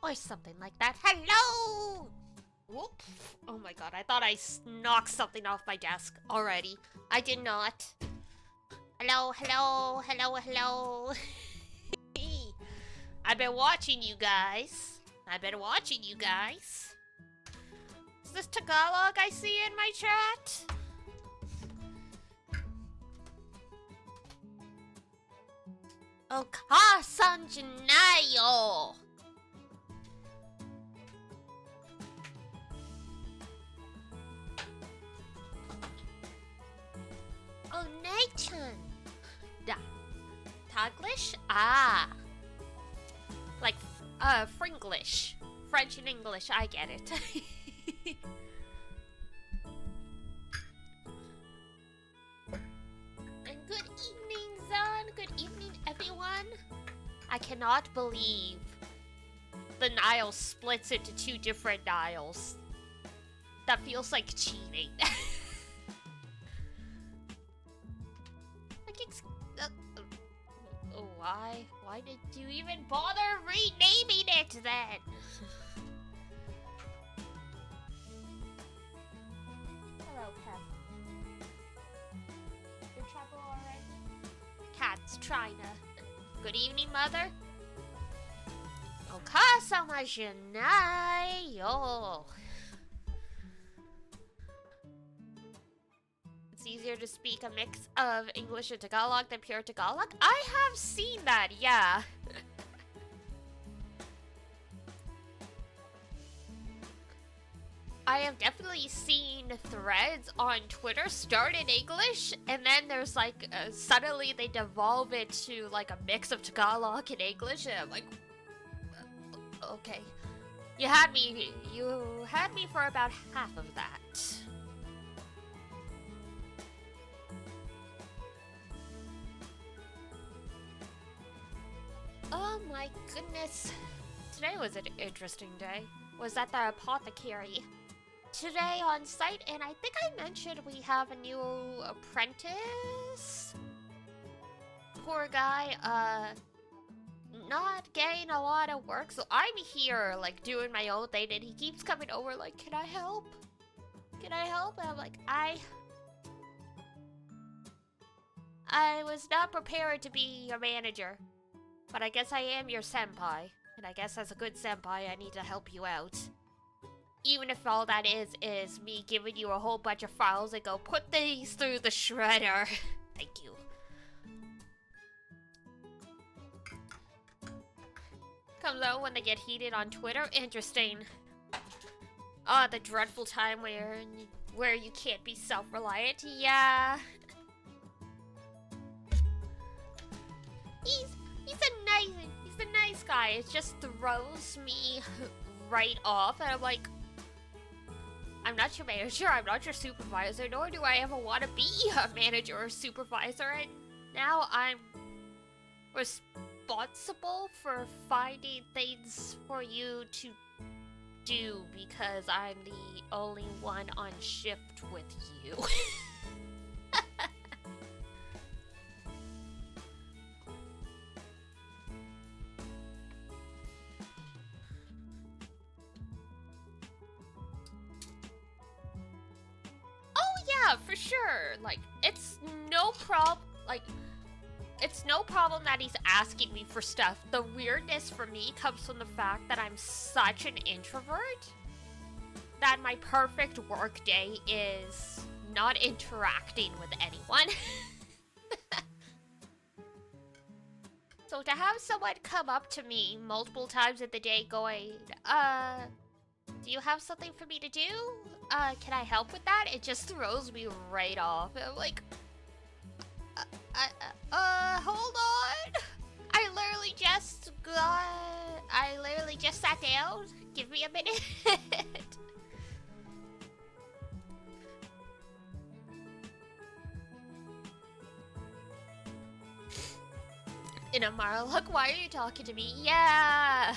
Or something like that. Hello! Whoop. Oh my god, I thought I knocked something off my desk already. I did not. Hello, hello, hello, hello. I've been watching you guys. Is this Tagalog I see in my chat? Oh, Kasanjanayo! Oh, Nathan! Da. Taglish? Ah. Like, Fringlish. French and English, I get it. And good evening, Zan. Good evening, everyone. I cannot believe the Nile splits into two different Niles. That feels like cheating. Why? Why did you even bother renaming it then? Hello, Cat. Your trouble alright? Cat's trying to. Good evening, Mother. Okasamajanayo. It's easier to speak a mix of English and Tagalog than pure Tagalog. I have seen that, yeah. I have definitely seen threads on Twitter start in English, and then there's like, suddenly they devolve it to like a mix of Tagalog and English, and I'm like, okay. You had me for about half of that. Oh my goodness. Today was an interesting day. Was at the apothecary today on site, and I think I mentioned we have a new apprentice. Poor guy, not getting a lot of work, so I'm here, like, doing my own thing, and he keeps coming over, like, can I help? Can I help? And I'm like, I was not prepared to be your manager. But I guess I am your senpai. And I guess as a good senpai, I need to help you out. Even if all that is me giving you a whole bunch of files and go, put these through the shredder. Thank you. Comes out when they get heated on Twitter. Interesting. Ah, the dreadful time where you can't be self-reliant. Yeah. He's a nice guy. It just throws me right off, and I'm like, I'm not your manager, I'm not your supervisor, nor do I ever want to be a manager or supervisor, and now I'm responsible for finding things for you to do because I'm the only one on shift with you. Yeah, for sure. Like, it's no problem that he's asking me for stuff. The weirdness for me comes from the fact that I'm such an introvert that my perfect work day is not interacting with anyone. So to have someone come up to me multiple times in the day going, do you have something for me to do? Can I help with that? It just throws me right off. I'm like, hold on. I literally just sat down. Give me a minute. In a Marlock, why are you talking to me? Yeah.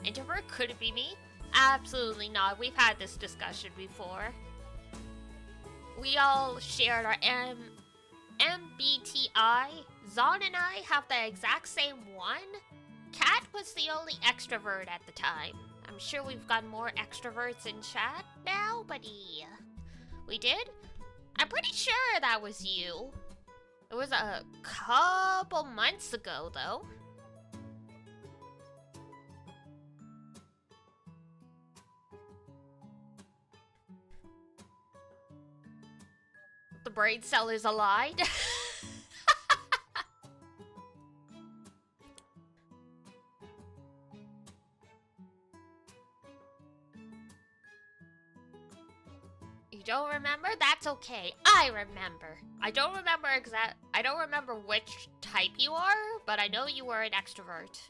Introvert couldn't be me. Absolutely not. We've had this discussion before. We all shared our MBTI. Zon and I have the exact same one, Cat was the only extrovert at the time. I'm sure we've got more extroverts in chat now, but yeah. We did? I'm pretty sure that was you. It was a couple months ago, though. The brain cell is aligned. You don't remember? That's okay. I remember. I don't remember which type you are, but I know you were an extrovert.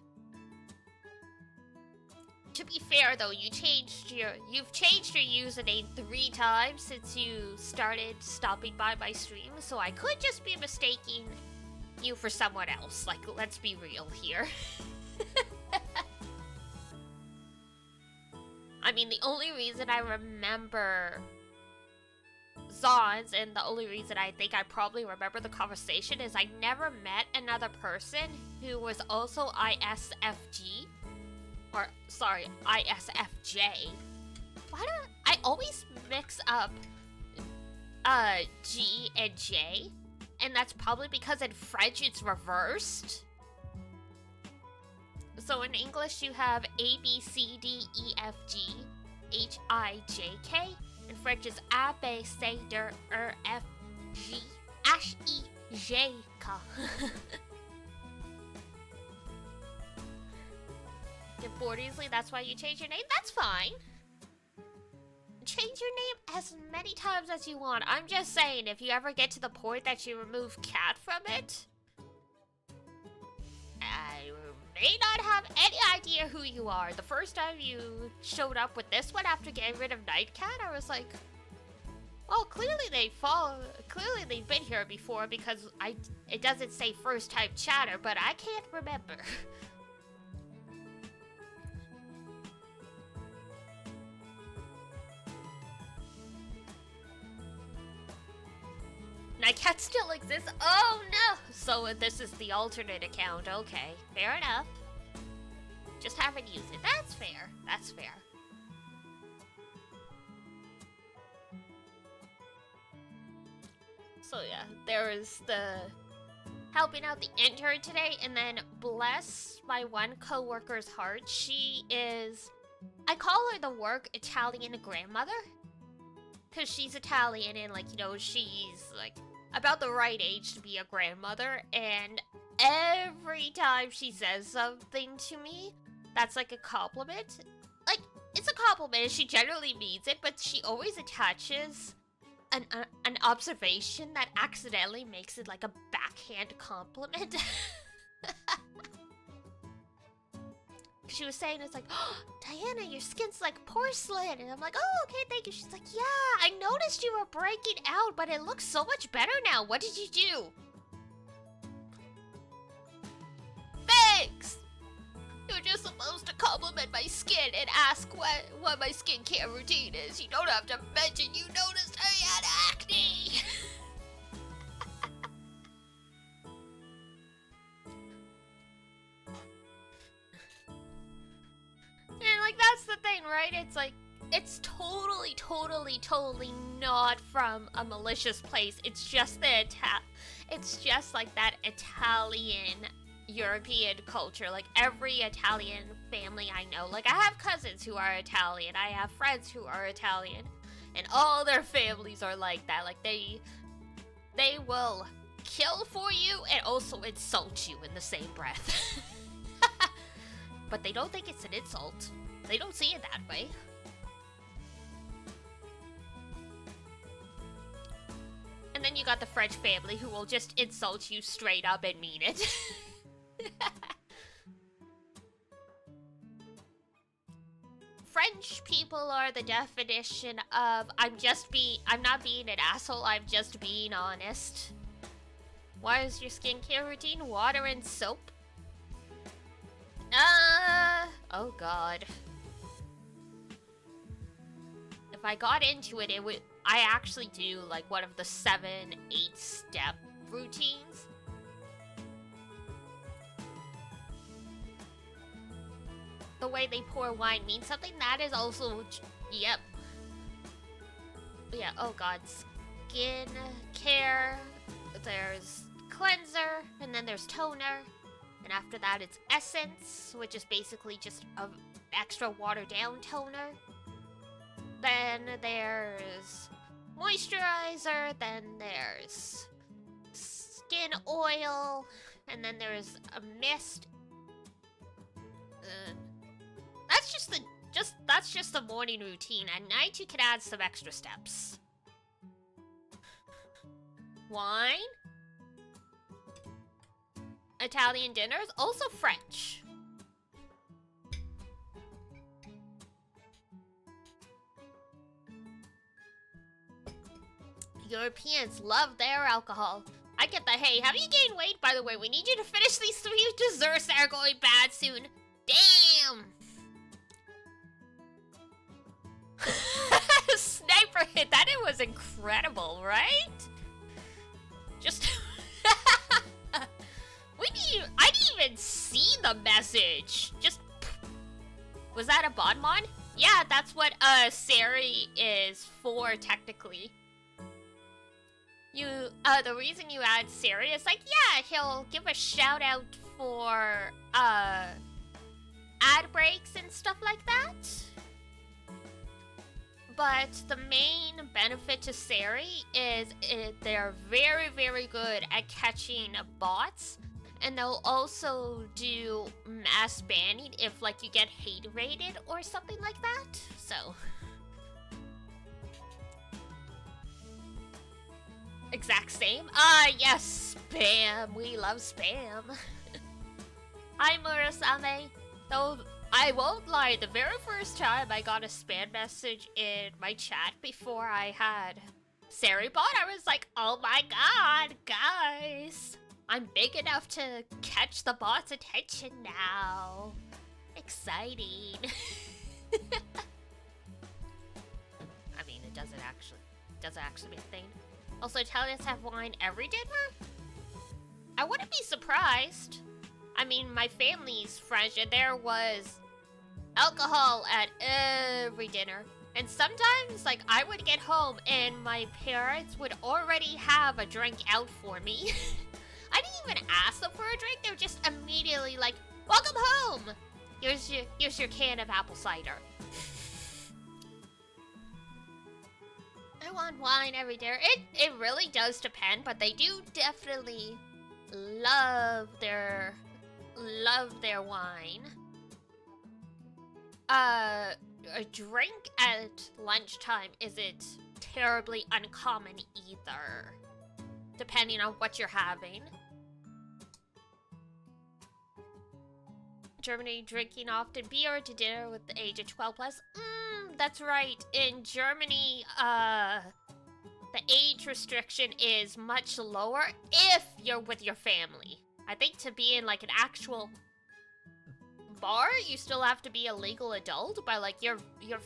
To be fair though, you've changed your username 3 times since you started stopping by my stream, so I could just be mistaking you for someone else. Like, let's be real here. I mean, the only reason I remember Zons, and the only reason I think I probably remember the conversation, is I never met another person who was also ISFG. Or, sorry, ISFJ. Why do I always mix up G and J? And that's probably because in French it's reversed. So in English you have A, B, C, D, E, F, G, H, I, J, K. In French it's A, B, C, D, E, F, G, H, I, J, K. Get bored easily, that's why you change your name? That's fine. Change your name as many times as you want. I'm just saying, if you ever get to the point that you remove cat from it, I may not have any idea who you are. The first time you showed up with this one after getting rid of Nightcat, I was like, well, clearly they've been here before because it doesn't say first time chatter, but I can't remember. Nightcat still exists? Oh no! So this is the alternate account. Okay, fair enough. Just haven't used it. That's fair. That's fair. So yeah, there is the helping out the intern today, and then bless my one co-worker's heart. She is, I call her the work Italian grandmother, because she's Italian and, like, you know, she's like about the right age to be a grandmother, and every time she says something to me that's like a compliment, like, it's a compliment and she generally means it, but she always attaches an observation that accidentally makes it like a backhand compliment. She was saying, it's like, oh, Diana, your skin's like porcelain. And I'm like, oh, okay, thank you. She's like, yeah, I noticed you were breaking out, but it looks so much better now. What did you do? Thanks! You're just supposed to compliment my skin and ask what my skincare routine is. You don't have to mention you noticed I had acne. And, like, that's the thing, right? It's like, it's totally not from a malicious place. It's just it's just like that Italian European culture. Like, every Italian family I know, like, I have cousins who are Italian, I have friends who are Italian, and all their families are like that. Like, they will kill for you and also insult you in the same breath. But they don't think it's an insult. They don't see it that way. And then you got the French family who will just insult you straight up and mean it. French people are the definition of I'm not being an asshole, I'm just being honest. What is your skincare routine? Water and soap? Oh god. If I got into it, I actually do like one of the 7-8 step routines. the way they pour wine means something. That is also... Yep. Yeah, oh god. Skin care. There's cleanser. And then there's toner. And after that it's essence, which is basically just an extra watered down toner. Then there's moisturizer. Then there's skin oil. And then there's a mist. That's just the morning routine. At night, you can add some extra steps. Wine. Italian dinners, also French. Europeans love their alcohol. I get the hey, have you gained weight? By the way, we need you to finish these 3 desserts that are going bad soon. Damn! Sniper hit, that it was incredible, right? Just... I didn't even see the message. Just... Was that a bon mon? Yeah, that's what Sari is for, technically. The reason you add Sari is like, yeah, he'll give a shout out for, ad breaks and stuff like that. But the main benefit to Sari is they're very, very good at catching bots. And they'll also do mass banning if, like, you get hate rated or something like that. So... Exact same. Yes, spam. We love spam. Hi, Murasame. Though, I won't lie, the very first time I got a spam message in my chat before I had Sari bot, I was like, oh my god, guys. I'm big enough to catch the bot's attention now. Exciting. I mean, it doesn't actually be a thing. Also, Italians have wine every dinner? I wouldn't be surprised. I mean, my family's French, and there was alcohol at every dinner. And sometimes, like, I would get home, and my parents would already have a drink out for me. I didn't even ask them for a drink. They were just immediately like, welcome home! Here's your can of apple cider. I want wine every day. It really does depend, but they do definitely love their wine. A drink at lunchtime isn't terribly uncommon either, depending on what you're having. Germany drinking often beer to dinner with the age of 12 plus. That's right. In Germany, the age restriction is much lower if you're with your family. I think to be in like an actual bar, you still have to be a legal adult, but like your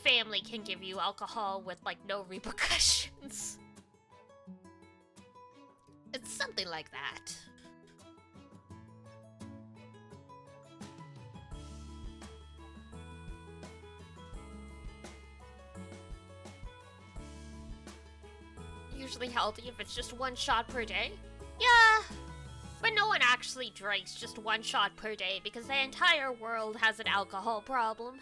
family can give you alcohol with like no repercussions. It's something like that. Usually healthy if it's just 1 shot per day. Yeah, but no one actually drinks just 1 shot per day because the entire world has an alcohol problem.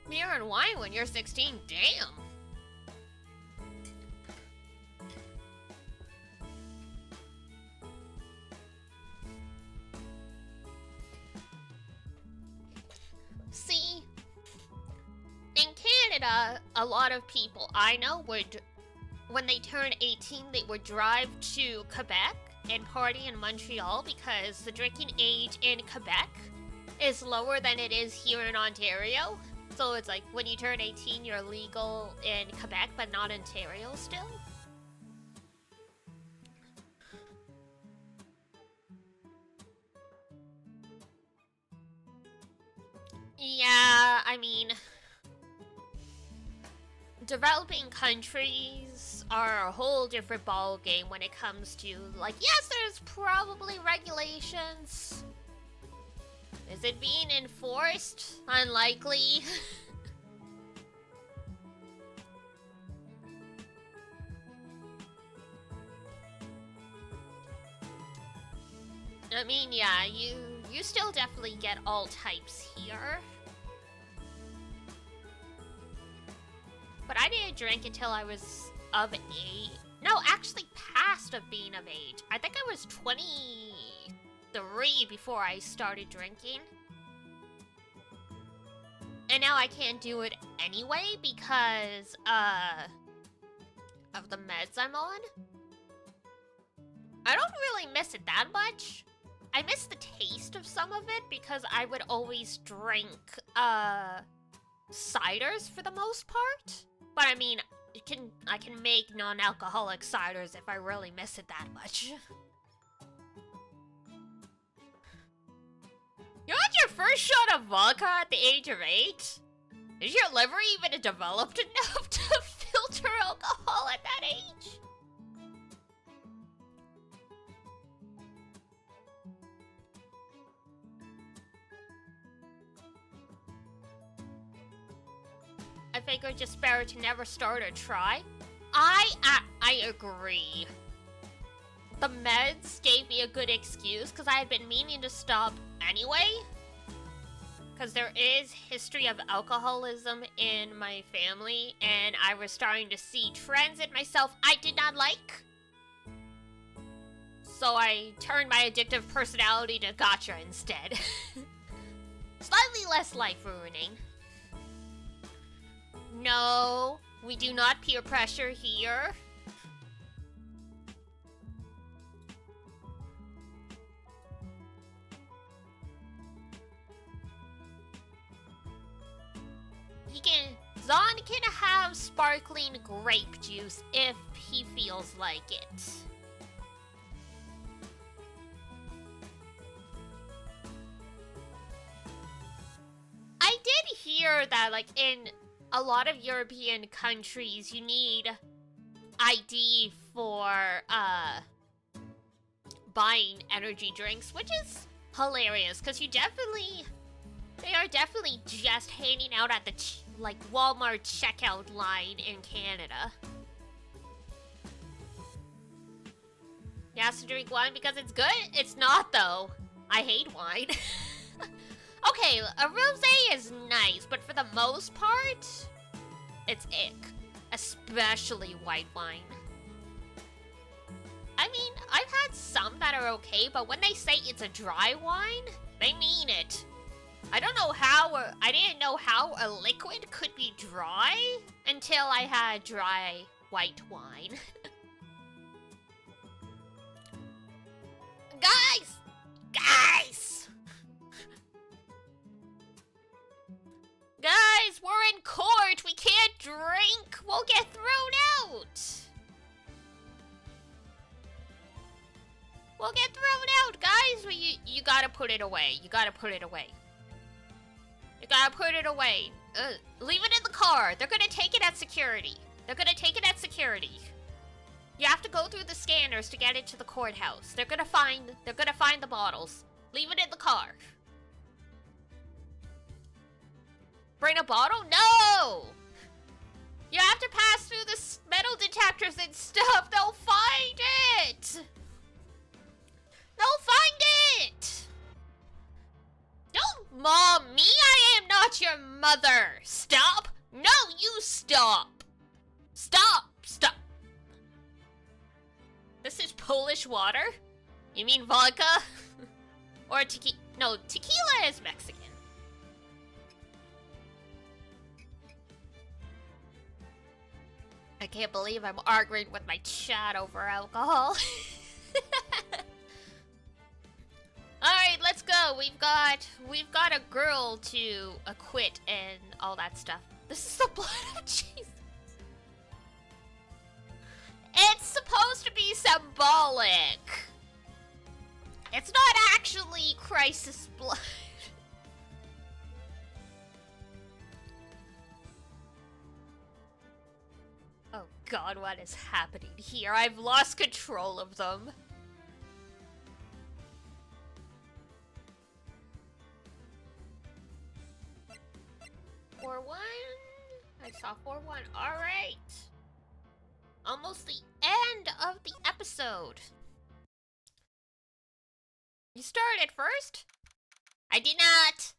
Beer and wine when you're 16, damn. See, in Canada, a lot of people I know would, when they turn 18, they would drive to Quebec and party in Montreal because the drinking age in Quebec is lower than it is here in Ontario. So it's like, when you turn 18, you're legal in Quebec, but not Ontario still. Yeah, I mean, developing countries are a whole different ball game when it comes to, like, yes, there's probably regulations. Is it being enforced? Unlikely. I mean, yeah, you still definitely get all types here. But I didn't drink until I was of age. No, actually past of being of age. I think I was 23 before I started drinking. And now I can't do it anyway because, of the meds I'm on. I don't really miss it that much. I miss the taste of some of it because I would always drink, ciders for the most part. But I mean, I can make non-alcoholic ciders if I really miss it that much. You had your first shot of vodka at the age of 8? Is your liver even developed enough to filter alcohol at that age? I figure just better to never start or try. I agree. The meds gave me a good excuse because I had been meaning to stop anyway. Because there is history of alcoholism in my family, and I was starting to see trends in myself I did not like. So I turned my addictive personality to gotcha instead. Slightly less life-ruining. No, we do not peer pressure here. Zon can have sparkling grape juice if he feels like it. I did hear that, like, in a lot of European countries, you need ID for, buying energy drinks, which is hilarious, because they are definitely just handing out at the, like, Walmart checkout line in Canada. You have to drink wine because it's good? It's not, though. I hate wine. Okay, a rosé is nice, but for the most part, it's ick. Especially white wine. I mean, I've had some that are okay, but when they say it's a dry wine, they mean it. I didn't know how a liquid could be dry until I had dry white wine. Guys! Guys, we're in court! We can't drink! We'll get thrown out! We'll get thrown out, guys! Well, you gotta put it away. You gotta put it away. You gotta put it away. Leave it in the car. They're gonna take it at security. They're gonna take it at security. You have to go through the scanners to get it to the courthouse. They're gonna find the bottles. Leave it in the car. Bring a bottle? No! You have to pass through the metal detectors and stuff. They'll find it! They'll find it! Don't mom me! I am not your mother! Stop! No, you stop! Stop! This is Polish water? You mean vodka? Or tequila? No, tequila is Mexican. I can't believe I'm arguing with my chat over alcohol. Alright, let's go. We've got a girl to acquit and all that stuff. This is the blood of Jesus. It's supposed to be symbolic. It's not actually Christ's blood. god, what is happening here? I've lost control of them. 4-1. I saw 4-1. Alright. Almost the end of the episode. You started first? I did not.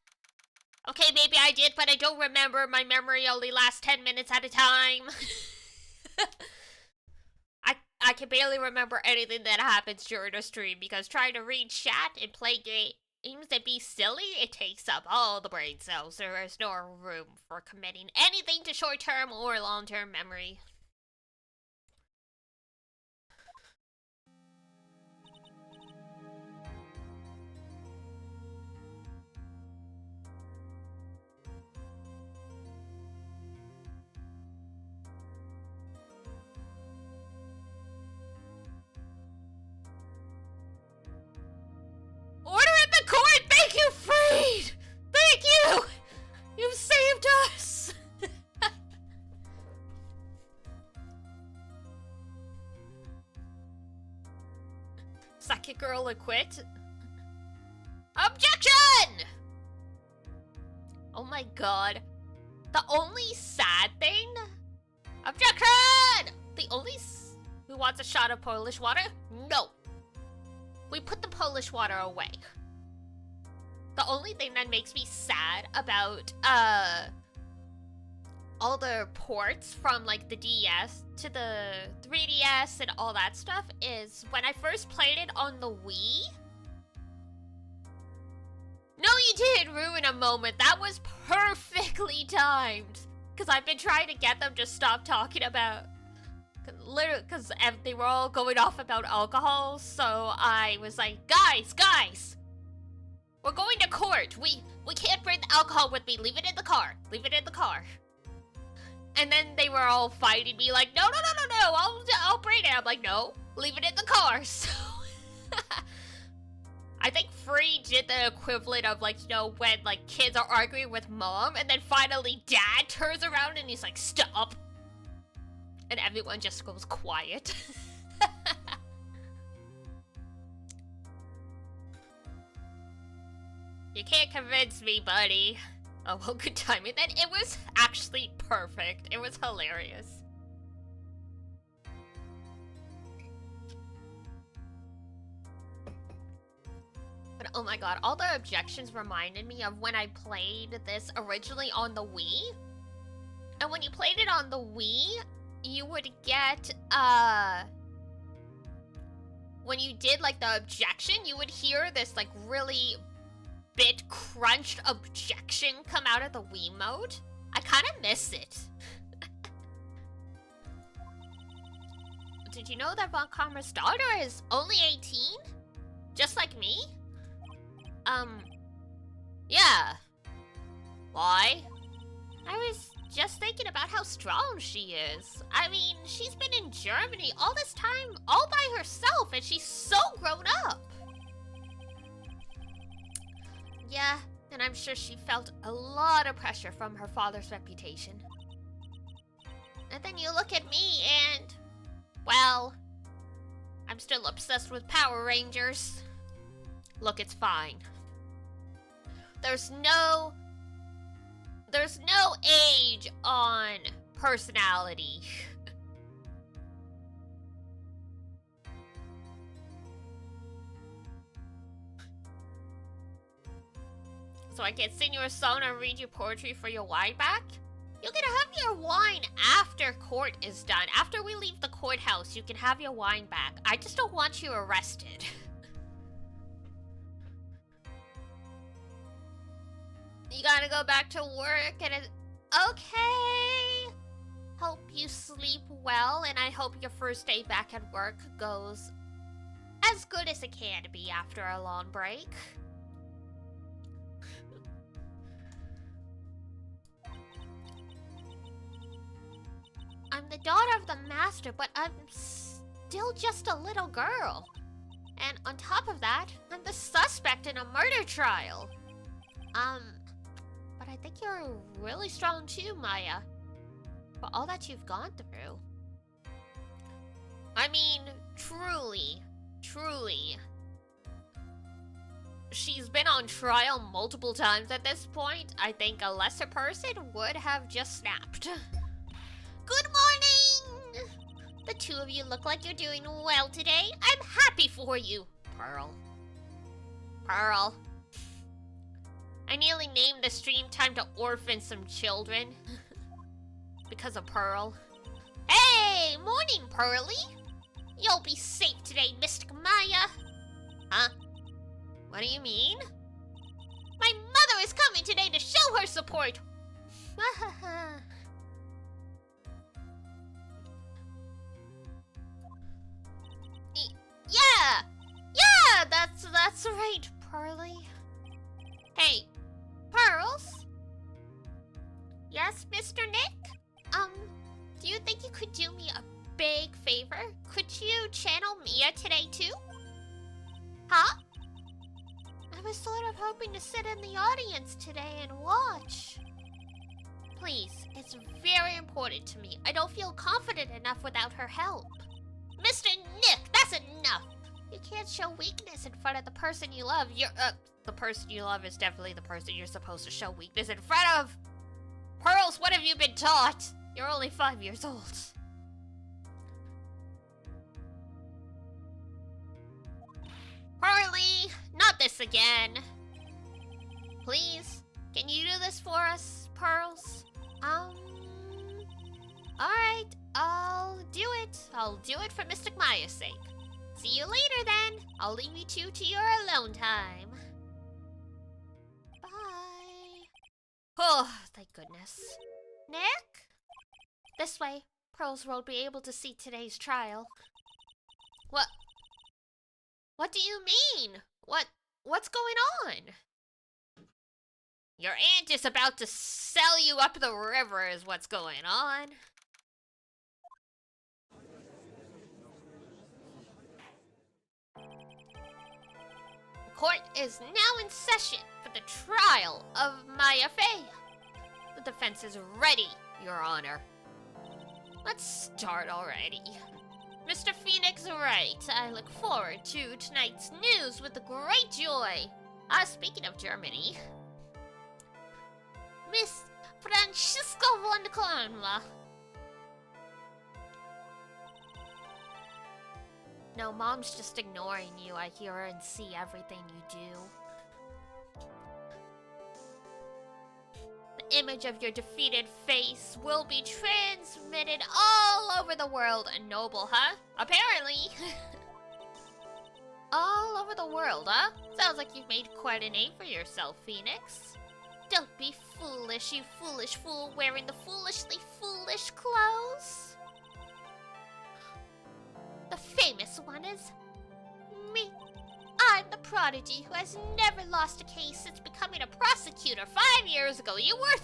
Okay, maybe I did, but I don't remember. My memory only lasts 10 minutes at a time. I can barely remember anything that happens during a stream because trying to read chat and play games and be silly, it takes up all the brain cells. There is no room for committing anything to short-term or long-term memory. Order at the court! Thank you, Freed! Thank you! You've saved us! Suck it, girl, and quit. Objection! Oh my god. The only sad thing? Objection! The only who wants a shot of Polish water? No. We put the Polish water away. The only thing that makes me sad about all the ports from like the DS to the 3DS and all that stuff is when I first played it on the Wii. No, you didn't ruin a moment. That was perfectly timed. Because I've been trying to get them to stop talking about... Literally, because they were all going off about alcohol, so I was like, guys, we're going to court. We can't bring the alcohol with me. Leave it in the car. Leave it in the car. And then they were all fighting me like, no, I'll bring it. I'm like, no, leave it in the car. So I think Free did the equivalent of like, you know, when like kids are arguing with mom and then finally dad turns around and he's like, stop. And everyone just goes quiet. You can't convince me, buddy. Oh, well, good timing. Then it was actually perfect. It was hilarious. But oh my god, all the objections reminded me of when I played this originally on the Wii. And when you played it on the Wii, you would get, when you did, like, the objection, you would hear this, like, really bit-crunched objection come out of the Wiimote. I kind of miss it. Did you know that Von Karma's daughter is only 18? Just like me? Yeah. Why? I was just thinking about how strong she is. I mean, she's been in Germany all this time, all by herself, and she's so grown up. Yeah, and I'm sure she felt a lot of pressure from her father's reputation. And then you look at me and, well, I'm still obsessed with Power Rangers. Look, it's fine. There's no age on personality. So I can sing you a song and read you poetry for your wine back? You can have your wine after court is done. After we leave the courthouse, you can have your wine back. I just don't want you arrested. You gotta go back to work and okay. Hope you sleep well, and I hope your first day back at work goes as good as it can be after a long break. I'm the daughter of the master, but I'm still just a little girl. And on top of that, I'm the suspect in a murder trial. But I think you're really strong too, Maya. For all that you've gone through. I mean, truly, truly. She's been on trial multiple times at this point. I think a lesser person would have just snapped. Good morning! The two of you look like you're doing well today. I'm happy for you. Pearl. Pearl. I nearly named the stream time to orphan some children. Because of Pearl. Hey! Morning, Pearly! You'll be safe today, Mystic Maya. Huh? What do you mean? My mother is coming today to show her support. Yeah! Yeah, that's right, Pearly. Hey, Pearls? Yes, Mr. Nick? Do you think you could do me a big favor? Could you channel Mia today too? Huh? I was sort of hoping to sit in the audience today and watch. Please, it's very important to me. I don't feel confident enough without her help. Mr. Nick, that's enough! You can't show weakness in front of the person you love. The person you love is definitely the person you're supposed to show weakness in front of! Pearls, what have you been taught? You're only 5 years old. Pearly, not this again. Please, can you do this for us, Pearls? Alright, I'll do it. I'll do it for Mystic Maya's sake. See you later then. I'll leave you two to your alone time. Bye. Oh, thank goodness. Nick? This way. Pearls won't be able to see today's trial. What do you mean? What's going on? Your aunt is about to sell you up the river is what's going on. The court is now in session for the trial of Maya Fey. The defense is ready, Your Honor. Let's start already. Mr. Phoenix, right. I look forward to tonight's news with great joy. Speaking of Germany, Miss Francisco von Kornwa. No, Mom's just ignoring you. I hear her and see everything you do. The image of your defeated face will be transmitted all over the world. Noble, huh? Apparently. All over the world, huh? Sounds like you've made quite a name for yourself, Phoenix. Don't be foolish, you foolish fool wearing the foolishly foolish clothes. The famous one is me. I'm the prodigy who has never lost a case since becoming a prosecutor 5 years ago. You were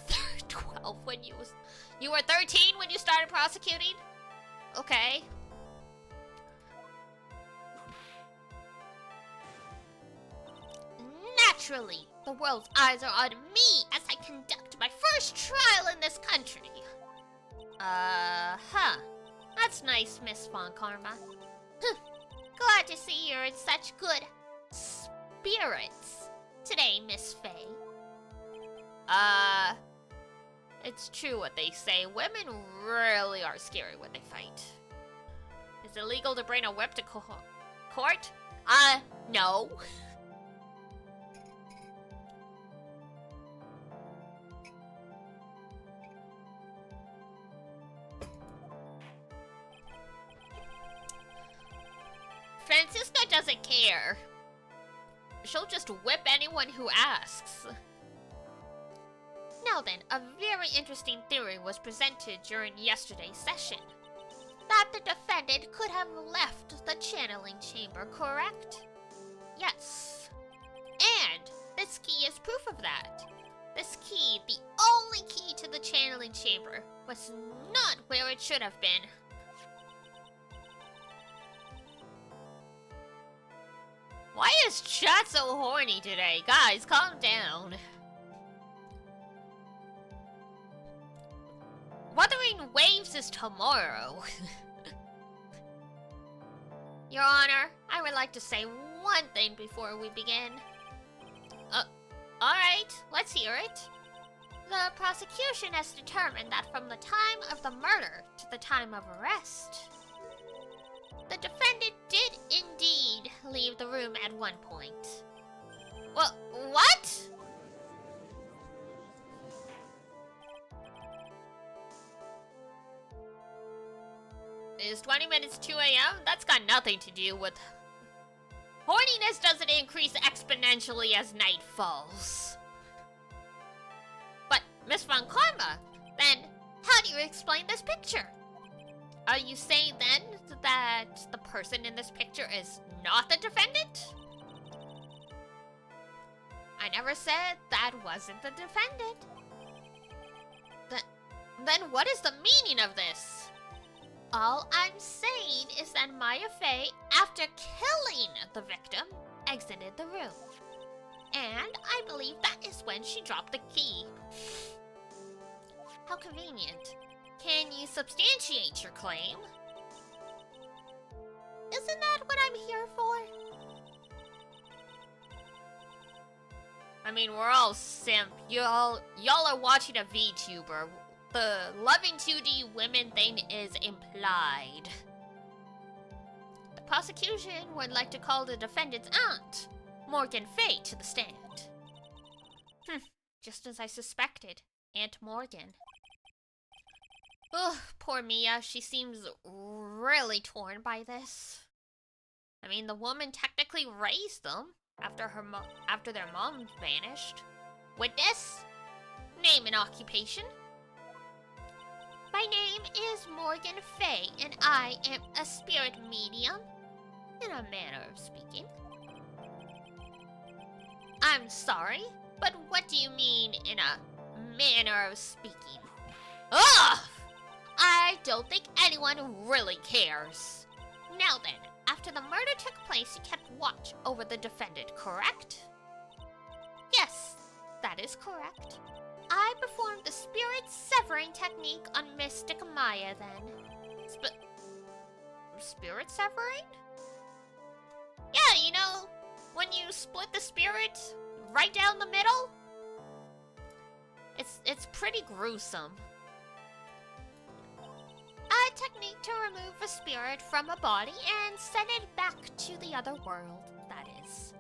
12 when you were 13 when you started prosecuting? Okay. Naturally, the world's eyes are on me as I conduct my first trial in this country. That's nice, Miss Von Karma. Glad to see you're in such good spirits today, Miss Fey. It's true what they say. Women really are scary when they fight. Is it legal to bring a whip to court? No. Francisca doesn't care. She'll just whip anyone who asks. Now then, a very interesting theory was presented during yesterday's session. That the defendant could have left the channeling chamber, correct? Yes. And this key is proof of that. This key, the only key to the channeling chamber, was not where it should have been. Why is chat so horny today? Guys, calm down. Wuthering Waves is tomorrow. Your Honor, I would like to say one thing before we begin. Alright, let's hear it. The prosecution has determined that from the time of the murder to the time of arrest, the defendant did indeed leave the room at one point. Well, what? Is 20 minutes 2 a.m.? That's got nothing to do with... Horniness doesn't increase exponentially as night falls. But, Miss Von Karma, then how do you explain this picture? Are you saying then that the person in this picture is not the defendant? I never said that wasn't the defendant. Then what is the meaning of this? All I'm saying is that Maya Fey, after killing the victim, exited the room. And I believe that is when she dropped the key. How convenient. Can you substantiate your claim? Isn't that what I'm here for? I mean, we're all simp. Y'all are watching a VTuber. The loving 2D women thing is implied. The prosecution would like to call the defendant's aunt, Morgan Fay, to the stand. Just as I suspected. Aunt Morgan. Ugh, poor Mia. She seems really torn by this. I mean, the woman technically raised them after their mom vanished. Witness? Name and occupation? My name is Morgan Fay, and I am a spirit medium, in a manner of speaking. I'm sorry, but what do you mean in a manner of speaking? Ugh! I don't think anyone really cares. Now then, after the murder took place, you kept watch over the defendant, correct? Yes, that is correct. I performed the spirit severing technique on Mystic Maya then. Spirit severing? Yeah, you know, when you split the spirit right down the middle? It's pretty gruesome. A technique to remove a spirit from a body and send it back to the other world, that is.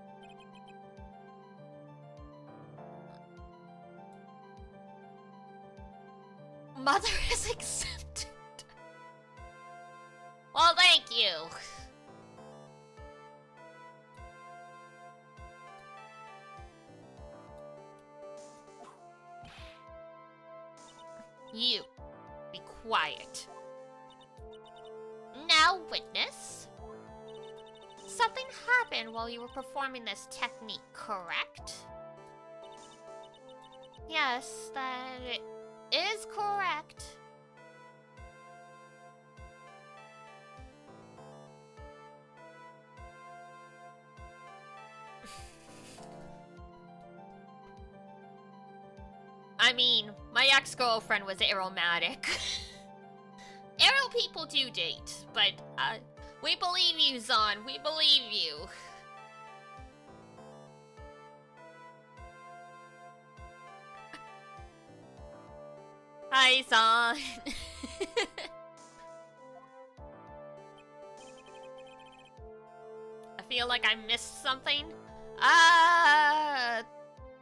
Mother is exempted. Well, thank you. You, be quiet. Now, witness. Something happened while you were performing this technique, correct? Yes, that is correct. I mean, my ex-girlfriend was aromatic. Arrow people do date, but we believe you, Zon. We believe you. Hi, Zon. I feel like I missed something.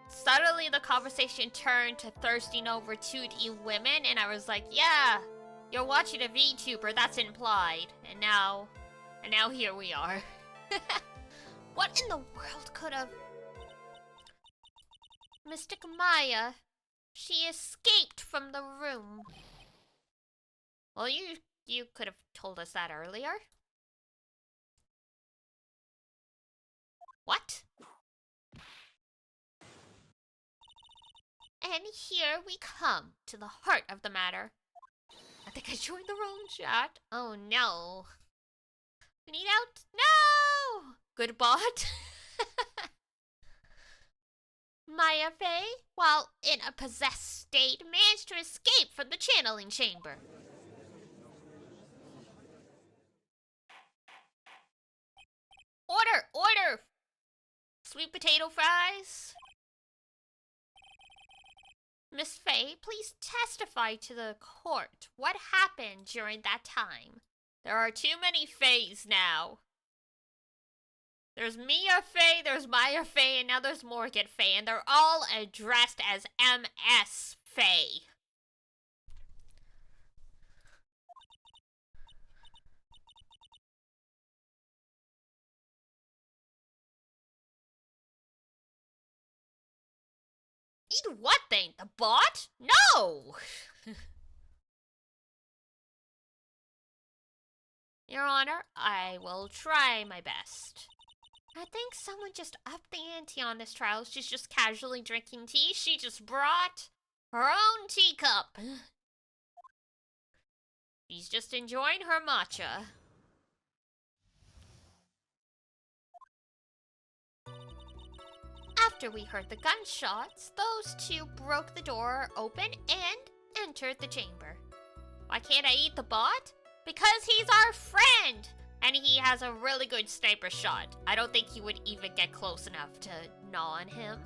Suddenly the conversation turned to thirsting over 2D women, and I was like, yeah, you're watching a VTuber, that's implied. And now here we are. What in the world could have... Mystic Maya, she escaped from the room. Well, you could have told us that earlier. What? And here we come to the heart of the matter. I think I joined the wrong chat. Oh no. We need out. No! Good bot. Maya Fey, while in a possessed state, managed to escape from the channeling chamber. Sweet potato fries? Miss Faye, please testify to the court. What happened during that time? There are too many Fays now. There's Mia Faye, there's Maya Faye, and now there's Morgan Faye, and they're all addressed as MS Faye. Eat what thing? The bot? No! Your Honor, I will try my best. I think someone just upped the ante on this trial. She's just casually drinking tea. She just brought her own teacup. She's just enjoying her matcha. After we heard the gunshots, those two broke the door open and entered the chamber. Why can't I eat the bot? Because he's our friend! And he has a really good sniper shot. I don't think he would even get close enough to gnaw on him.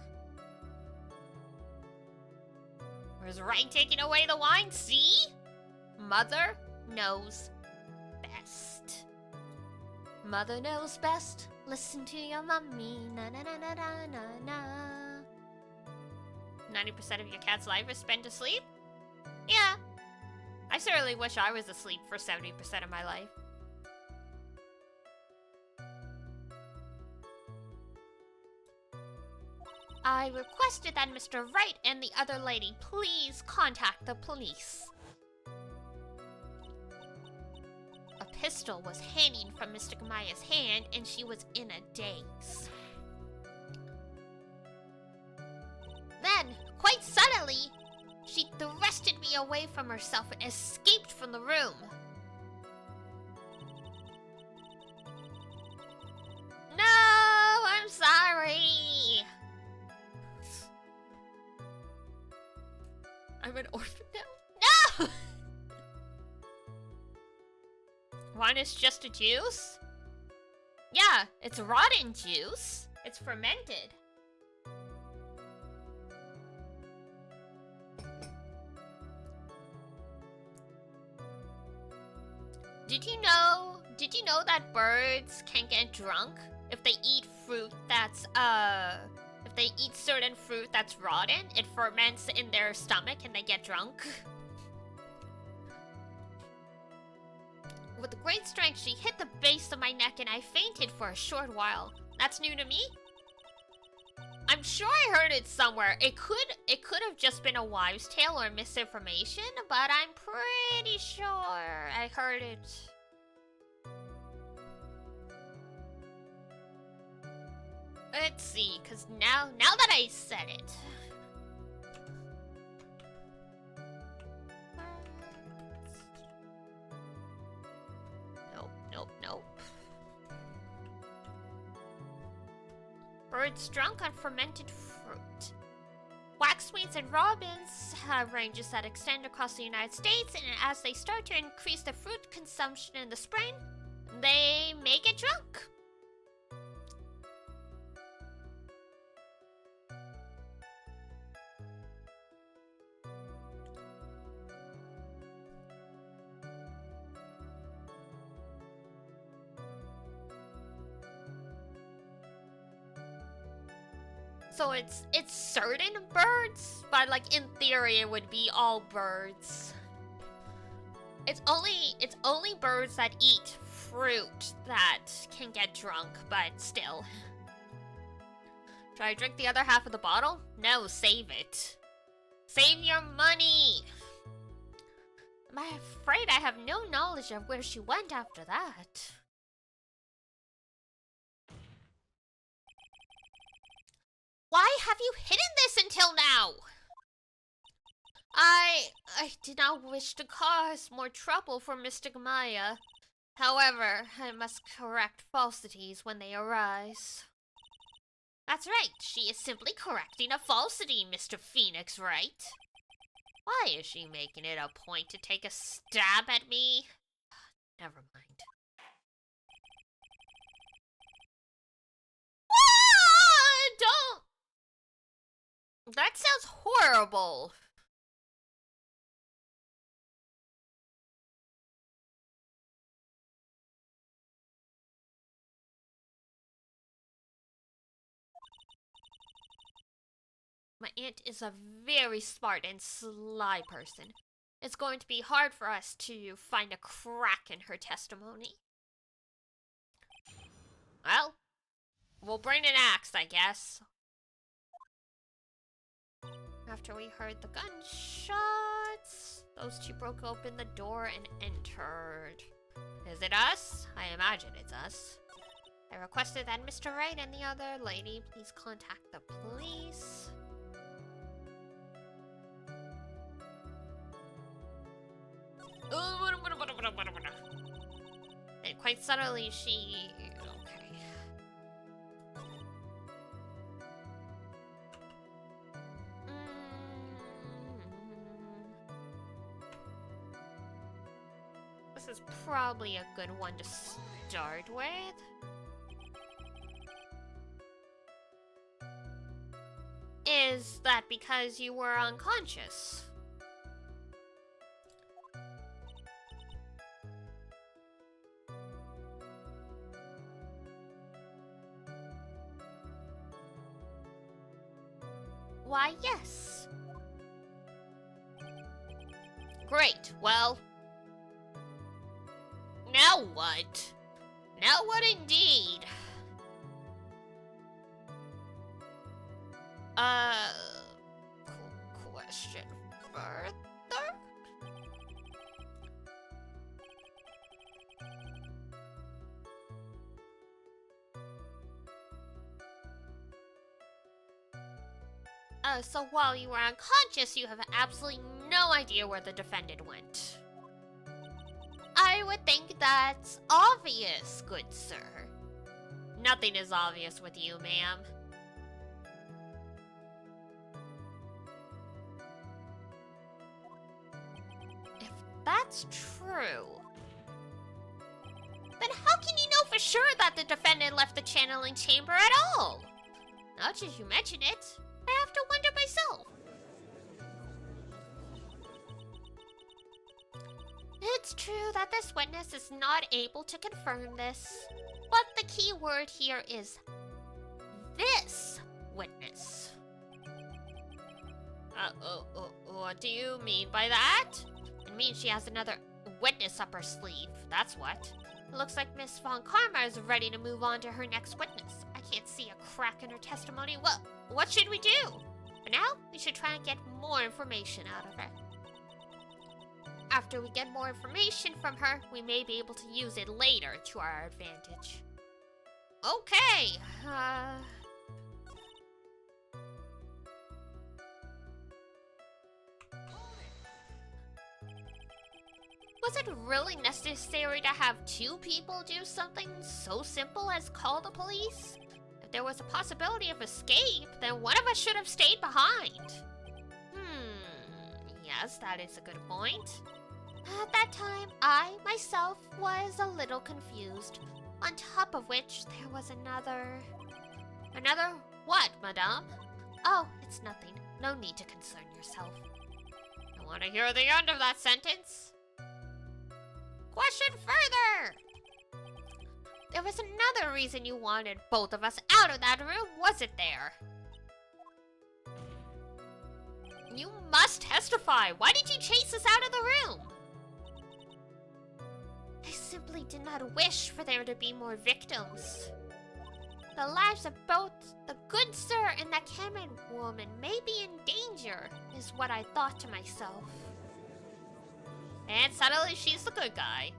Where's Right taking away the wine? See? Mother knows best. Mother knows best. Listen to your mommy. Na na na na na na na. 90% of your cat's life is spent asleep? Yeah. I certainly wish I was asleep for 70% of my life. I requested that Mr. Wright and the other lady please contact the police. A pistol was hanging from Mr. Keumasou's hand and she was in a daze. Then, quite suddenly, she thrusted me away from herself and escaped from the room. No, I'm sorry. I'm an orphan now? No! Wine is just a juice? Yeah, it's rotten juice. It's fermented. Did you know that birds can get drunk if they eat fruit that's, if they eat certain fruit that's rotten, it ferments in their stomach and they get drunk? With great strength, she hit the base of my neck and I fainted for a short while. That's new to me? I'm sure I heard it somewhere. It could have just been a wives' tale or misinformation, but I'm pretty sure I heard it. Let's see, cause now that I said it. Nope. Birds drunk on fermented fruit. Waxwings and robins have ranges that extend across the United States, and as they start to increase their fruit consumption in the spring, they may get drunk. So it's certain birds, but like in theory it would be all birds. It's only birds that eat fruit that can get drunk, but still. Should I drink the other half of the bottle? No, save it. Save your money! I'm afraid I have no knowledge of where she went after that. Why have you hidden this until now? I did not wish to cause more trouble for Mr. Keumasou. However, I must correct falsities when they arise. That's right, she is simply correcting a falsity, Mr. Phoenix, right? Why is she making it a point to take a stab at me? Never mind. That sounds horrible. My aunt is a very smart and sly person. It's going to be hard for us to find a crack in her testimony. Well, we'll bring an axe, I guess. After we heard the gunshots, those two broke open the door and entered. Is it us? I imagine it's us. I requested that Mr. Wright and the other lady please contact the police. And quite subtly, she... Okay. This is probably a good one to start with. Is that because you were unconscious? Why, yes. Great, well... Now what? Now what indeed? Question further? So while you were unconscious, you have absolutely no idea where the defendant went. I would think that's obvious, good sir. Nothing is obvious with you, ma'am. If that's true, then how can you know for sure that the defendant left the channeling chamber at all? Now that you mention it, I have to wonder myself. It's true that this witness is not able to confirm this, but the key word here is this witness. What do you mean by that? It means she has another witness up her sleeve, that's what. It looks like Miss Von Karma is ready to move on to her next witness. I can't see a crack in her testimony. Well, what should we do? For now, we should try and get more information out of her. After we get more information from her, we may be able to use it later to our advantage. Okay, was it really necessary to have two people do something so simple as call the police? If there was a possibility of escape, then one of us should have stayed behind. Yes, that is a good point. At that time, I, myself, was a little confused. On top of which, there was another... Another what, madame? Oh, it's nothing. No need to concern yourself. I want to hear the end of that sentence. Question further! There was another reason you wanted both of us out of that room, wasn't there? You must testify. Why did you chase us out of the room? I simply did not wish for there to be more victims. The lives of both the good sir and the Cameron woman may be in danger, is what I thought to myself. And suddenly she's the good guy.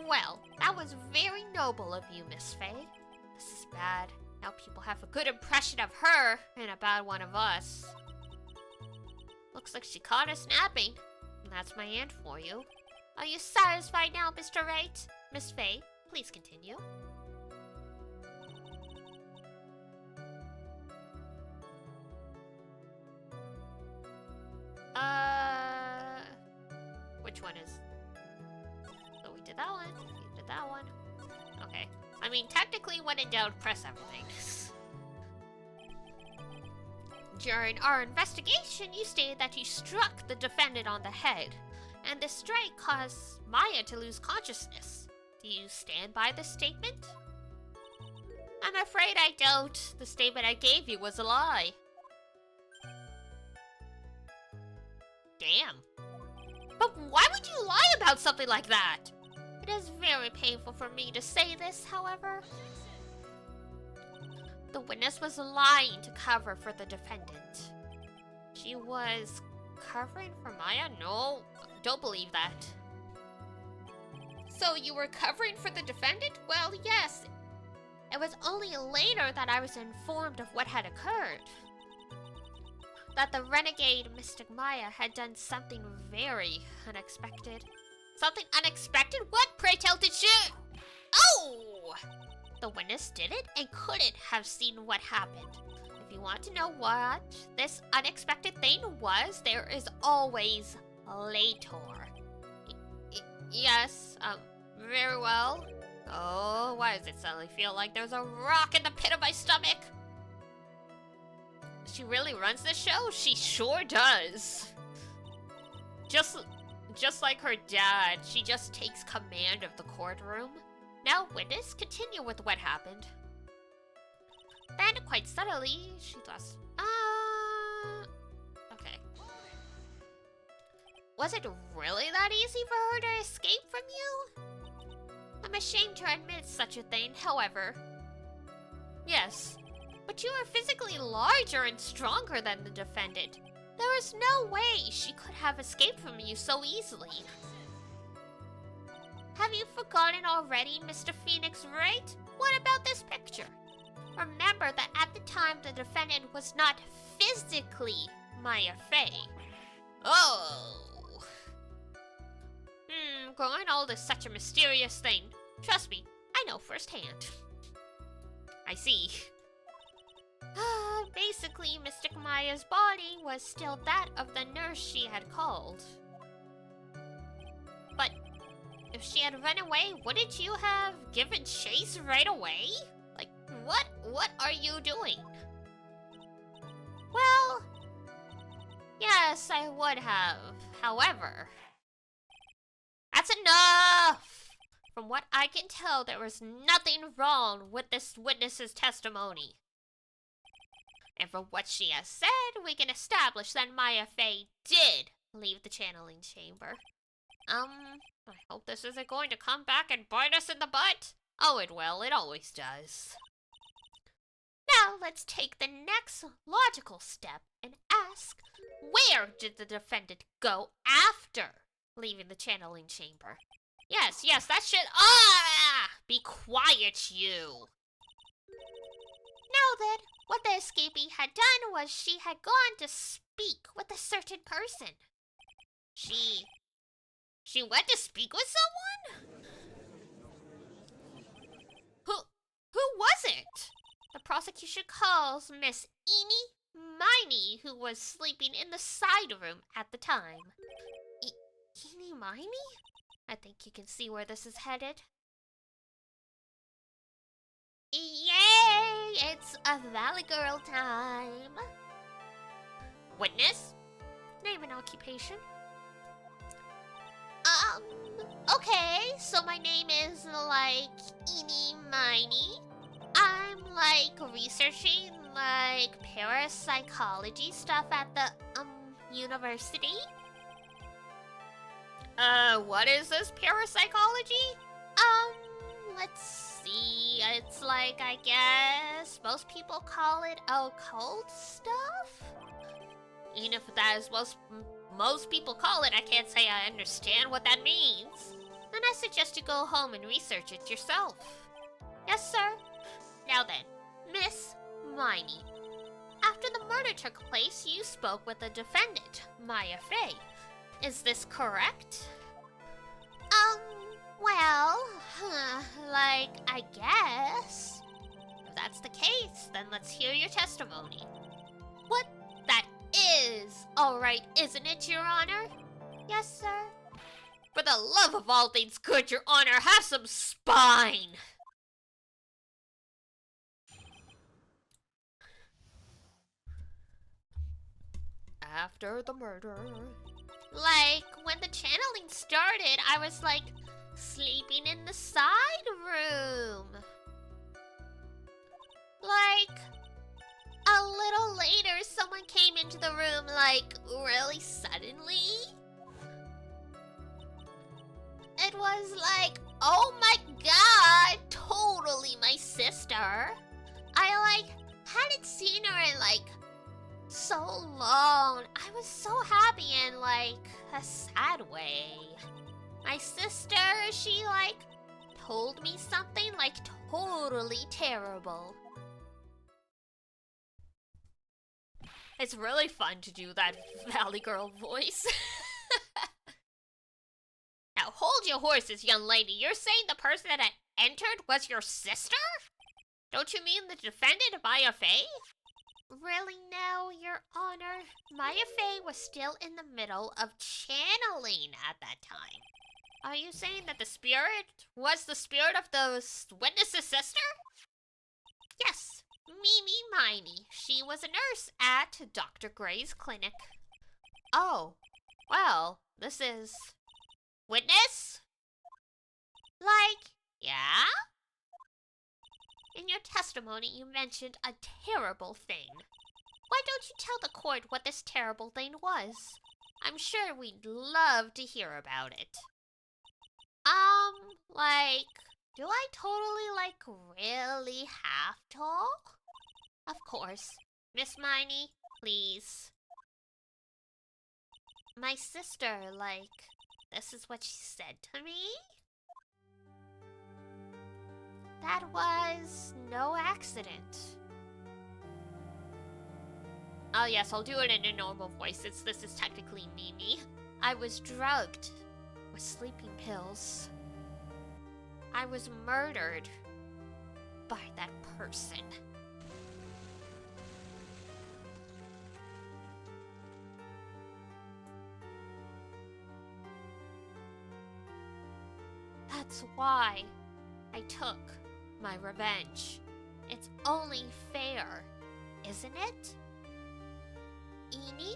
Well, that was very noble of you, Miss Faye. This is bad. Now people have a good impression of her and a bad one of us. Looks like she caught us napping. And that's my aunt for you. Are you satisfied now, Mr. Wright? Miss Faye, please continue. Which one is... So we did that one, we did that one. Okay. I mean, technically, when in doubt, press everything. During our investigation, you stated that you struck the defendant on the head, and this strike caused Maya to lose consciousness. Do you stand by this statement? I'm afraid I don't. The statement I gave you was a lie. Damn. But why would you lie about something like that? It is very painful for me to say this, however. The witness was lying to cover for the defendant. She was covering for Maya? No, don't believe that. So you were covering for the defendant? Well, yes. It was only later that I was informed of what had occurred. That the renegade Mystic Maya had done something very unexpected. Something unexpected? What, pray tell, did she? Oh! The witness did it and couldn't have seen what happened. If you want to know what this unexpected thing was, there is always later. Yes, very well. Oh, why does it suddenly feel like there's a rock in the pit of my stomach? She really runs the show? She sure does. Just like her dad, she just takes command of the courtroom. Now, witness, continue with what happened. Then, quite suddenly, she lost... okay. Was it really that easy for her to escape from you? I'm ashamed to admit such a thing, however. Yes, but you are physically larger and stronger than the defendant. There is no way she could have escaped from you so easily. Have you forgotten already, Mr. Phoenix Wright? What about this picture? Remember that at the time the defendant was not physically Maya Fey. Oh. Growing old is such a mysterious thing. Trust me, I know firsthand. I see. Basically, Mystic Maya's body was still that of the nurse she had called. But if she had run away, wouldn't you have given chase right away? Like, what are you doing? Well, yes, I would have. However, that's enough! From what I can tell, there was nothing wrong with this witness's testimony. And from what she has said, we can establish that Maya Fey did leave the channeling chamber. I hope this isn't going to come back and bite us in the butt. Oh, it will. It always does. Now, let's take the next logical step and ask, where did the defendant go after leaving the channeling chamber? Yes, that shit. Be quiet, you. Now then, what the escapee had done was she had gone to speak with a certain person. She went to speak with someone? Who was it? The prosecution calls Miss Inny Miney, who was sleeping in the side room at the time. Inny Miney? I think you can see where this is headed. Yay! It's a Valley Girl time. Witness? Name and occupation. Okay, so my name is, like, Inny Miney. I'm, like, researching, like, parapsychology stuff at the, university. What is this parapsychology? Let's see. It's like, I guess, most people call it occult stuff? Even if that is most people call it, I can't say I understand what that means. Then I suggest you go home and research it yourself. Yes, sir. Now then, Miss Miney. After the murder took place, you spoke with the defendant, Maya Fey. Is this correct? Well, like, I guess. If that's the case, then let's hear your testimony. What? That is alright, isn't it, Your Honor? Yes, sir. For the love of all things good, Your Honor, have some spine! after the murder. Like, when the channeling started, I was like, sleeping in the side room. Like, a little later, someone came into the room, like, really suddenly. It was like, oh my god, totally my sister. I, like, hadn't seen her in, like, so long. I was so happy in, like, a sad way. My sister, she, like, told me something, like, totally terrible. It's really fun to do that Valley Girl voice. Now, hold your horses, young lady. You're saying the person that entered was your sister? Don't you mean the defendant, Maya Fey? Really now, Your Honor? Maya Fey was still in the middle of channeling at that time. Are you saying that the spirit was the spirit of the witness's sister? Yes, miney. She was a nurse at Dr. Gray's clinic. Oh, well, this is... Witness? Like, yeah? In your testimony, you mentioned a terrible thing. Why don't you tell the court what this terrible thing was? I'm sure we'd love to hear about it. Like, do I totally, like, really have to? Of course. Miss Miney, please. My sister, like, this is what she said to me? That was no accident. Oh yes, I'll do it in a normal voice since this is technically Mimi. I was drugged with sleeping pills. I was murdered by that person. That's why I took my revenge. It's only fair, isn't it? Inny?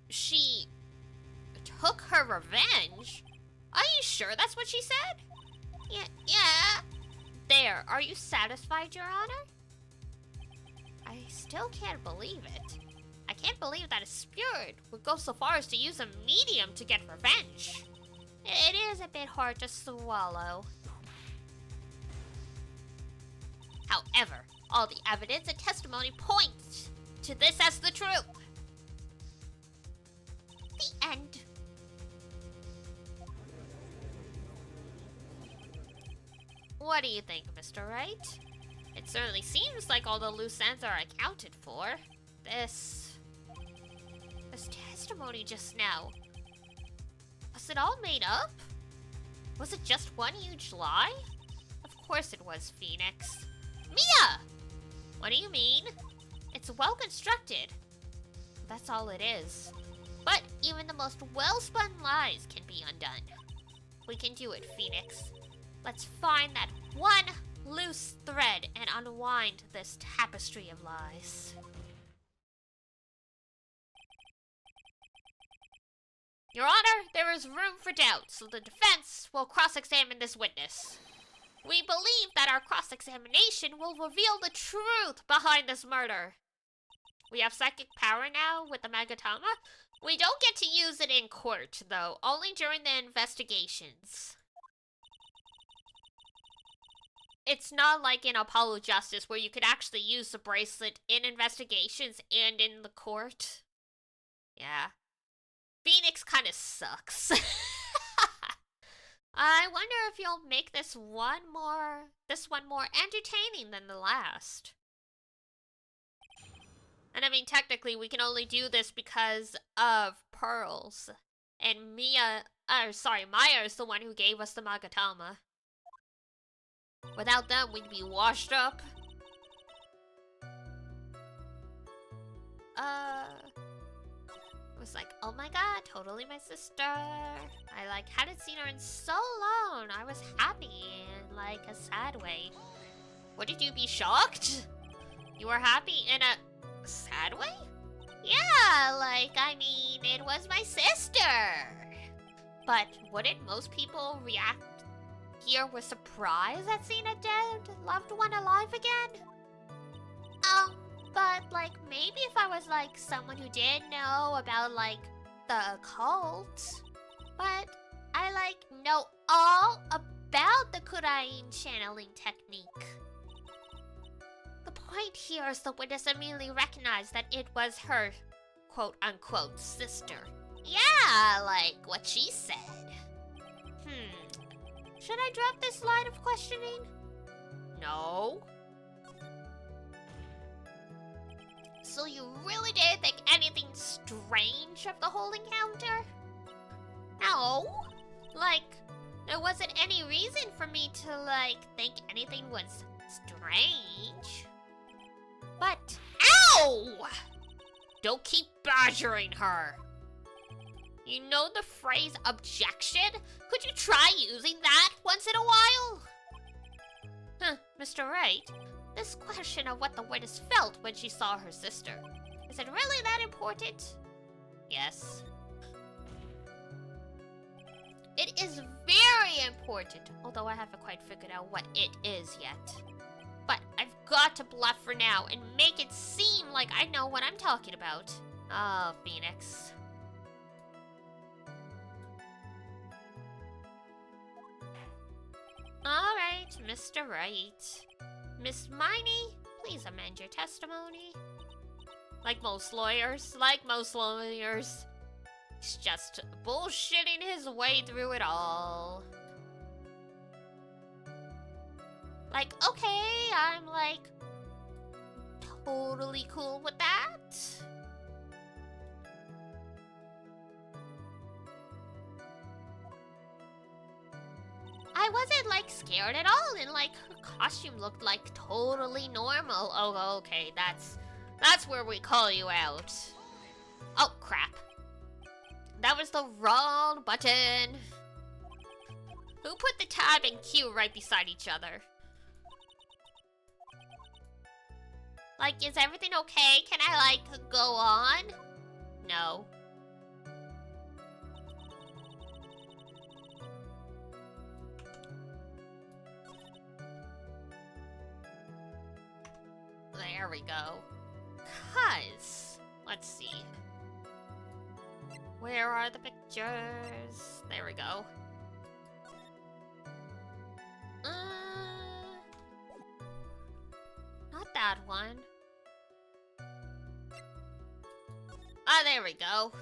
She took her revenge? Are you sure that's what she said? Yeah. There, are you satisfied, Your Honor? I still can't believe it. I can't believe that a spirit would go so far as to use a medium to get revenge. It is a bit hard to swallow. However, all the evidence and testimony point to this as the truth. The end. What do you think, Mr. Wright? It certainly seems like all the loose ends are accounted for. This testimony just now. Was it all made up? Was it just one huge lie? Of course it was, Phoenix. Mia! What do you mean? It's well constructed. That's all it is. But even the most well-spun lies can be undone. We can do it, Phoenix. Let's find that one loose thread and unwind this tapestry of lies. Your Honor, there is room for doubt, so the defense will cross-examine this witness. We believe that our cross-examination will reveal the truth behind this murder. We have psychic power now with the Magatama. We don't get to use it in court, though, only during the investigations. It's not like in Apollo Justice where you could actually use the bracelet in investigations and in the court. Yeah. Phoenix kind of sucks. I wonder if you'll make this one more entertaining than the last. And I mean, technically, we can only do this because of pearls. And Maya is the one who gave us the Magatama. Without them, we'd be washed up. was like, oh my god, totally my sister. I like hadn't seen her in so long. I was happy in like a sad way. What did you be shocked? You were happy in a sad way? Yeah, like, I mean, it was my sister. But wouldn't most people react here with surprise at seeing a dead loved one alive again? But like, maybe if I was like someone who did know about like the occult. But I like know all about the Kurain channeling technique. The point here is the witness immediately recognized that it was her quote-unquote sister. Yeah, like what she said. Should I drop this line of questioning? No. So you really didn't think anything strange of the whole encounter? No. Like, there wasn't any reason for me to, like, think anything was strange. But, ow! Don't keep badgering her. You know the phrase objection? Could you try using that once in a while? Mr. Wright, this question of what the witness felt when she saw her sister, is it really that important? Yes. It is very important, although I haven't quite figured out what it is yet. But I've got to bluff for now and make it seem like I know what I'm talking about. Oh, Phoenix. Alright, Mr. Wright. Miss Miney, please amend your testimony. Like most lawyers, he's just bullshitting his way through it all. Like, okay, I'm like totally cool with that. I wasn't like scared at all, and like her costume looked like totally normal. Oh, okay, that's where we call you out. Oh, crap. That was the wrong button. Who put the tab and Q right beside each other? Like, is everything okay? Can I, like, go on? No. There we go. 'Cause, let's see. Where are the pictures? There we go. Not that one. Ah, there we go.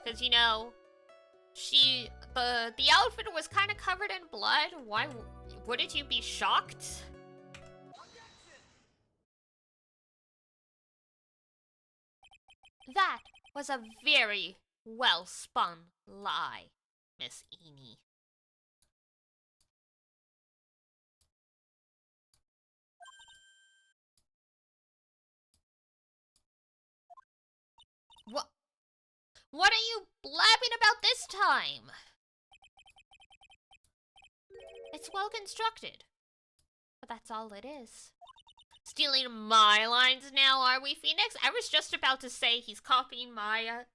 Because, you know, the outfit was kind of covered in blood. Why wouldn't you be shocked? That was a very well-spun lie, Miss Inny. What are you blabbing about this time? It's well constructed. But that's all it is. Stealing my lines now, are we, Phoenix? I was just about to say he's copying Mia.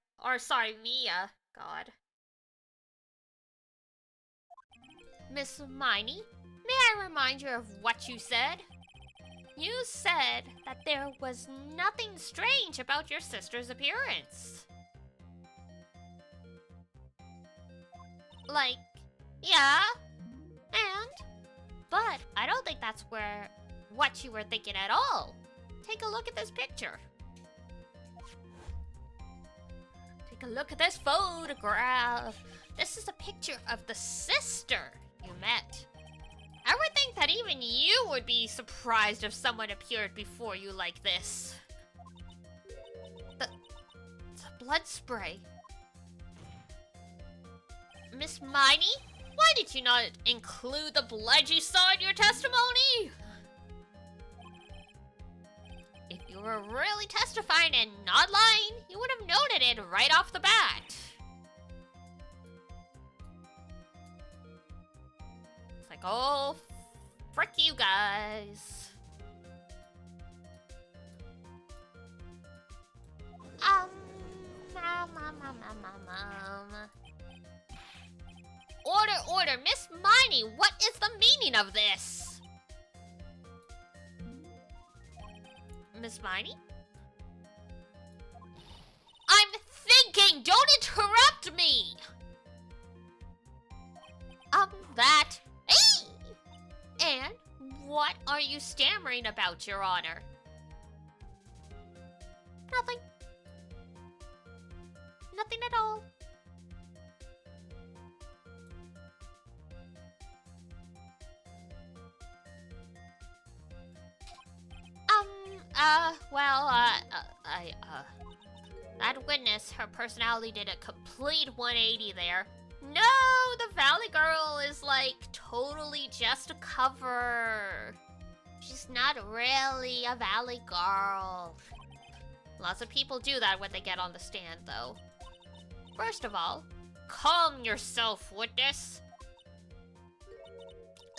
God. Miss Miney, may I remind you of what you said? You said that there was nothing strange about your sister's appearance. Like, yeah, but I don't think that's what you were thinking at all. Take a look at this picture. Take a look at this photograph. This is a picture of the sister you met. I would think that even you would be surprised if someone appeared before you like this. The blood spray. Miss Miney, why did you not include the blood you saw in your testimony? If you were really testifying and not lying, you would have noted it right off the bat. It's like, oh, frick you guys. Order, Miss Miney, what is the meaning of this? Miss Miney? I'm thinking, don't interrupt me! That. Hey! And what are you stammering about, Your Honor? Nothing. Nothing at all. That witness, her personality did a complete 180 there. No, the Valley Girl is like totally just a cover. She's not really a Valley Girl. Lots of people do that when they get on the stand, though. First of all, calm yourself, witness.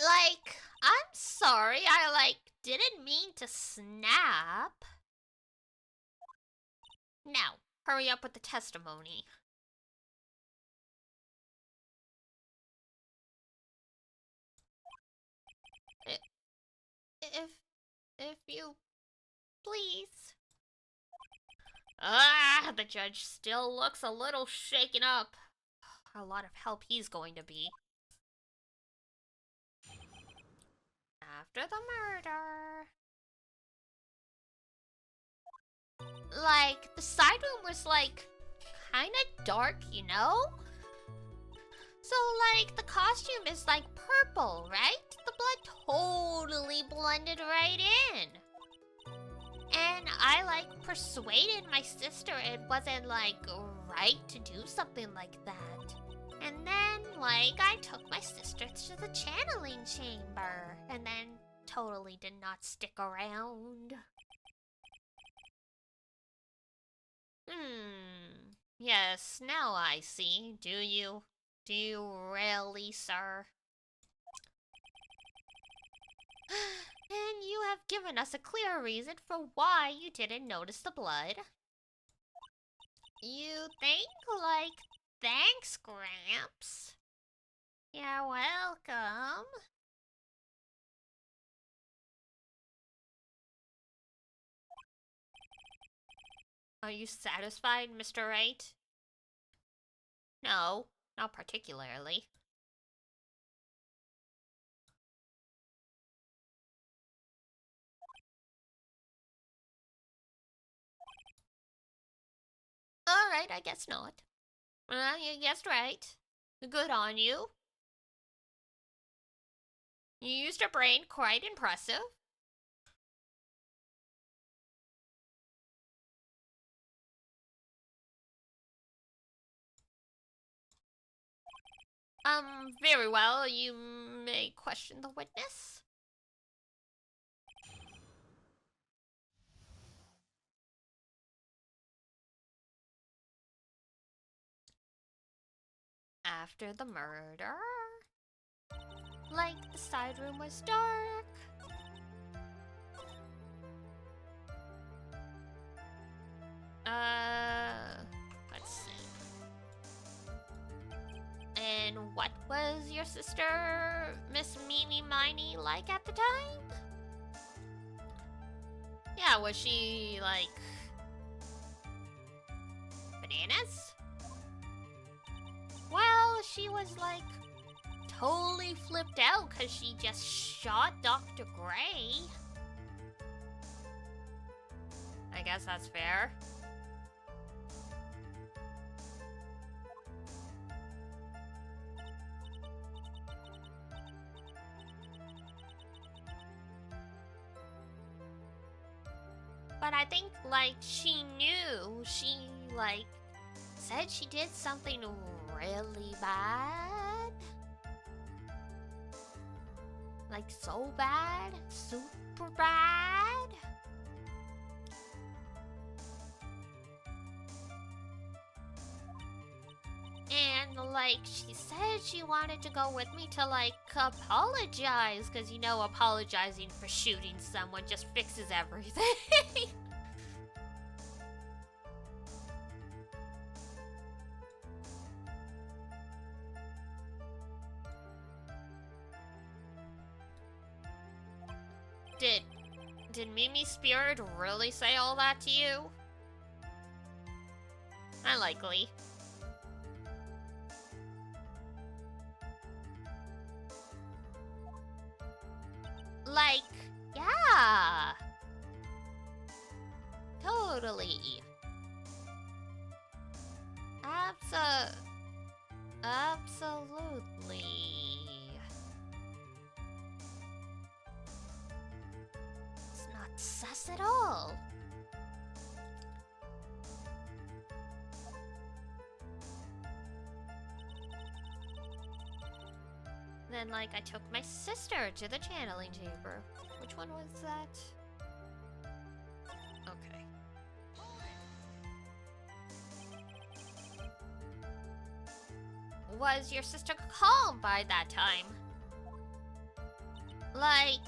Like, I'm sorry, I didn't mean to snap. Now, hurry up with the testimony. If you please. The judge still looks a little shaken up. A lot of help he's going to be. After the murder. Like, the side room was kinda dark, you know? So, the costume is purple, right? The blood totally blended right in. And I persuaded my sister it wasn't right to do something like that. And then I took my sister to the channeling chamber and then totally did not stick around. Yes, now I see. Do you? Do you really, sir? And you have given us a clear reason for why you didn't notice the blood. You think? Thanks, Gramps. You're welcome. Are you satisfied, Mr. Wright? No, not particularly. Alright, I guess not. You guessed right. Good on you. You used your brain, quite impressive. Very well. You may question the witness. After the murder, the side room was dark. Let's see. And what was your sister, Miss Mimi Miney, like at the time? Yeah, was she, bananas? Well, she was, totally flipped out because she just shot Dr. Gray. I guess that's fair. But I think, she knew. She, said she did something really bad. So bad. Super bad. And, like, she said she wanted to go with me to, like, apologize. Because, you know, apologizing for shooting someone just fixes everything. Did Mimi's spirit really say all that to you? Unlikely. Like, yeah. Totally. Absolutely. It's not sus at all. Then, like, I took my sister to the channeling chamber. Which one was that? Okay. Was your sister calm by that time? Like,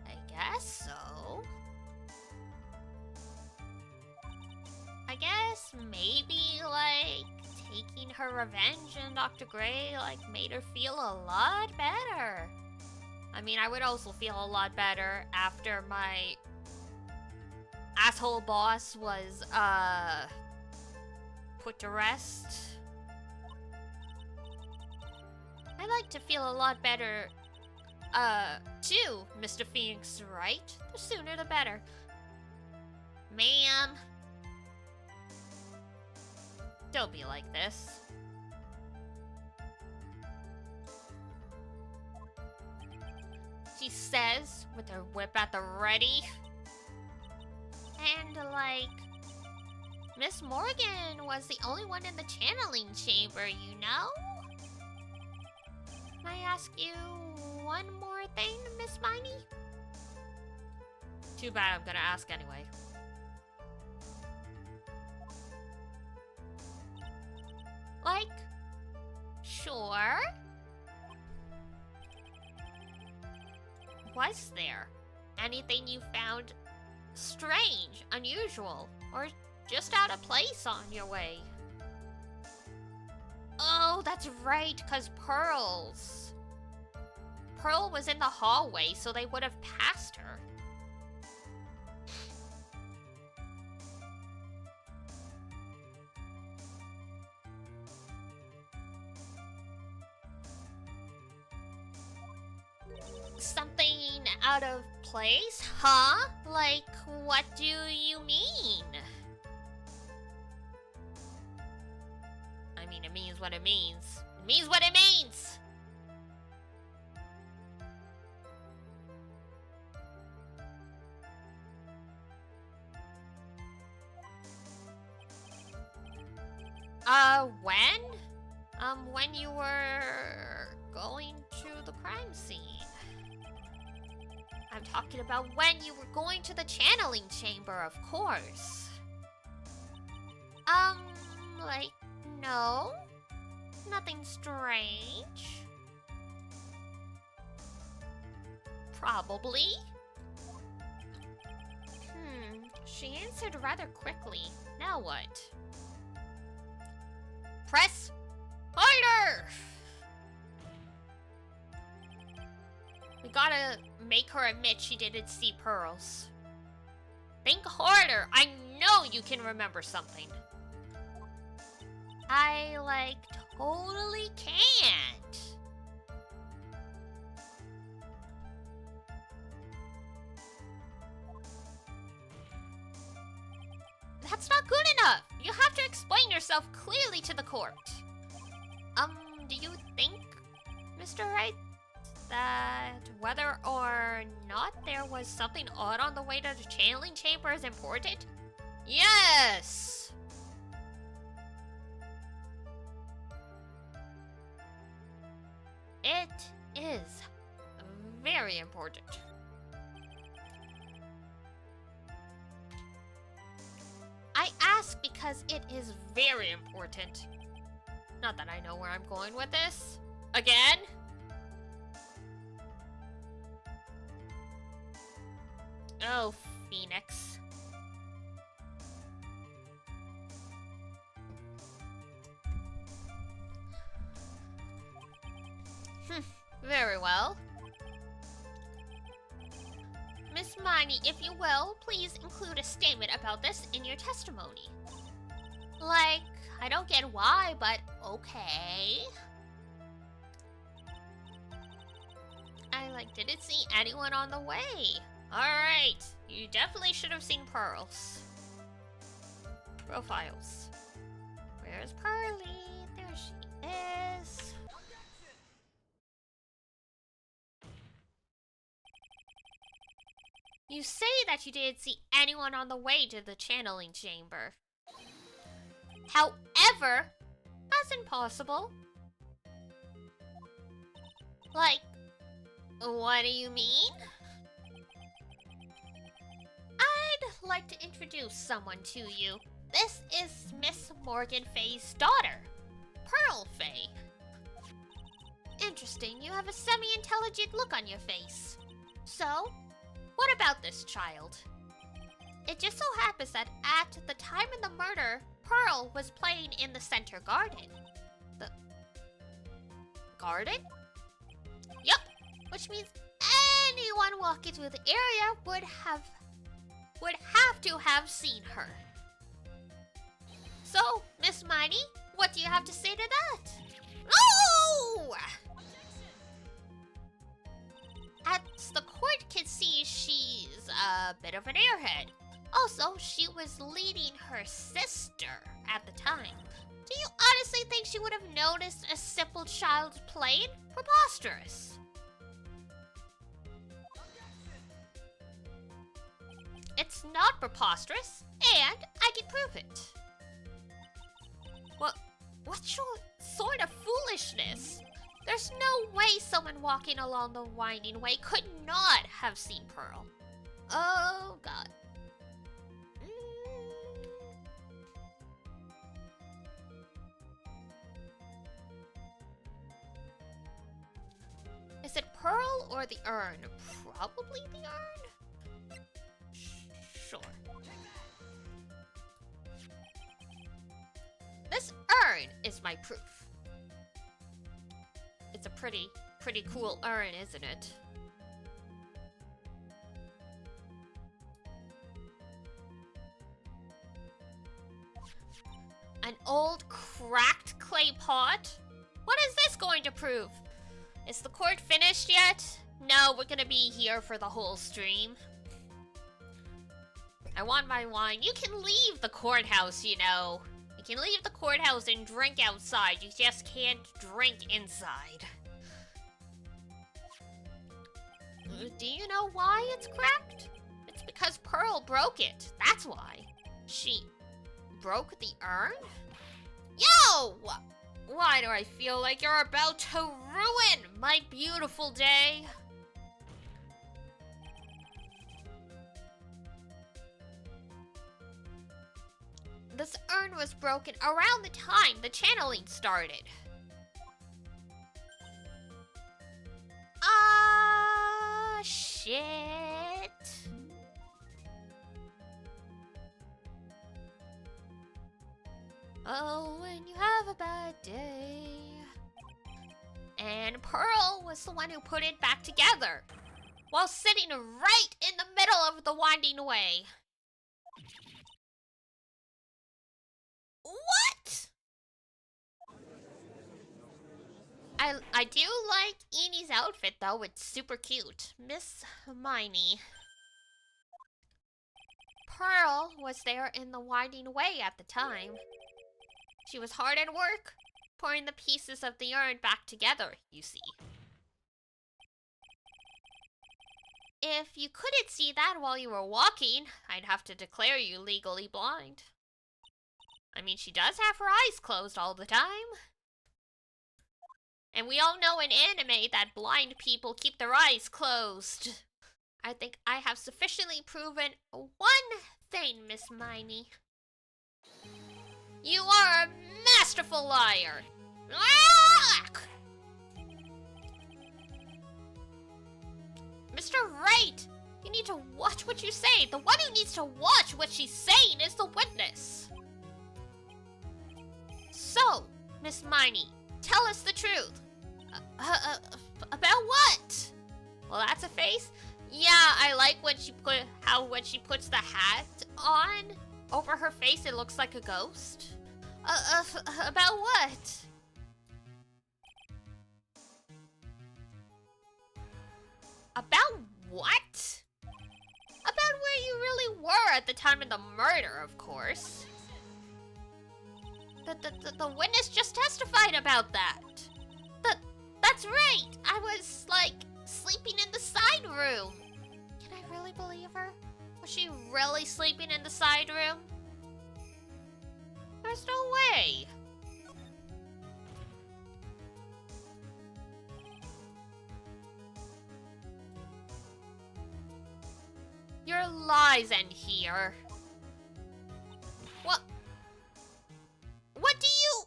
I guess so. I guess maybe, like, taking her revenge on Dr. Gray, like, made her feel a lot better. I mean, I would also feel a lot better after my asshole boss was, put to rest. I like to feel a lot better, too, Mr. Phoenix, right? The sooner the better. Ma'am. Don't be like this. She says, with her whip at the ready. And, like, Miss Morgan was the only one in the channeling chamber, you know? Can I ask you one more thing, Miss Miney? Too bad, I'm gonna ask anyway. Like, sure. Was there anything you found strange, unusual, or just out of place on your way? Oh, that's right, because Pearl was in the hallway, so they would have passed her. Something out of place? Huh? Like, what do you mean? I mean, it means what it means. It means what it means! When? When you were going to the crime scene. I'm talking about when you were going to the channeling chamber, of course. Like, no. Nothing strange. Probably. She answered rather quickly. Now what? Press harder! We gotta make her admit she didn't see pearls. Think harder. I know you can remember something. I, like, totally can't. That's not good enough. You have to explain yourself clearly to the court. Do you think, Mr. Wright, that whether or not there was something odd on the way to the channeling chamber is important? Yes! It is very important. I ask because it is very important. Not that I know where I'm going with this. Again? Oh, Phoenix. Very well. Miss Miney, if you will, please include a statement about this in your testimony. Like, I don't get why, but okay. I, didn't see anyone on the way. Alright, you definitely should have seen Pearls. Profiles. Where's Pearly? There she is. You say that you didn't see anyone on the way to the channeling chamber. However, that's impossible. Like, what do you mean? I'd like to introduce someone to you. This is Miss Morgan Fay's daughter, Pearl Fay. Interesting, you have a semi-intelligent look on your face. So, what about this child? It just so happens that at the time of the murder, Pearl was playing in the center garden. The garden? Yup, which means anyone walking through the area would have to have seen her. So, Miss Miney, what do you have to say to that? Oh! As the court can see, she's a bit of an airhead. Also, she was leading her sister at the time. Do you honestly think she would have noticed a simple child playing? Preposterous. It's not preposterous, and I can prove it. What sort of foolishness? There's no way someone walking along the winding way could not have seen Pearl. Oh, God. Is it Pearl or the urn? Probably the urn? Sure. This urn is my proof. It's a pretty cool urn, isn't it? An old cracked clay pot? What is this going to prove? Is the court finished yet? No, we're gonna be here for the whole stream. I want my wine. You can leave the courthouse, you know. You can leave the courthouse and drink outside. You just can't drink inside. Do you know why it's cracked? It's because Pearl broke it. That's why. She broke the urn? Yo! Why do I feel like you're about to ruin my beautiful day? This urn was broken around the time the channeling started. Shit. Oh, when you have a bad day. And Pearl was the one who put it back together, while sitting right in the middle of the winding way. What? I do like Inny's outfit though, it's super cute. Miss Miney. Pearl was there in the winding way at the time. She was hard at work, pouring the pieces of the urn back together, you see. If you couldn't see that while you were walking, I'd have to declare you legally blind. I mean, she does have her eyes closed all the time. And we all know in anime that blind people keep their eyes closed. I think I have sufficiently proven one thing, Miss Miney. You are a masterful liar. Ah! Mr. Wright, you need to watch what you say. The one who needs to watch what she's saying is the witness. So, Miss Miney, tell us the truth. About what? Well, that's a face. Yeah, I like when she puts the hat on over her face. It looks like a ghost. About what? About what? About where you really were at the time of the murder, of course. The witness just testified about that. That's right. I was, like, sleeping in the side room. Can I really believe her? Was she really sleeping in the side room? There's no way. Your lies end here. What do you...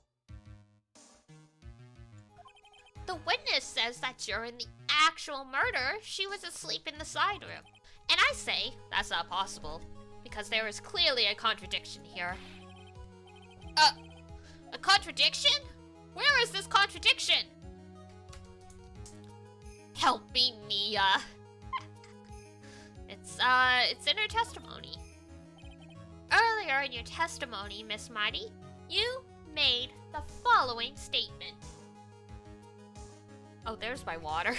The witness says that during the actual murder, she was asleep in the side room. And I say that's not possible, because there is clearly a contradiction here. A contradiction? Where is this contradiction? Help me, Mia. It's in her testimony. Earlier in your testimony, Miss Mighty, you made the following statement. Oh, there's my water.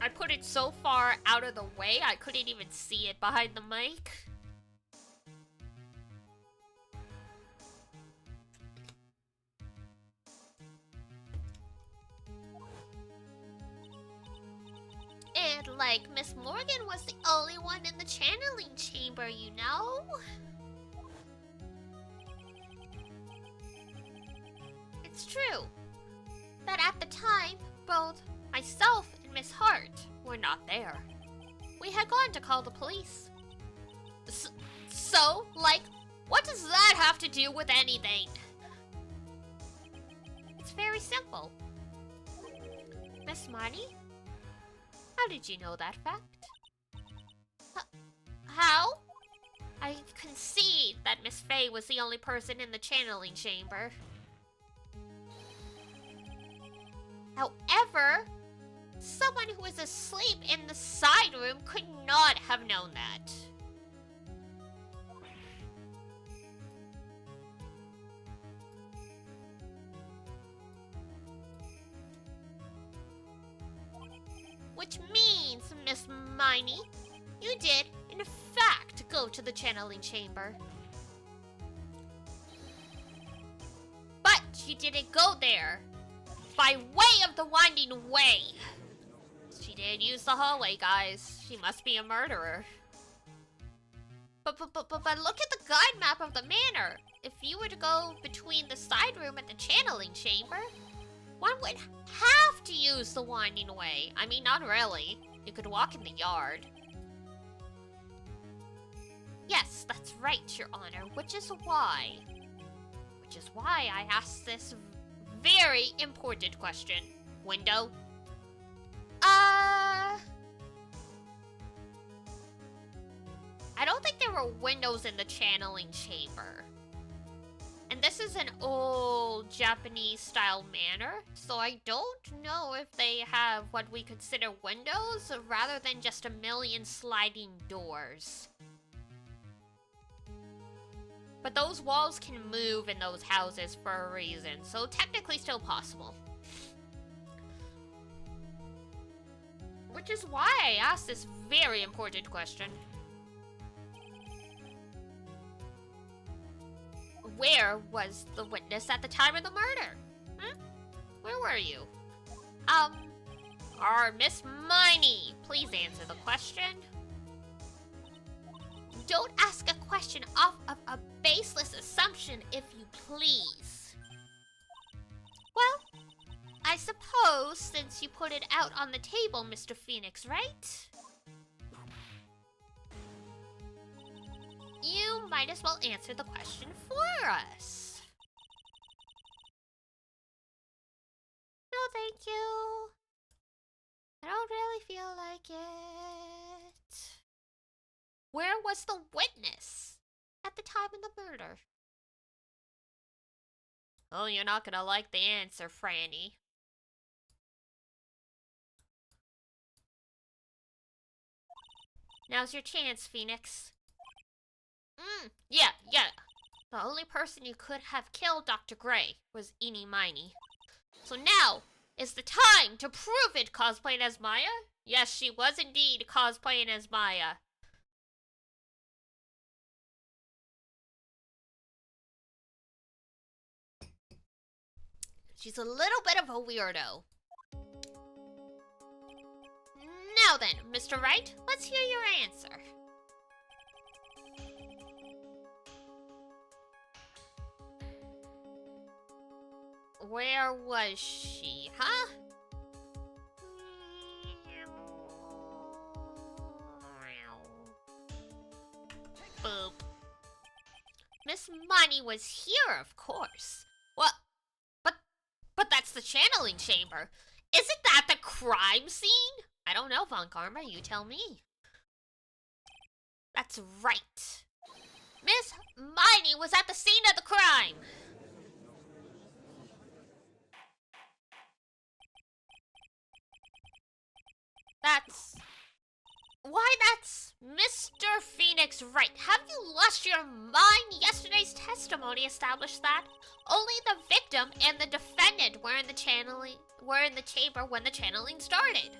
I put it so far out of the way, I couldn't even see it behind the mic. And like Miss Morgan was the only one in the channeling chamber, you know? It's true that at the time, both myself and Miss Hart were not there. We had gone to call the police. So, like, what does that have to do with anything? It's very simple. Miss Marnie? How did you know that fact? How? I concede that Miss Faye was the only person in the channeling chamber. However, someone who was asleep in the side room could not have known that. Which means, Miss Miney, you did, in fact, go to the channeling chamber. But you didn't go there by way of the winding way. She did use the hallway, guys. She must be a murderer. But look at the guide map of the manor. If you were to go between the side room and the channeling chamber, one would have to use the winding way. I mean, not really. You could walk in the yard. Yes, that's right, Your Honor, which is why I asked this very important question. Window? I don't think there were windows in the channeling chamber. And this is an old Japanese-style manor, so I don't know if they have what we consider windows, rather than just a million sliding doors. But those walls can move in those houses for a reason, so technically still possible. Which is why I asked this very important question. Where was the witness at the time of the murder? Where were you? Miss Miney, please answer the question. Don't ask a question off of a baseless assumption, if you please. Well, I suppose since you put it out on the table, Mr. Phoenix, right? you might as well answer the question for us. No, thank you. I don't really feel like it. Where was the witness at the time of the murder? Oh, you're not gonna like the answer, Franny. Now's your chance, Phoenix. Yeah. The only person you could have killed Dr. Gray was Inny Miney. So now is the time to prove it, cosplaying as Maya? Yes, she was indeed cosplaying as Maya. She's a little bit of a weirdo. Now then, Mr. Wright, let's hear your answer. Where was she, huh? Boop. Miss Miney was here, of course. What? But that's the channeling chamber. Isn't that the crime scene? I don't know, Von Karma, you tell me. That's right. Miss Miney was at the scene of the crime. That's Mr. Phoenix Wright. Have you lost your mind? Yesterday's testimony established that only the victim and the defendant were in the chamber when the channeling started.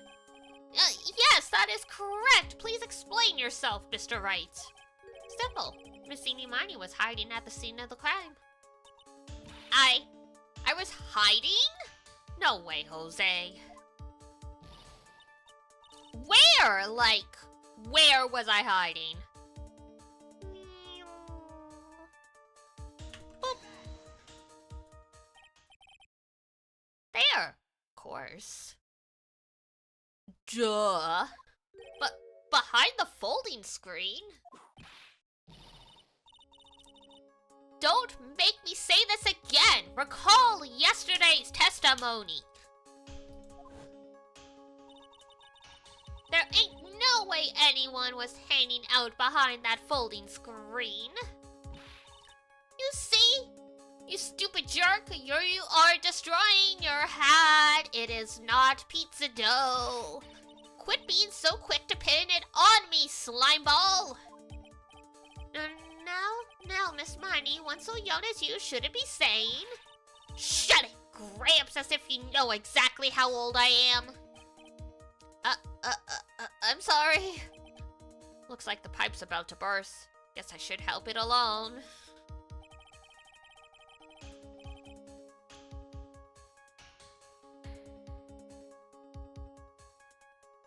Yes, that is correct. Please explain yourself, Mr. Wright. Simple. Miss Inny Miney was hiding at the scene of the crime. I was hiding? No way, Jose. Where? Like, where was I hiding? Boop. There. Of course. Duh. But behind the folding screen? Don't make me say this again! Recall yesterday's testimony! There ain't no way anyone was hanging out behind that folding screen. You see? You stupid jerk, you are destroying your hat. It is not pizza dough. Quit being so quick to pin it on me, slimeball. Now, Miss Miney, one so young as you shouldn't be saying. Shut it, Gramps, as if you know exactly how old I am. I'm sorry. Looks like the pipe's about to burst. Guess I should help it alone.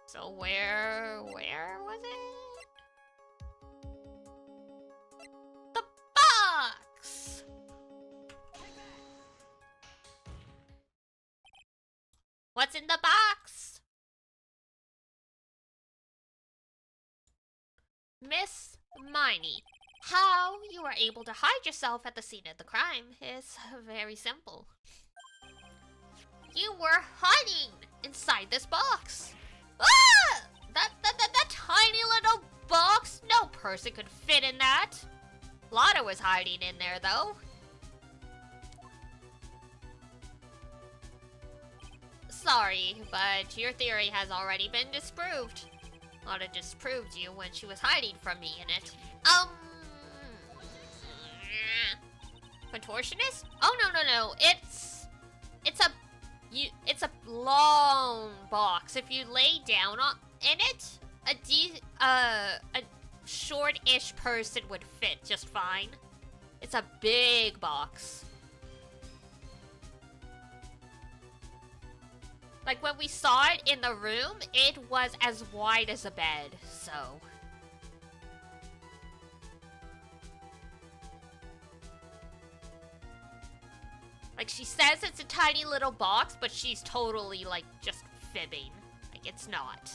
So where was it? The box! What's in the box? Miss Miney, how you were able to hide yourself at the scene of the crime is very simple. You were hiding inside this box. Ah! That tiny little box? No person could fit in that. Lotta was hiding in there, though. Sorry, but your theory has already been disproved. Lotta disproved you when she was hiding from me in it. Contortionist? Oh, no. It's a long box. If you lay down in it, a short-ish person would fit just fine. It's a big box. Like, when we saw it in the room, it was as wide as a bed, so... Like, she says it's a tiny little box, but she's totally, like, just fibbing. Like, it's not.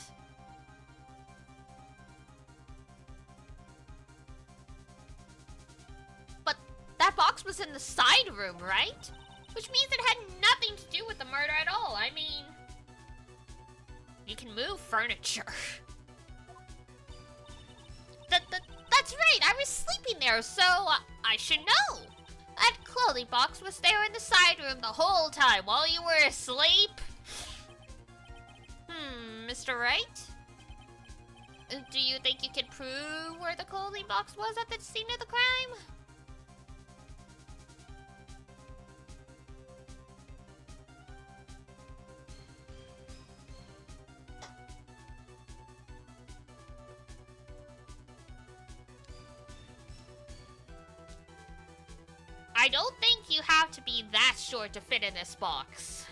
was in the side room, right? Which means it had nothing to do with the murder at all. I mean, you can move furniture. That's right, I was sleeping there, so I should know. That clothing box was there in the side room the whole time while you were asleep. Mr. Wright? Do you think you can prove where the clothing box was at the scene of the crime? I don't think you have to be that short to fit in this box.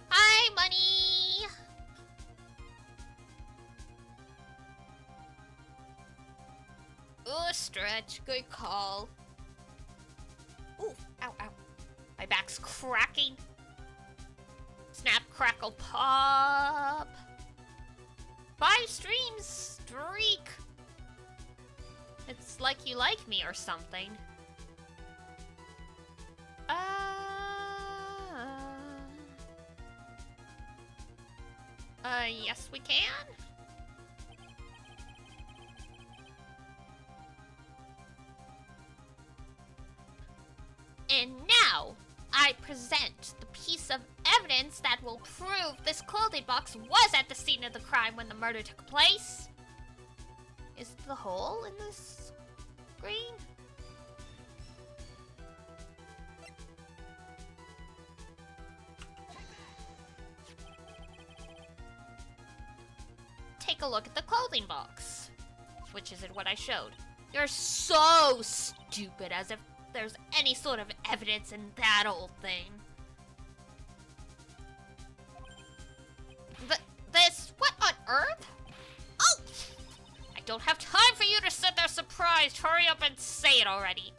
Hi, Money! Ooh, stretch. Good call. Ooh, ow, ow. My back's cracking. Snap, crackle, pop. 5 streams streak. It's like you like me or something. Yes we can. And now, I present the piece of evidence that will prove this clothing box was at the scene of the crime when the murder took place. Is the hole in this screen? Take a look at the clothing box. Which isn't what I showed. You're so stupid, as if there's any sort of evidence in that old thing. This? What on earth? Oh! I don't have time for you to sit there surprised. Hurry up and say it already.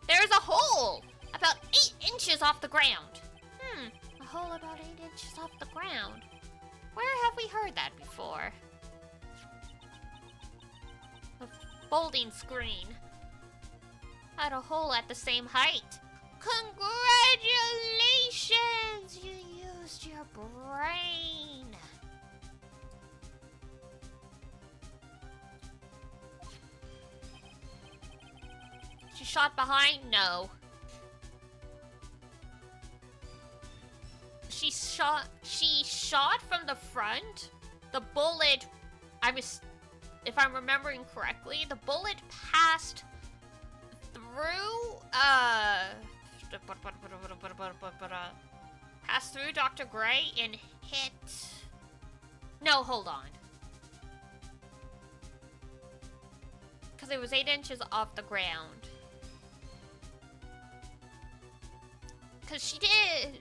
There's a hole! About 8 inches off the ground. A hole about 8 inches off the ground. Where have we heard that before? The folding screen had a hole at the same height. Congratulations! You used your brain. She shot behind? No. She shot from the front. The bullet, if I'm remembering correctly, the bullet passed through, passed through Dr. Gray and hit... No, hold on. Because it was 8 inches off the ground. Because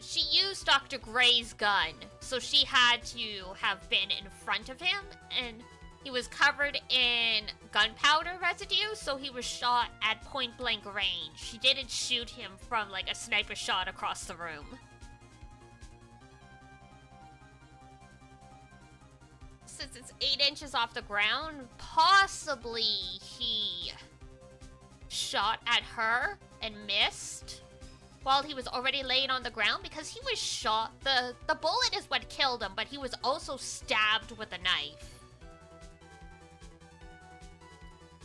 she used Dr. Gray's gun, so she had to have been in front of him, and he was covered in gunpowder residue, so he was shot at point-blank range. She didn't shoot him from, like, a sniper shot across the room. Since it's 8 inches off the ground, possibly he shot at her and missed while he was already laying on the ground, because he was shot. The bullet is what killed him, but he was also stabbed with a knife.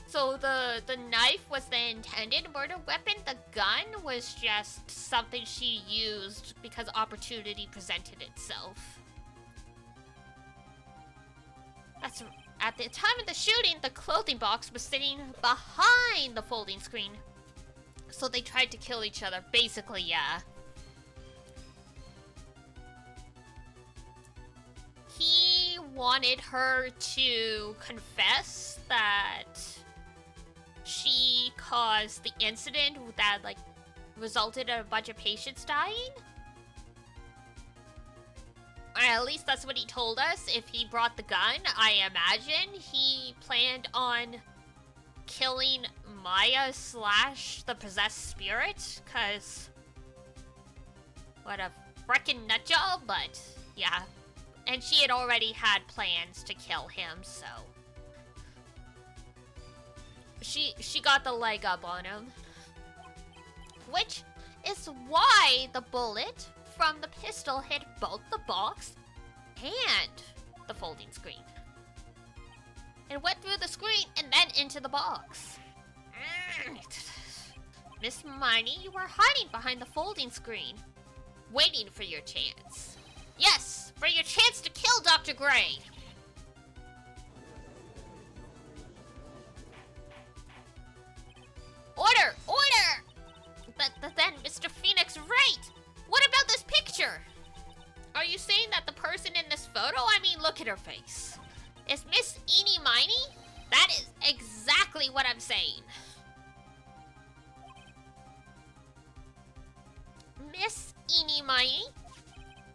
So the knife was the intended murder weapon. The gun was just something she used because opportunity presented itself. That's at the time of the shooting, the clothing box was sitting behind the folding screen. So they tried to kill each other, basically, yeah. He wanted her to confess that she caused the incident that, like, resulted in a bunch of patients dying. Or at least that's what he told us. If he brought the gun, I imagine he planned on killing Maya / the possessed spirit, cause what a frickin' nutjob, but yeah. And she had already had plans to kill him, so. she got the leg up on him. Which is why the bullet from the pistol hit both the box and the folding screen. It went through the screen and then into the box. Miss Miney, you are hiding behind the folding screen, waiting for your chance. Yes, for your chance to kill Dr. Gray. Order! Order! But then, Mr. Phoenix, right? What about this picture? Are you saying that the person in this photo, I mean, look at her face, is Miss Eeny Miney? That is exactly what I'm saying. Miss Eeny Miney,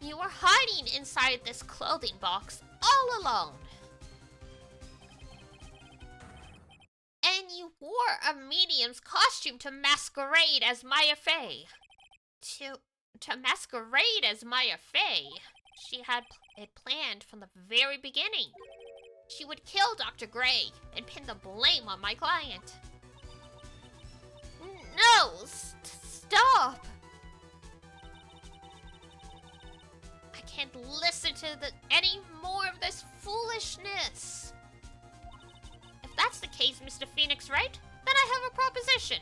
you are hiding inside this clothing box all alone. And you wore a medium's costume to masquerade as Maya Fey. To masquerade as Maya Fey, she had it planned from the very beginning. She would kill Dr. Gray and pin the blame on my client. No! Stop! I can't listen to any more of this foolishness. If that's the case, Mr. Phoenix, right? Then I have a proposition.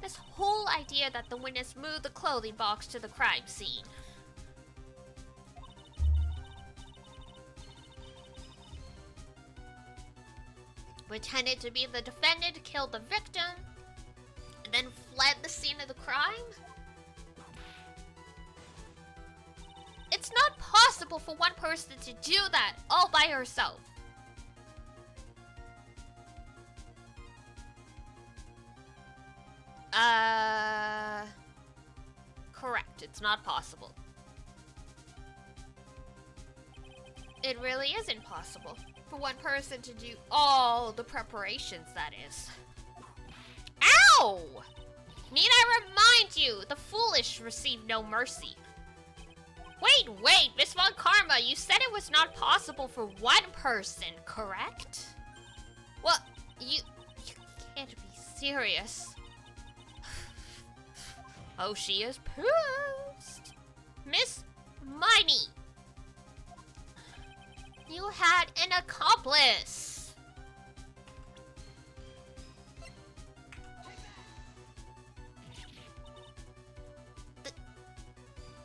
This whole idea that the witness moved the clothing box to the crime scene. Pretended to be the defendant, killed the victim, and then fled the scene of the crime? It's not possible for one person to do that all by herself. Correct, it's not possible. It really isn't possible for one person to do all the preparations, that is. Ow! Need I remind you, the foolish receive no mercy. Wait, Miss Von Karma, you said it was not possible for one person, correct? Well, you can't be serious. Oh, she is pissed. Miss Miney, you had an accomplice.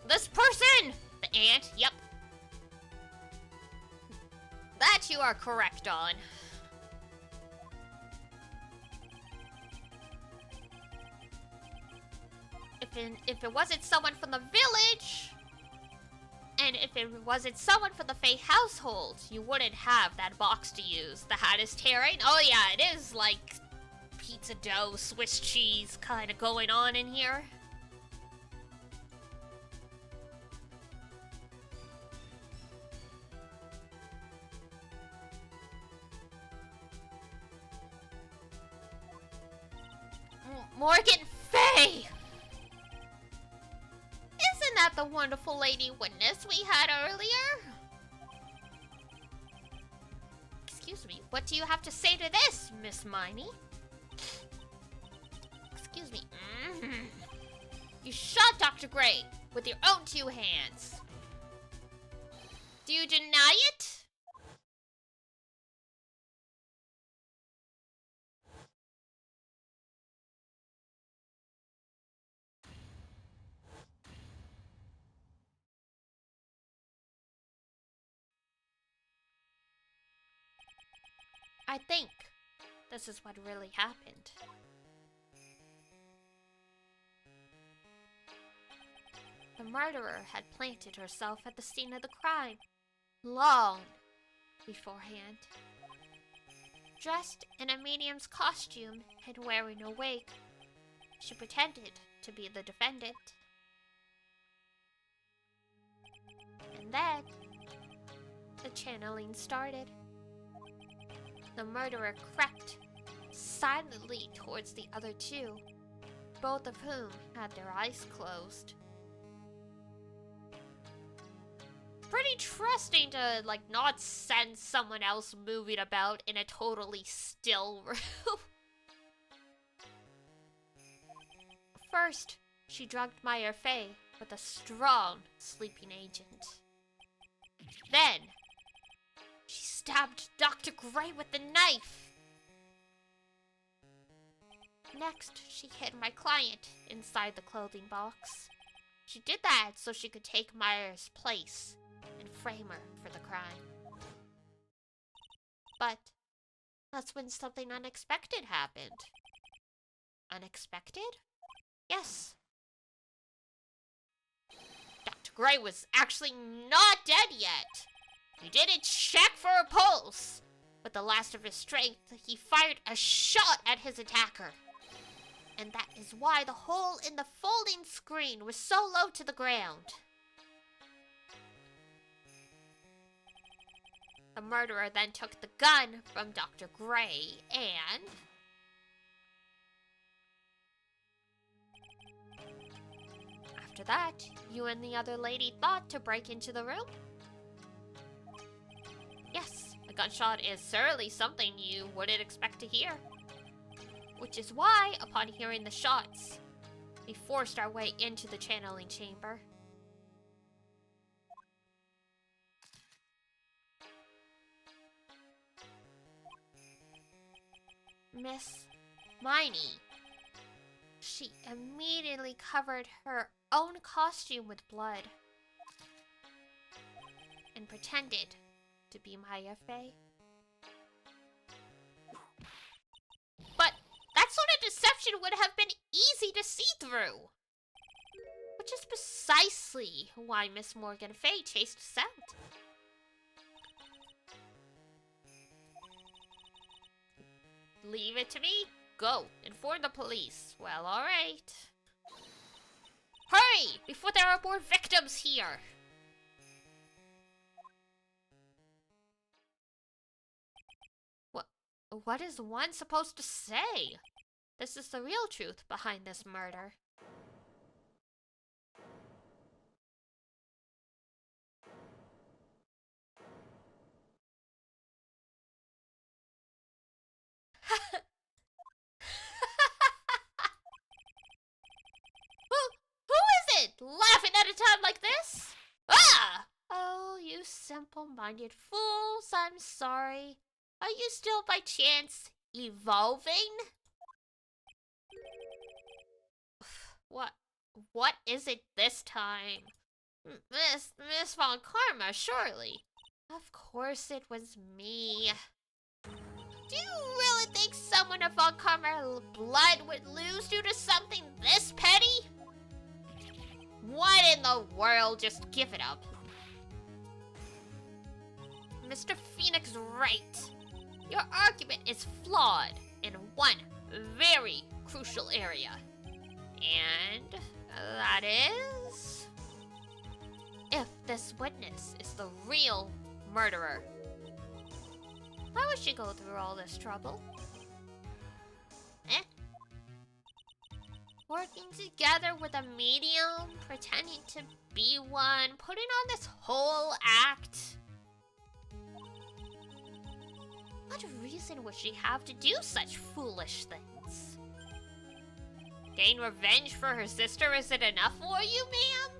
This person! The ant, yep. That you are correct on. If it wasn't someone from the village, and if it wasn't someone from the Fae household, you wouldn't have that box to use. The hat is tearing. Oh yeah, it is like pizza dough, Swiss cheese kind of going on in here. Morgan Faye! Isn't that the wonderful lady witness we had earlier? Excuse me, what do you have to say to this, Miss Miney? Excuse me. You shot Dr. Gray with your own two hands. Do you deny it? I think this is what really happened. The murderer had planted herself at the scene of the crime long beforehand. Dressed in a medium's costume and wearing a wig, she pretended to be the defendant. And then, the channeling started. The murderer crept silently towards the other two, both of whom had their eyes closed. pretty trusting to, like, not send someone else moving about in a totally still room. First, she drugged my Faye with a strong sleeping agent. Then, she stabbed Dr. Gray with the knife. Next, she hid my client inside the clothing box. She did that so she could take Myers' place and frame her for the crime. But that's when something unexpected happened. Unexpected? Yes. Dr. Gray was actually not dead yet. He didn't check for a pulse. With the last of his strength, he fired a shot at his attacker. And that is why the hole in the folding screen was so low to the ground. The murderer then took the gun from Dr. Gray and... After that, you and the other lady thought to break into the room? Yes, a gunshot is certainly something you wouldn't expect to hear. Which is why, upon hearing the shots, we forced our way into the channeling chamber. Miss Miney. She immediately covered her own costume with blood and pretended to be my Faye. But that sort of deception would have been easy to see through. Which is precisely why Miss Morgan Fay chased us out. Leave it to me. Go. Inform the police. Well, alright. Hurry! Before there are more victims here! What is one supposed to say? This is the real truth behind this murder. Who is it? Laughing at a time like this? Ah! Oh, you simple-minded fools, I'm sorry. Are you still by chance evolving? What is it this time? Miss Von Karma, surely. Of course it was me. Do you really think someone of Von Karma blood would lose due to something this petty? What in the world? Just give it up. Mr. Phoenix right. Your argument is flawed in one very crucial area. And that is... if this witness is the real murderer. Why would she go through all this trouble? Working together with a medium, pretending to be one, putting on this whole act. What reason would she have to do such foolish things? Gain revenge for her sister isn't enough for you, ma'am?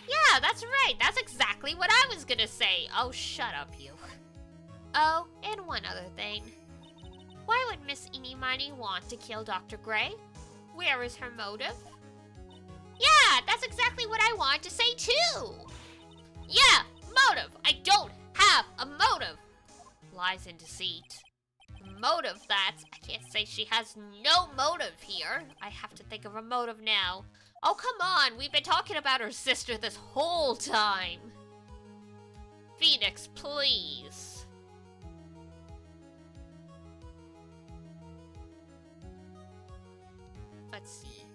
Yeah, that's right. That's exactly what I was gonna say. Oh, shut up, you. Oh, and one other thing. Why would Miss Inny Miney want to kill Dr. Gray? Where is her motive? Yeah, that's exactly what I want to say, too. Yeah, motive. I don't have a motive. Lies and deceit. Motive, I can't say she has no motive here. I have to think of a motive now. Oh, come on. We've been talking about her sister this whole time. Phoenix, please. Let's see.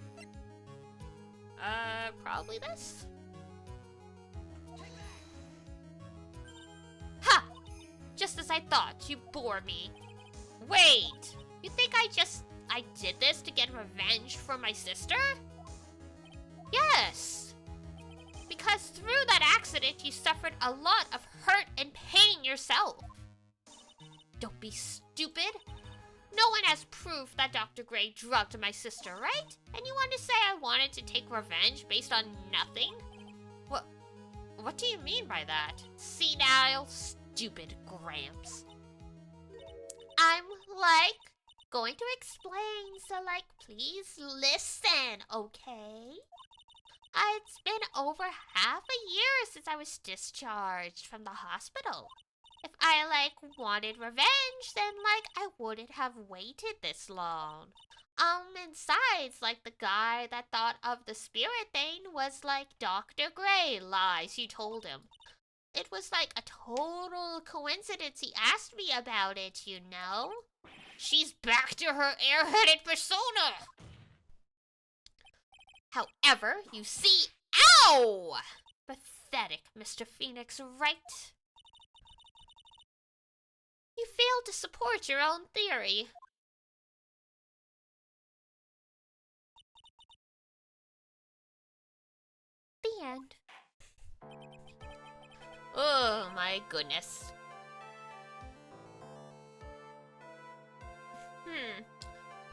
Probably this? Ha! Just as I thought, you bore me. Wait! You think I did this to get revenge for my sister? Yes! Because because through that accident, you suffered a lot of hurt and pain yourself. Don't be stupid. No one has proof that Dr. Gray drugged my sister, right? And you want to say I wanted to take revenge based on nothing? What do you mean by that? Senile, stupid Gramps. I'm, going to explain, so, please listen, okay? It's been over half a year since I was discharged from the hospital. If I, wanted revenge, then, I wouldn't have waited this long. And besides, the guy that thought of the spirit thing was, Dr. Gray lies you told him. It was, a total coincidence he asked me about it, you know? She's back to her airheaded persona! However, you see, ow! Pathetic, Mr. Phoenix, right? You failed to support your own theory. The end. Oh my goodness.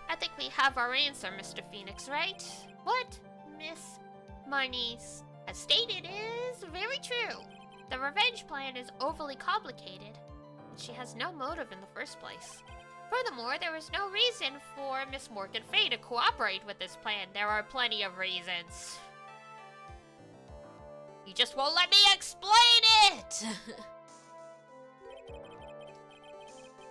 I think we have our answer, Mr. Phoenix, right? What Miss Miney has stated is very true. The revenge plan is overly complicated, and she has no motive in the first place. Furthermore, there is no reason for Miss Morgan Fay to cooperate with this plan. There are plenty of reasons. You just won't let me explain it!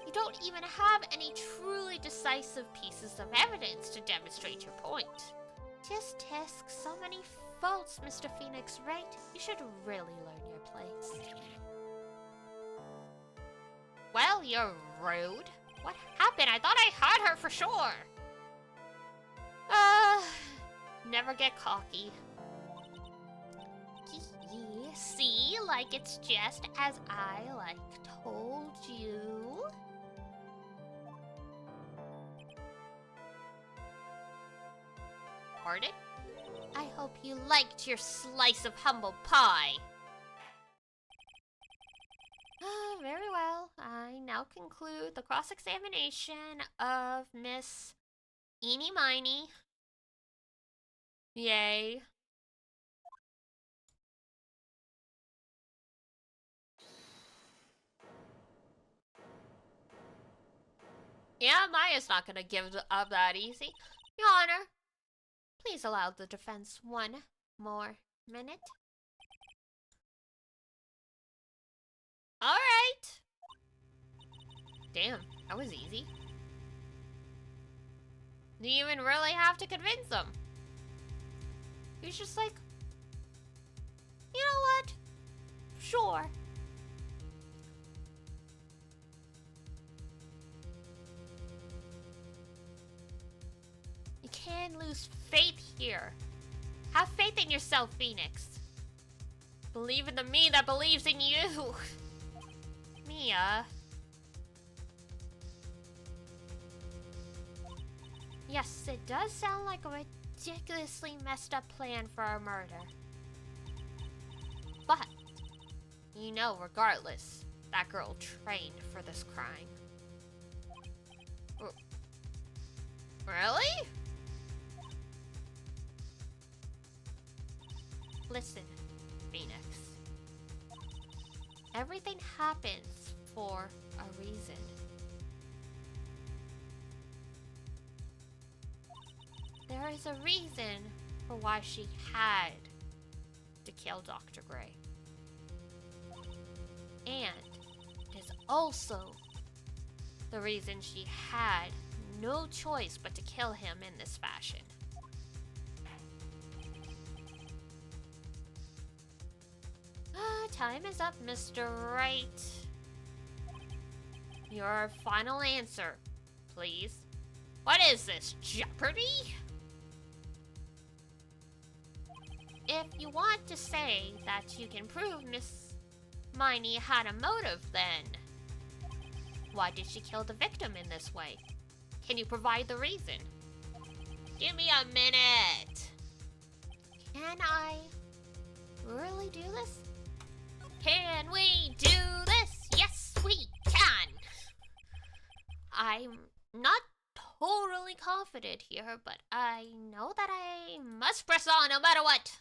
You don't even have any truly decisive pieces of evidence to demonstrate your point. Just task so many faults, Mr. Phoenix, right? You should really learn your place. Well, you're rude. What happened? I thought I had her for sure. Never get cocky. See, it's just as I, told you. Pardon? I hope you liked your slice of humble pie. Very well. I now conclude the cross-examination of Miss Eeny Miney. Yay. Yeah, Maya's not gonna give up that easy. Your Honor, please allow the defense one more minute. Alright. Damn, that was easy. Do you even really have to convince them? He's just like, you know what? Sure. You can't lose faith here. Have faith in yourself, Phoenix. Believe in the me that believes in you. Mia. Yes, it does sound like a ridiculously messed up plan for a murder. But, you know, regardless, that girl trained for this crime. Really? Listen, Phoenix. Everything happens for a reason. There is a reason for why she had to kill Dr. Gray. And it is also the reason she had no choice but to kill him in this fashion. Time is up, Mr. Right. Your final answer, please. What is this, Jeopardy? If you want to say that you can prove Miss Miney had a motive, then why did she kill the victim in this way? Can you provide the reason? Give me a minute. Can I really do this? Can we do this? Yes, we can! I'm not totally confident here, but I know that I must press on no matter what.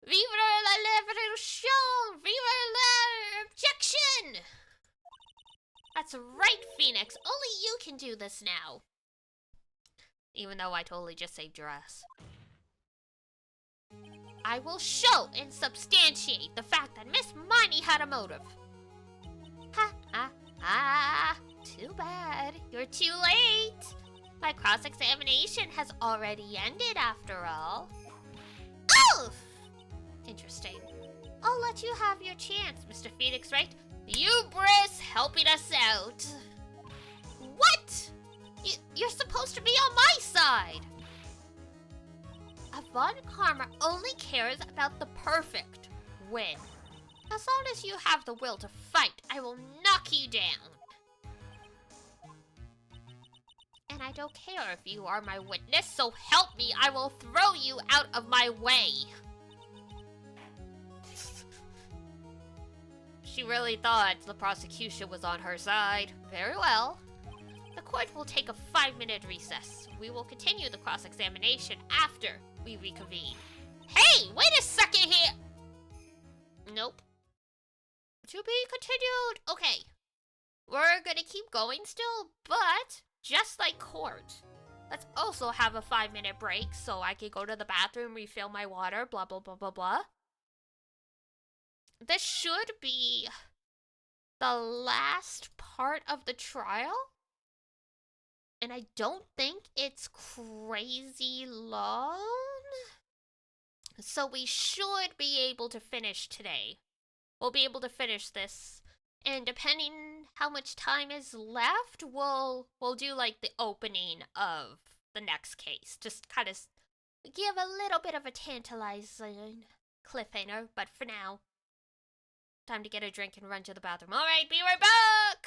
Viva la revolution! Viva la objection! That's right, Phoenix. Only you can do this now. Even though I totally just saved your ass. I will show and substantiate the fact that Miss Miney had a motive. Ha ha ha! Too bad. You're too late. My cross-examination has already ended after all. Oh! Interesting. I'll let you have your chance, Mr. Phoenix, right? Hubris helping us out. What? You're supposed to be on my side. Von Karma only cares about the perfect win. As long as you have the will to fight, I will knock you down. And I don't care if you are my witness, so help me, I will throw you out of my way. She really thought the prosecution was on her side. Very well. The court will take a 5-minute recess. We will continue the cross-examination after we reconvene. Hey, wait a second here! Nope. To be continued. Okay. We're gonna keep going still, but just like court, let's also have a 5-minute break so I can go to the bathroom, refill my water, blah, blah, blah, blah, blah. This should be the last part of the trial. And I don't think it's crazy long. So we should be able to finish today. We'll be able to finish this. And depending how much time is left, we'll do like the opening of the next case. Just kind of give a little bit of a tantalizing cliffhanger. But for now, time to get a drink and run to the bathroom. Alright, be right back!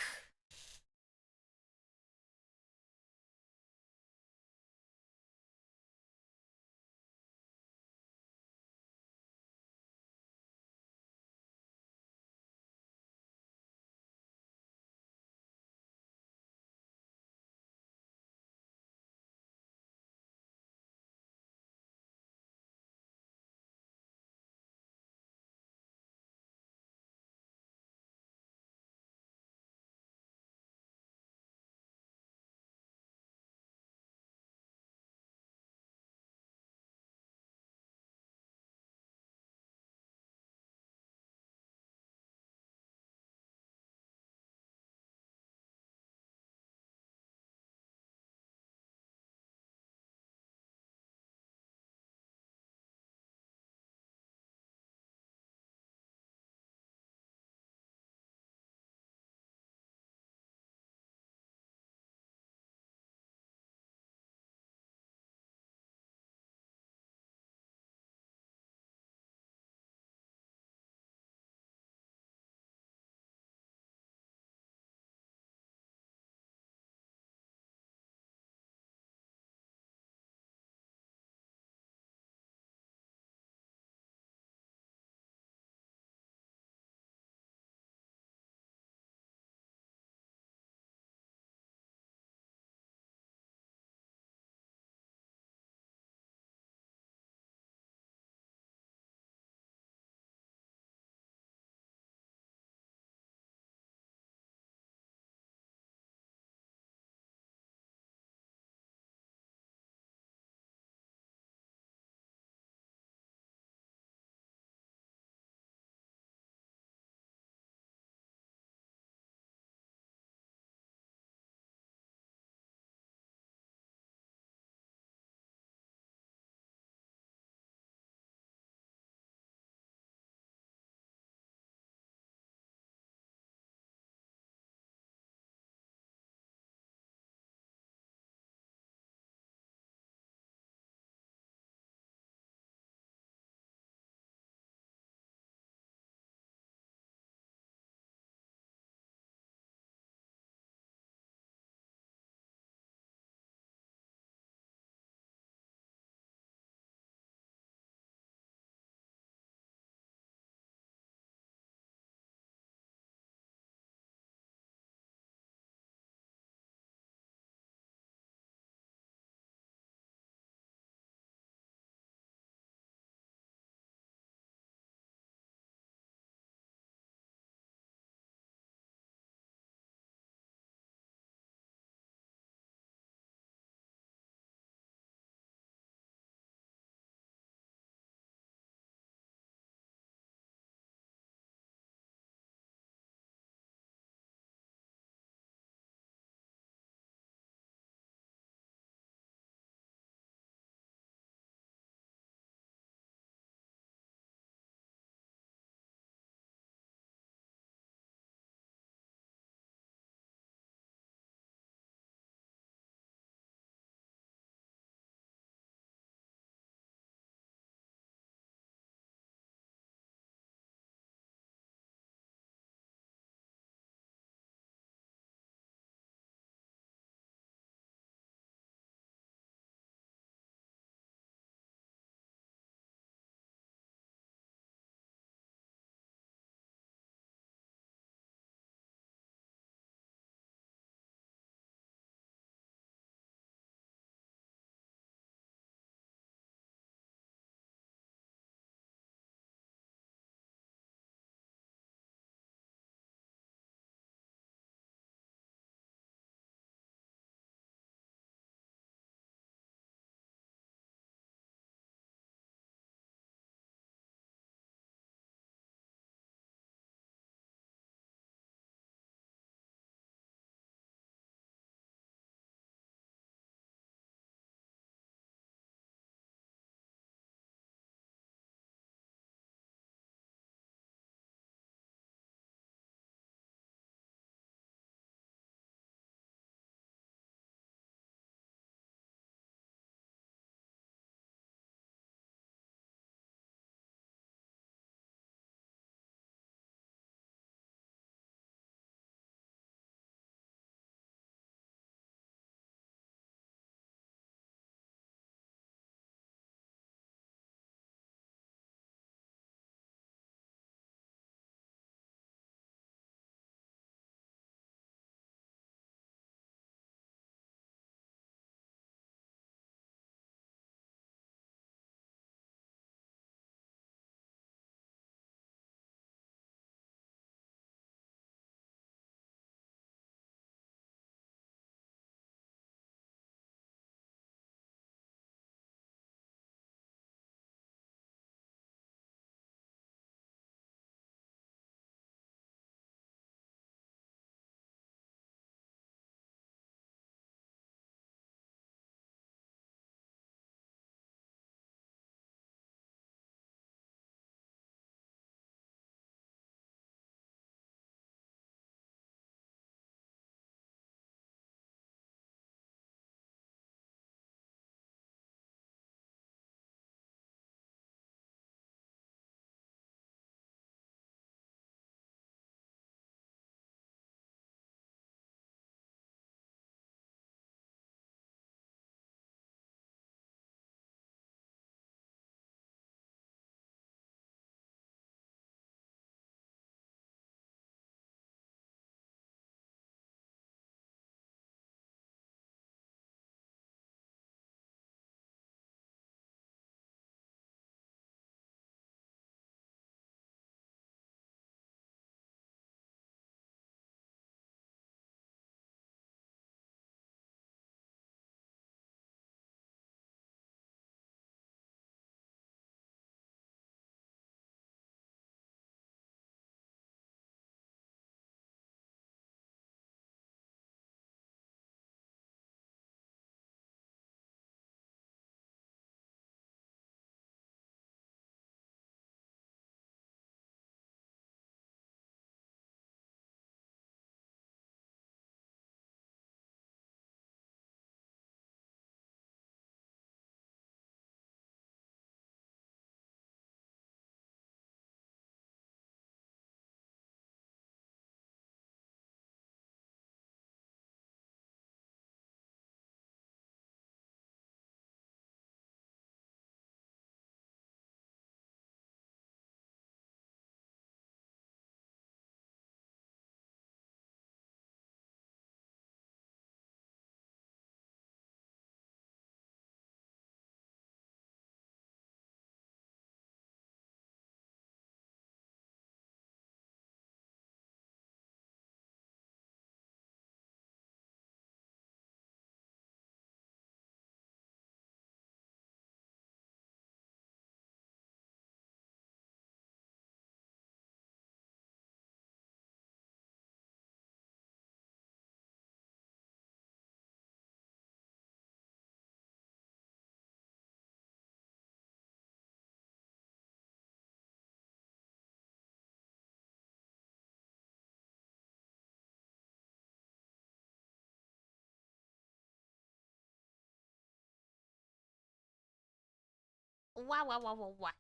Wow, wow, wow, wow, wow.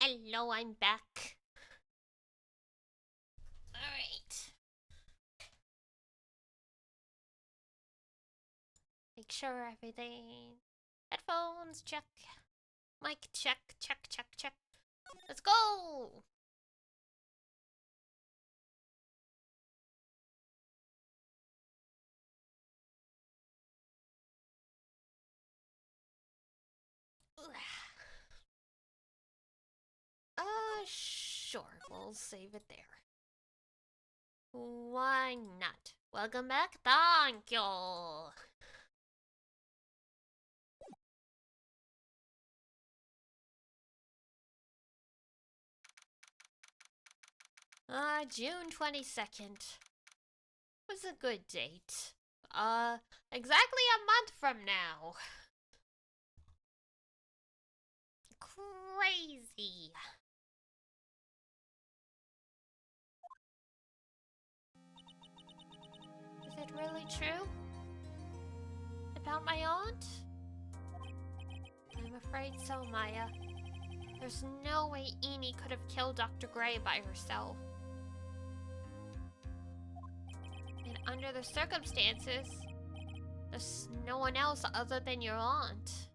Hello, I'm back. Alright. Make sure everything. Headphones, check. Mic, check, check, check, check. Let's go! Sure, we'll save it there. Why not? Welcome back, thank you! June 22nd. Was a good date. Exactly a month from now. Crazy. Is it really true? About my aunt? I'm afraid so, Maya. There's no way Inny could have killed Dr. Gray by herself. And under the circumstances, there's no one else other than your aunt.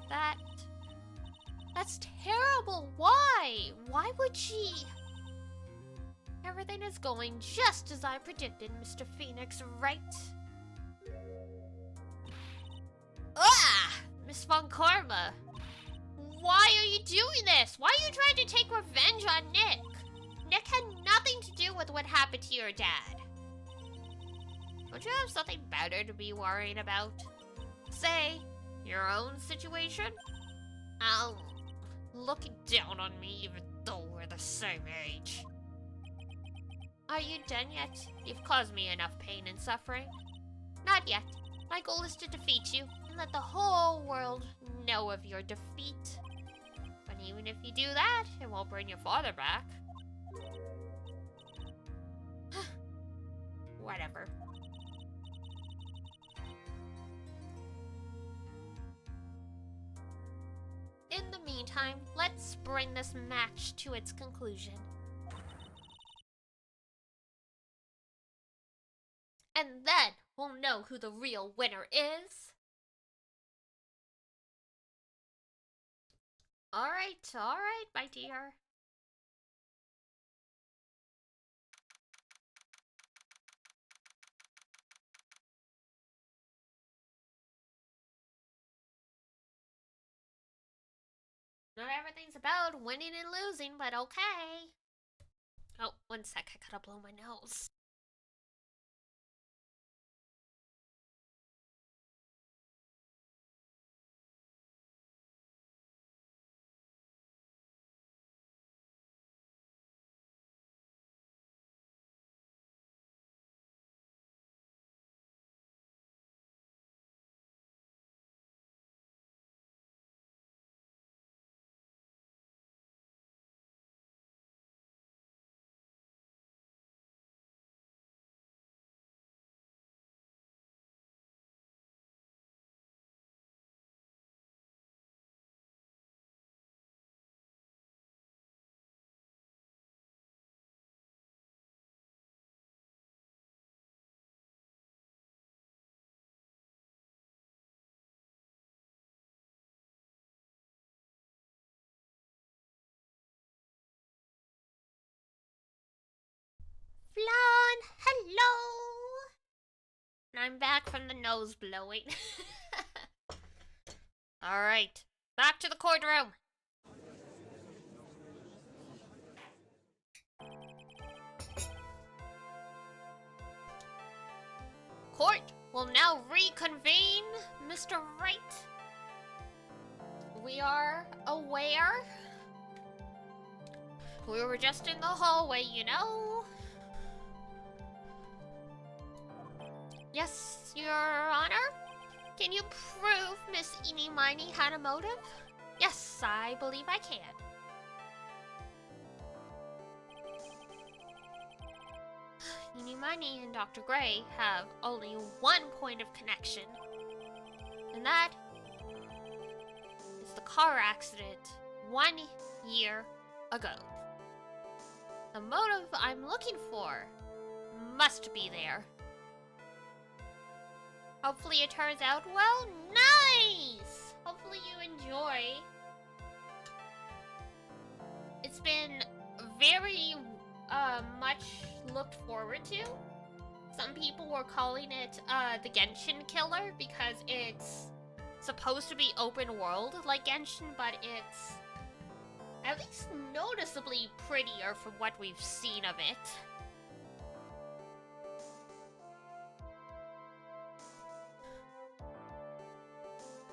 That's terrible. Why? Why would she? Everything is going just as I predicted, Mr. Phoenix, right? Ah! Miss Von Karma. Why are you doing this? Why are you trying to take revenge on Nick? Nick had nothing to do with what happened to your dad. Don't you have something better to be worrying about? Say, your own situation? Looking down on me even though we're the same age. Are you done yet? You've caused me enough pain and suffering. Not yet. My goal is to defeat you and let the whole world know of your defeat. But even if you do that, it won't bring your father back. Whatever. In the meantime, let's bring this match to its conclusion. And then we'll know who the real winner is. Alright, my dear. Not everything's about winning and losing, but okay. Oh, one sec, I gotta blow my nose. Flan, hello! I'm back from the nose blowing. Alright, back to the courtroom. Court will now reconvene, Mr. Wright. We are aware. We were just in the hallway, you know. Yes, Your Honor? Can you prove Miss Inny Miney had a motive? Yes, I believe I can. Inny Miney and Dr. Gray have only one point of connection. And that since the car accident 1 year ago. The motive I'm looking for must be there. Hopefully it turns out well. Nice! Hopefully you enjoy. It's been very much looked forward to. Some people were calling it the Genshin Killer because it's supposed to be open world like Genshin, but it's at least noticeably prettier from what we've seen of it.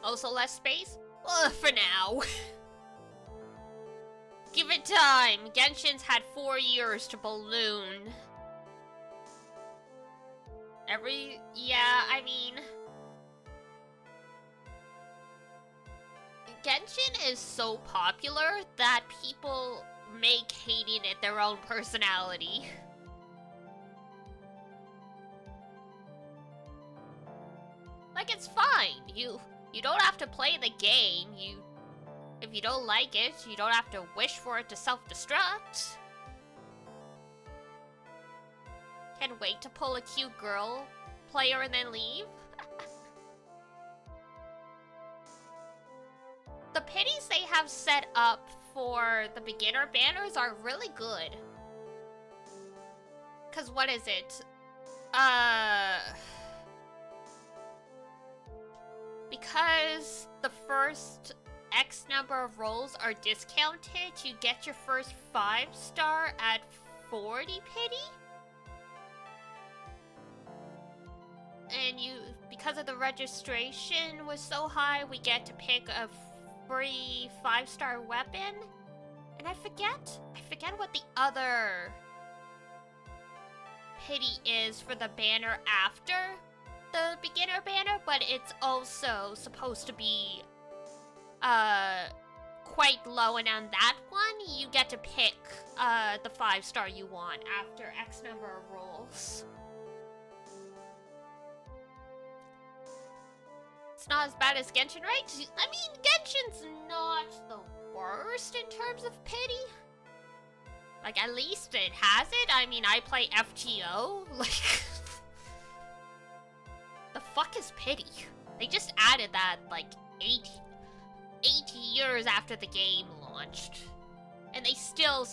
Also less space? For now. Give it time. Genshin's had 4 years to balloon. Yeah, I mean... Genshin is so popular that people make hating it their own personality. Like, it's fine. You don't have to play the game. If you don't like it, you don't have to wish for it to self-destruct. Can't wait to pull a cute girl player and then leave. The pities they have set up for the beginner banners are really good. Cause what is it? Because the first X number of rolls are discounted, you get your first 5-star at 40 pity. And because of the registration was so high, we get to pick a free 5-star weapon. And I forget what the other pity is for the banner after the beginner banner, but it's also supposed to be quite low, and on that one, you get to pick the 5-star you want after X number of rolls. It's not as bad as Genshin, right? I mean, Genshin's not the worst in terms of pity. Like, at least it has it. I mean, I play FGO. Like, the fuck is pity? They just added that, like, 80 years after the game launched. And they still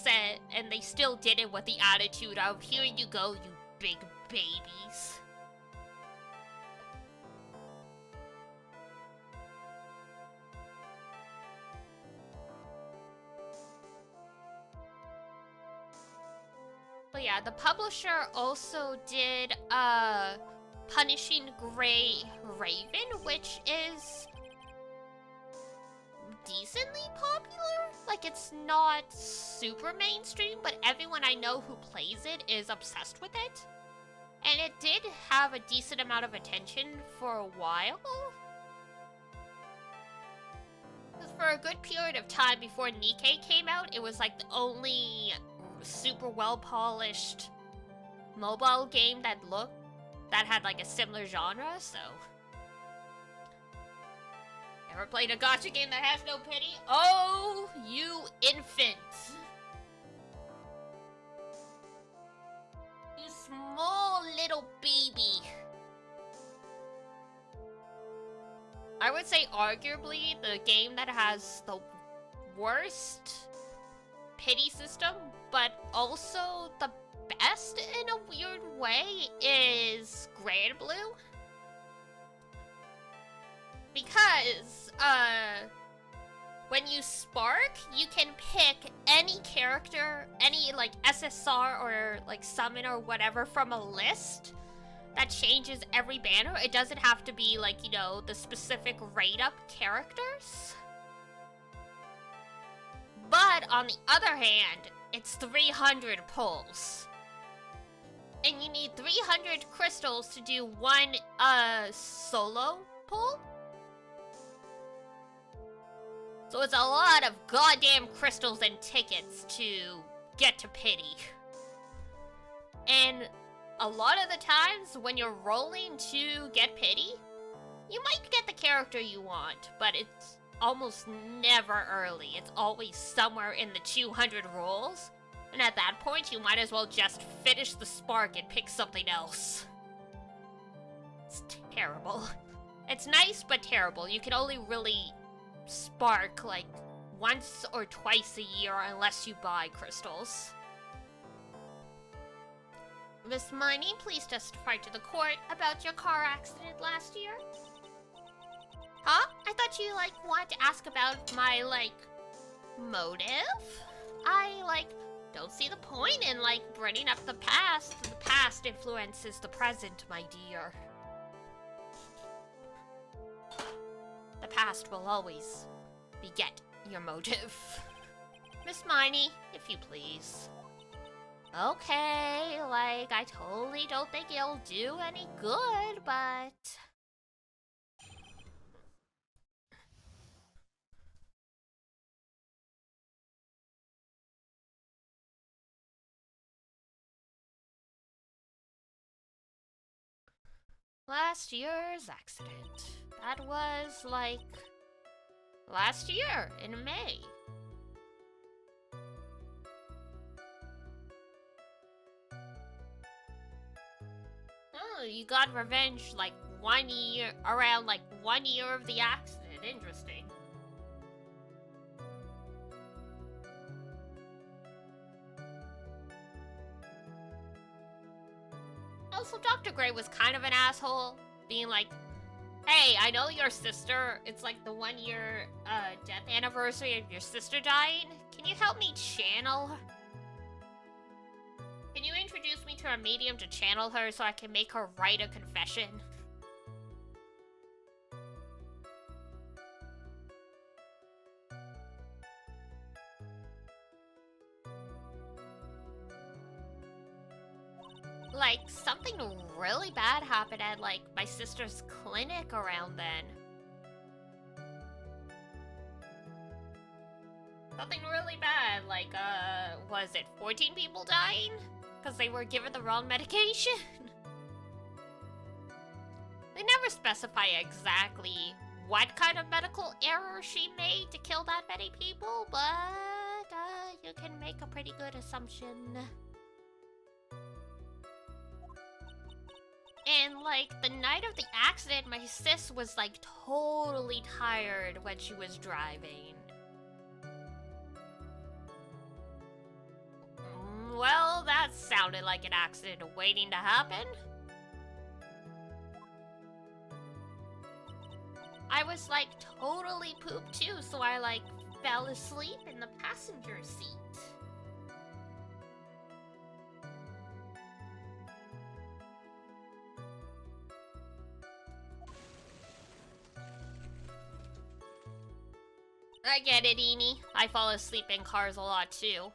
did it with the attitude of, here you go, you big babies. But yeah, the publisher also did Punishing Grey Raven, which is decently popular. Like, it's not super mainstream, but everyone I know who plays it is obsessed with it. And it did have a decent amount of attention for a while. Because for a good period of time before Nikkei came out, it was like the only super well-polished mobile game that had like a similar genre, so... Ever played a gacha game that has no pity? Oh, you infant! You small little baby! I would say arguably the game that has the worst pity system, but also the best in a weird way, is Grand Blue. Because, when you spark, you can pick any character, any, like, SSR or, like, summon or whatever from a list that changes every banner. It doesn't have to be, like, you know, the specific rate-up characters. But, on the other hand, it's 300 pulls. And you need 300 crystals to do one, solo pull. So it's a lot of goddamn crystals and tickets to get to pity. And a lot of the times when you're rolling to get pity, you might get the character you want, but almost never early. It's always somewhere in the 200 rolls. And at that point, you might as well just finish the spark and pick something else. It's terrible. It's nice, but terrible. You can only really spark, like, once or twice a year unless you buy crystals. Miss Miney, please testify to the court about your car accident last year. Huh? I thought you, like, wanted to ask about my, like, motive? I, like, don't see the point in, like, bringing up the past. The past influences the present, my dear. The past will always beget your motive. Miss Miney, if you please. Okay, like, I totally don't think it'll do any good, but... Last year's accident. That was, like, last year, in May. Oh, you got revenge, like, 1 year, around, like, 1 year of the accident. Interesting. Also, Dr. Gray was kind of an asshole, being like, hey, I know your sister, it's like the 1 year death anniversary of your sister dying. Can you help me channel her? Can you introduce me to a medium to channel her so I can make her write a confession? Like, something really bad happened at, like, my sister's clinic around then. Something really bad, like, was it 14 people dying? Because they were given the wrong medication? They never specify exactly what kind of medical error she made to kill that many people, but, you can make a pretty good assumption. And, like, the night of the accident, my sis was, like, totally tired when she was driving. Well, that sounded like an accident waiting to happen. I was, like, totally pooped too, so I, like, fell asleep in the passenger seat. I get it, Inny. I fall asleep in cars a lot too.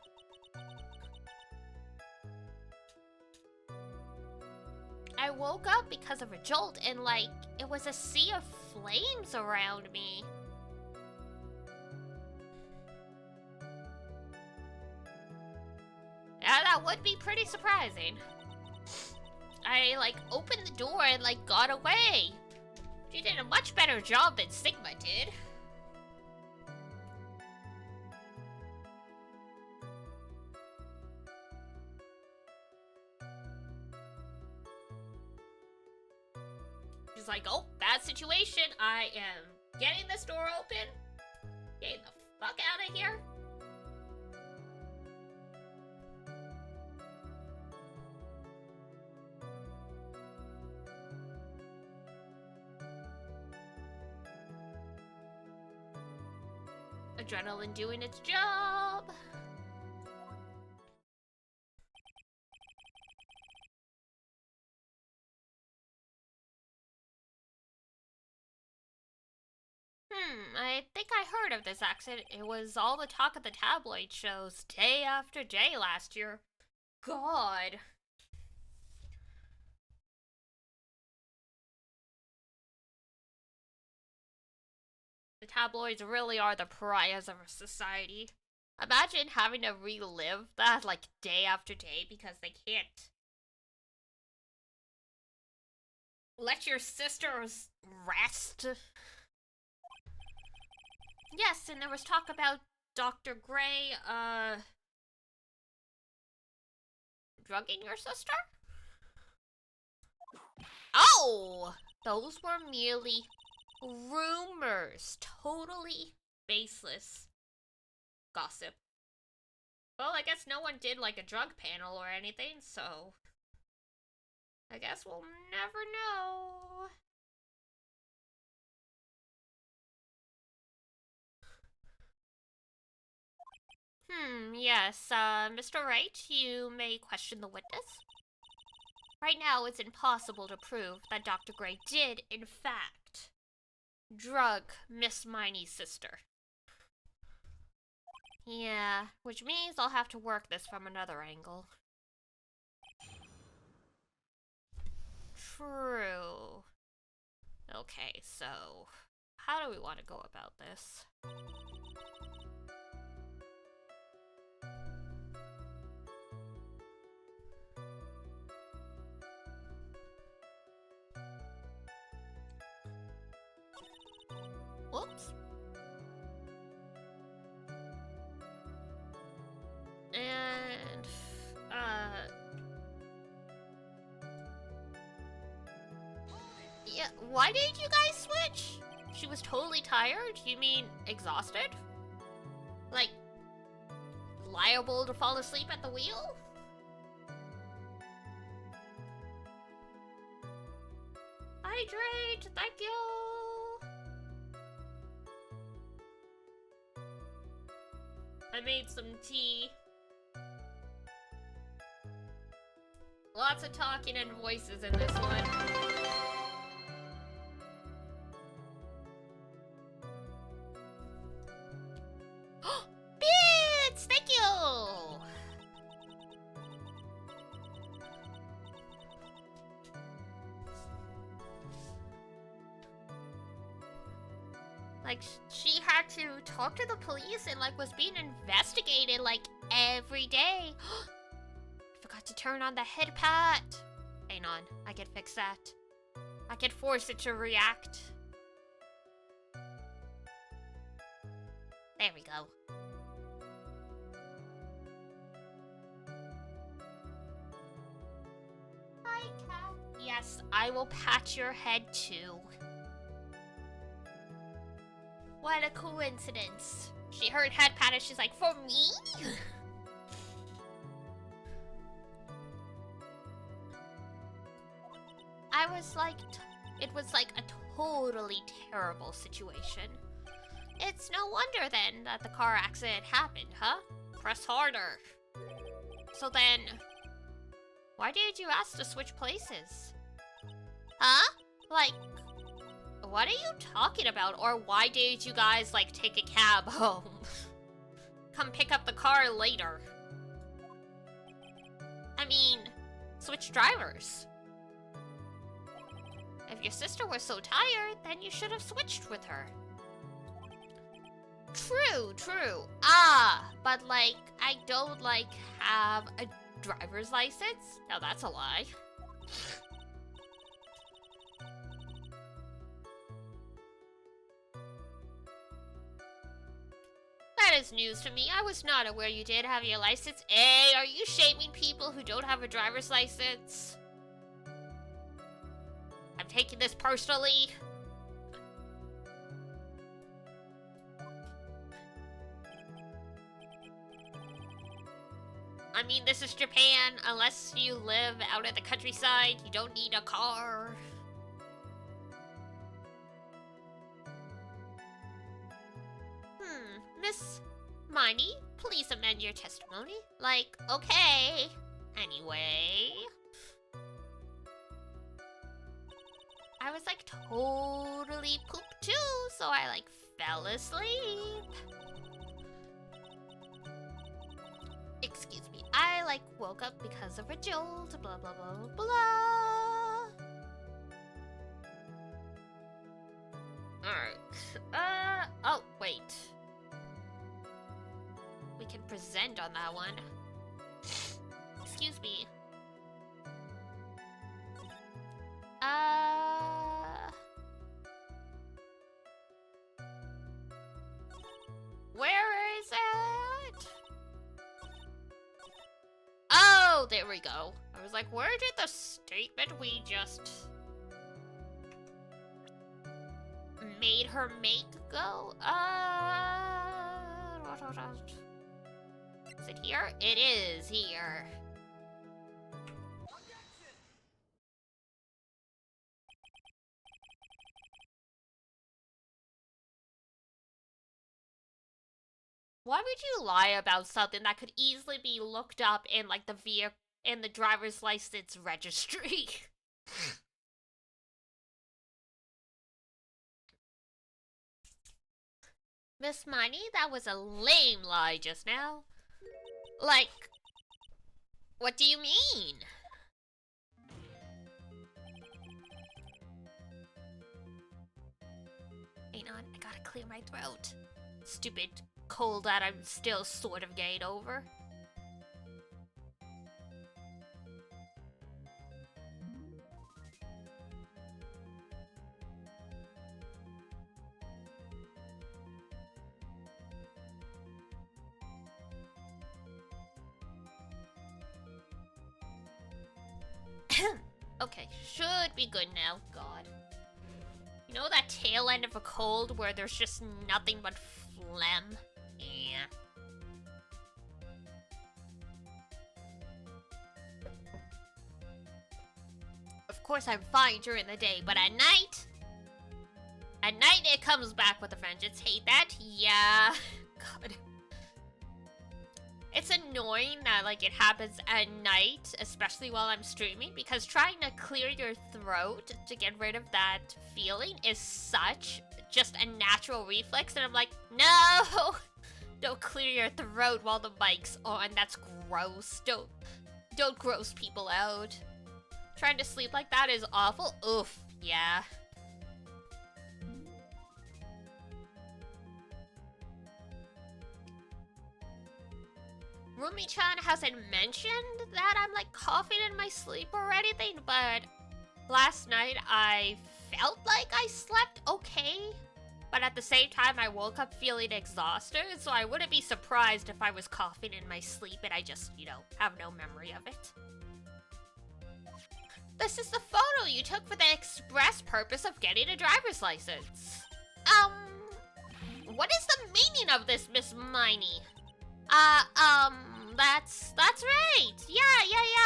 I woke up because of a jolt and, like, it was a sea of flames around me. Yeah, that would be pretty surprising. I, like, opened the door and, like, got away. She did a much better job than Sigma did. She's like, oh, bad situation. I am getting this door open. Getting the fuck out of here. Adrenaline doing its job. I think I heard of this accident. It was all the talk of the tabloid shows day after day last year. God. The tabloids really are the pariahs of our society. Imagine having to relive that, like, day after day because they can't let your sisters rest. Yes, and there was talk about Dr. Gray, drugging your sister? Oh! Those were merely rumors. Totally baseless gossip. Well, I guess no one did like a drug panel or anything, so I guess we'll never know. Yes, Mr. Wright, you may question the witness. Right now, it's impossible to prove that Dr. Gray did, in fact, drug Miss Miney's sister. Yeah, which means I'll have to work this from another angle. True. Okay, so how do we want to go about this? Whoops. And, yeah, why did you guys switch? She was totally tired? You mean exhausted? Like, liable to fall asleep at the wheel? Hydrate, thank you! I made some tea. Lots of talking and voices in this one. Bits! Thank you! Like, she had to talk to the police and, like, was being investigated, like, every day. I forgot to turn on the head pat. Hang on, I can fix that. I can force it to react. There we go. Hi, cat. Yes, I will pat your head too. What a coincidence. She heard head pat and she's like, for me? I was like, it was like a totally terrible situation. It's no wonder then that the car accident happened, huh? Press harder. So then, why did you ask to switch places? Huh? Like, what are you talking about? Or why did you guys, like, take a cab home? Come pick up the car later. I mean, switch drivers. If your sister was so tired, then you should have switched with her. True, true. Ah, but, like, I don't, like, have a driver's license? Now that's a lie. That is news to me. I was not aware you did have your license. Hey, are you shaming people who don't have a driver's license? I'm taking this personally. I mean, this is Japan. Unless you live out in the countryside, you don't need a car. Miss Miney, please amend your testimony. Like, okay. Anyway. I was, like, totally pooped too, so I, like, fell asleep. Excuse me. I, like, woke up because of a jolt, blah, blah, blah, blah. Alright. Oh, wait. We can present on that one. Excuse me. we go. I was like, where did the statement we just made her make go? Is it here? It is here. Why would you lie about something that could easily be looked up in, like, the vehicle, in the driver's license registry? Miss Miney, that was a lame lie just now. Like, what do you mean? Hang on, I gotta clear my throat. Stupid cold that I'm still sort of getting over. Okay, should be good now. God. You know that tail end of a cold where there's just nothing but phlegm? Yeah. Of course I'm fine during the day, but at night it comes back with a vengeance. Hate that? Yeah. God. It's annoying that, like, it happens at night, especially while I'm streaming, because trying to clear your throat to get rid of that feeling is such just a natural reflex, and I'm like, no! Don't clear your throat while the mic's on. That's gross. Don't gross people out. Trying to sleep like that is awful. Oof, yeah. Rumi-chan hasn't mentioned that I'm, like, coughing in my sleep or anything, but last night I felt like I slept okay. But at the same time, I woke up feeling exhausted, so I wouldn't be surprised if I was coughing in my sleep and I just, you know, have no memory of it. This is the photo you took for the express purpose of getting a driver's license. What is the meaning of this, Miss Miney? That's right. Yeah.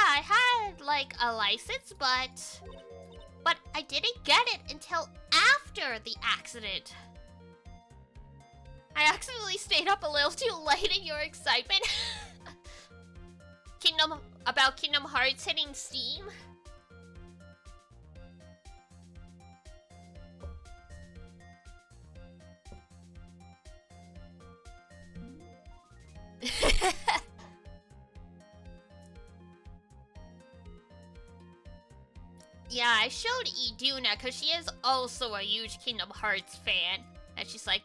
I had, like, a license, but I didn't get it until after the accident. I accidentally stayed up a little too late in your excitement. Kingdom Hearts hitting Steam. Yeah, I showed Iduna because she is also a huge Kingdom Hearts fan. And she's like,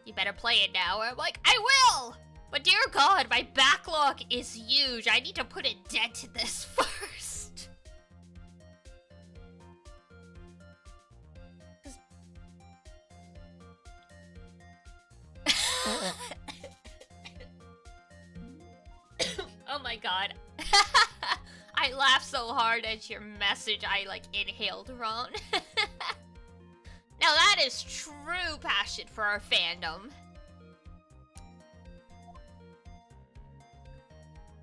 you better play it now. I'm like, I will! But dear God, my backlog is huge. I need to put a dent to this first. Oh my God. I laughed so hard at your message, I, like, inhaled wrong. Now that is true passion for our fandom.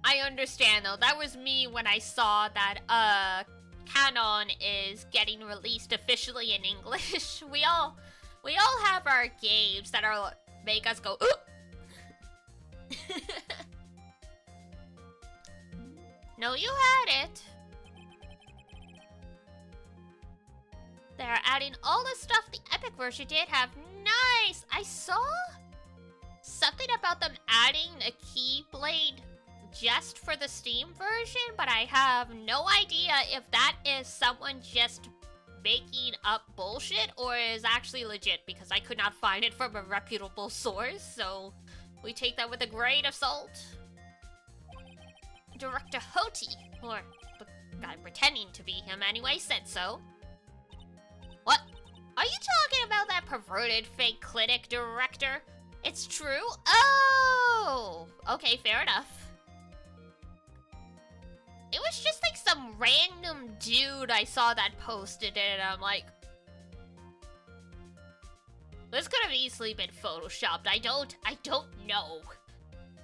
I understand, though. That was me when I saw that, Canon is getting released officially in English. We all have our games that are make us go, ooh! No, you had it. They're adding all the stuff the Epic version did have. Nice! I saw something about them adding a Keyblade just for the Steam version, but I have no idea if that is someone just making up bullshit or is actually legit, because I could not find it from a reputable source, so we take that with a grain of salt. Director Hoti, or the guy pretending to be him anyway, said so. What? Are you talking about that perverted fake clinic director? It's true? Oh! Okay, fair enough. It was just like some random dude I saw that posted it, and I'm like, this could have easily been photoshopped. I don't know.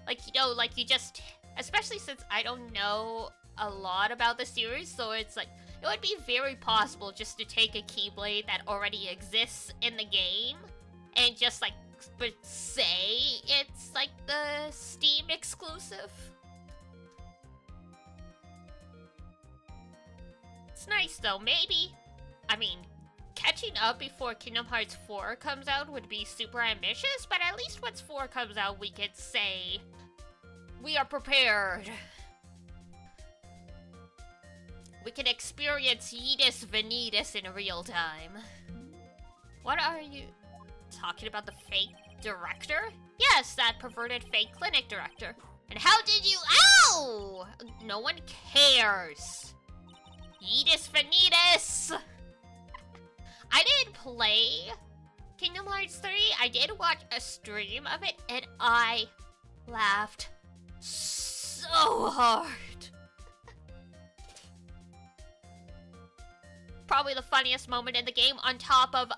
Like, you know, like you just, especially since I don't know a lot about the series, so it's like, it would be very possible just to take a Keyblade that already exists in the game and just like say it's like the Steam exclusive. It's nice though, maybe. I mean, catching up before Kingdom Hearts 4 comes out would be super ambitious, but at least once 4 comes out, we could say we are prepared. We can experience Yeetus Vanitas in real time. What are you talking about, the fake director? Yes, that perverted fake clinic director. And how did you— ow! No one cares. Yeetus Vanitas! I didn't play Kingdom Hearts 3. I did watch a stream of it, and I laughed so hard. Probably the funniest moment in the game, on top of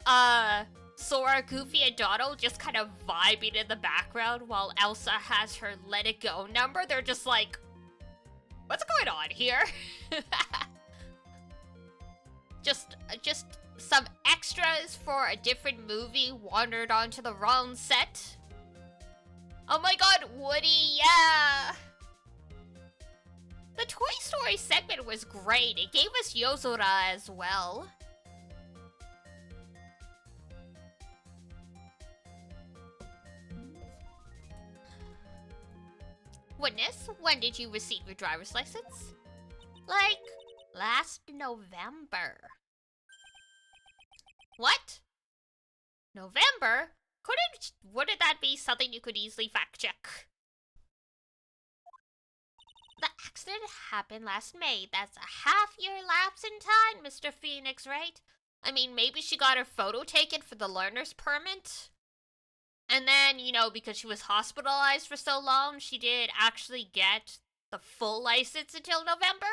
Sora, Goofy, and Donald just kind of vibing in the background while Elsa has her Let It Go number. They're just like, what's going on here? just some extras for a different movie wandered onto the wrong set. Oh my god, Woody, yeah! The Toy Story segment was great. It gave us Yozora as well. Witness, when did you receive your driver's license? Like, last November. What? November? Wouldn't that be something you could easily fact check? The accident happened last May. That's a half-year lapse in time, Mr. Phoenix, right? I mean, maybe she got her photo taken for the learner's permit. And then, you know, because she was hospitalized for so long, she did actually get the full license until November.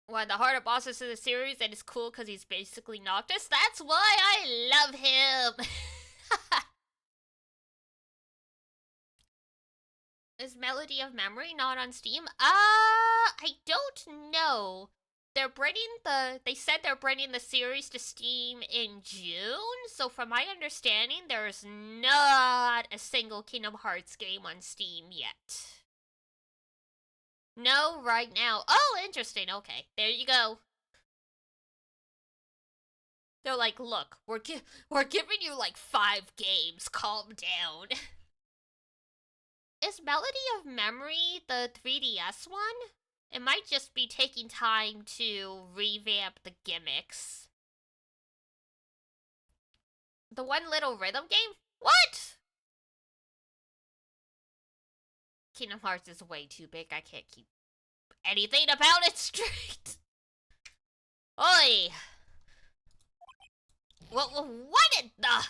One of the harder bosses in the series, and it's cool because he's basically Noctis. That's why I love him! Is Melody of Memory not on Steam? I don't know. They said they're bringing the series to Steam in June, so from my understanding, there's not a single Kingdom Hearts game on Steam yet. No, right now. Oh, interesting. Okay, there you go. They're like, look, we're giving you like 5 games. Calm down. Is Melody of Memory the 3DS one? It might just be taking time to revamp the gimmicks. The One Little Rhythm game? What? Kingdom Hearts is way too big. I can't keep anything about it straight. Oi! What in the...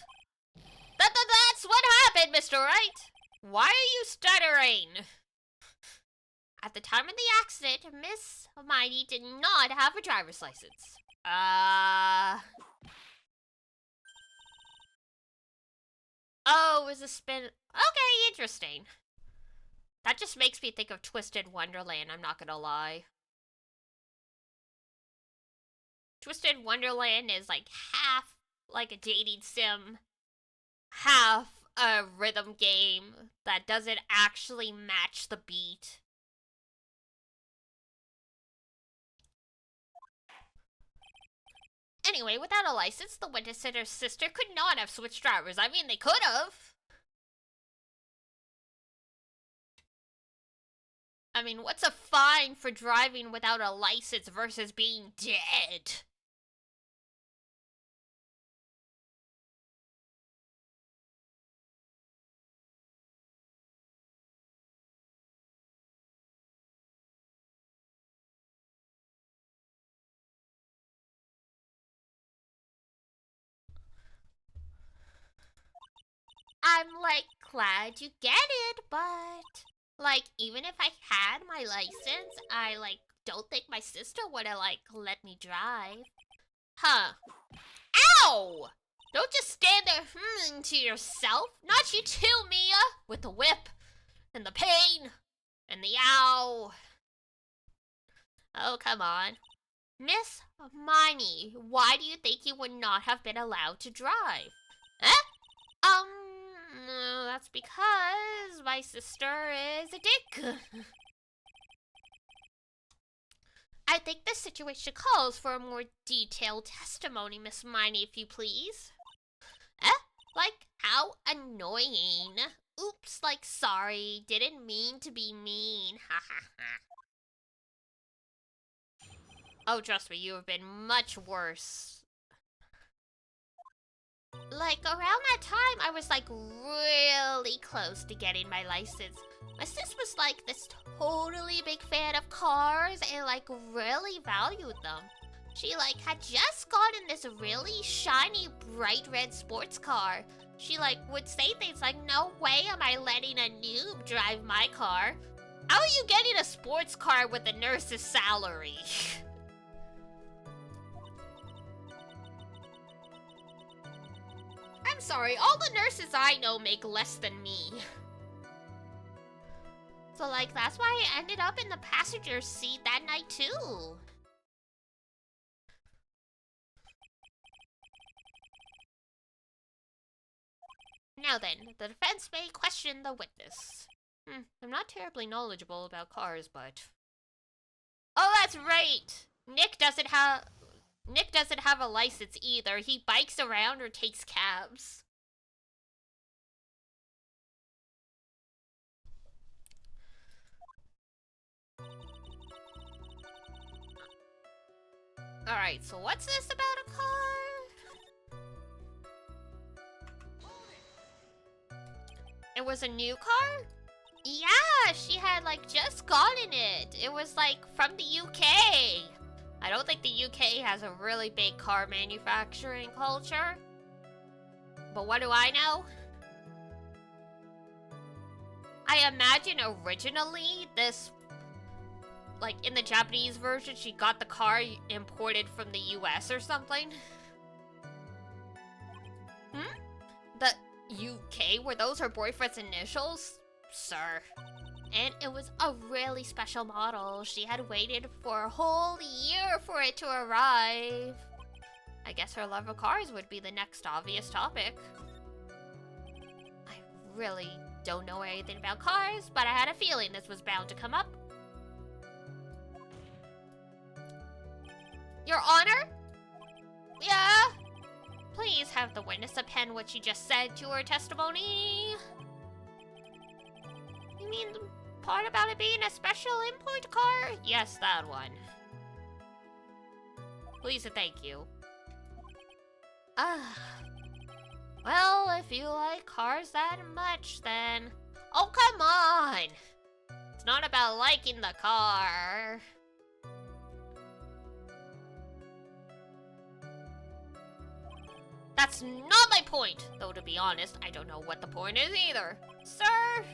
That's what happened, Mr. Right? Why are you stuttering? At the time of the accident, Miss Miney did not have a driver's license. Oh, it was a spin... Okay, interesting. That just makes me think of Twisted Wonderland, I'm not gonna lie. Twisted Wonderland is like half like a dating sim, half a rhythm game that doesn't actually match the beat. Anyway, without a license, the Winter-Sitter's sister could not have switched drivers. I mean, they could have. I mean, what's a fine for driving without a license versus being dead? I'm, like, glad you get it, but, like, even if I had my license, I, like, don't think my sister would've, like, let me drive. Huh. Ow! Don't just stand there, to yourself. Not you too, Mia! With the whip, and the pain, and the ow. Oh, come on. Miss Miney, why do you think you would not have been allowed to drive? No, that's because my sister is a dick. I think this situation calls for a more detailed testimony, Miss Miney, if you please. Like, how annoying. Oops, like, sorry, didn't mean to be mean. Ha ha ha. Oh, trust me, you have been much worse. Like, around that time, I was, like, really close to getting my license. My sis was, like, this totally big fan of cars and, like, really valued them. She, like, had just gotten this really shiny, bright red sports car. She, like, would say things like, no way am I letting a noob drive my car. How are you getting a sports car with a nurse's salary? I'm sorry, all the nurses I know make less than me. So, like, that's why I ended up in the passenger seat that night, too. Now then, the defense may question the witness. I'm not terribly knowledgeable about cars, but... Oh, that's right! Nick doesn't have a license either. He bikes around or takes cabs. Alright, so what's this about a car? It was a new car? Yeah, she had, like, just gotten it. It was, like, from the UK. I don't think the UK has a really big car manufacturing culture. But what do I know? I imagine originally this, like, in the Japanese version, she got the car imported from the US or something. The UK? Were those her boyfriend's initials? Sir. And it was a really special model. She had waited for a whole year for it to arrive. I guess her love of cars would be the next obvious topic. I really don't know anything about cars, but I had a feeling this was bound to come up. Your Honor? Yeah? Please have the witness append what she just said to her testimony. You mean the part about it being a special import car? Yes, that one. Please and thank you. Well, if you like cars that much, then... Oh, come on! It's not about liking the car. That's not my point! Though, to be honest, I don't know what the point is either. Sir?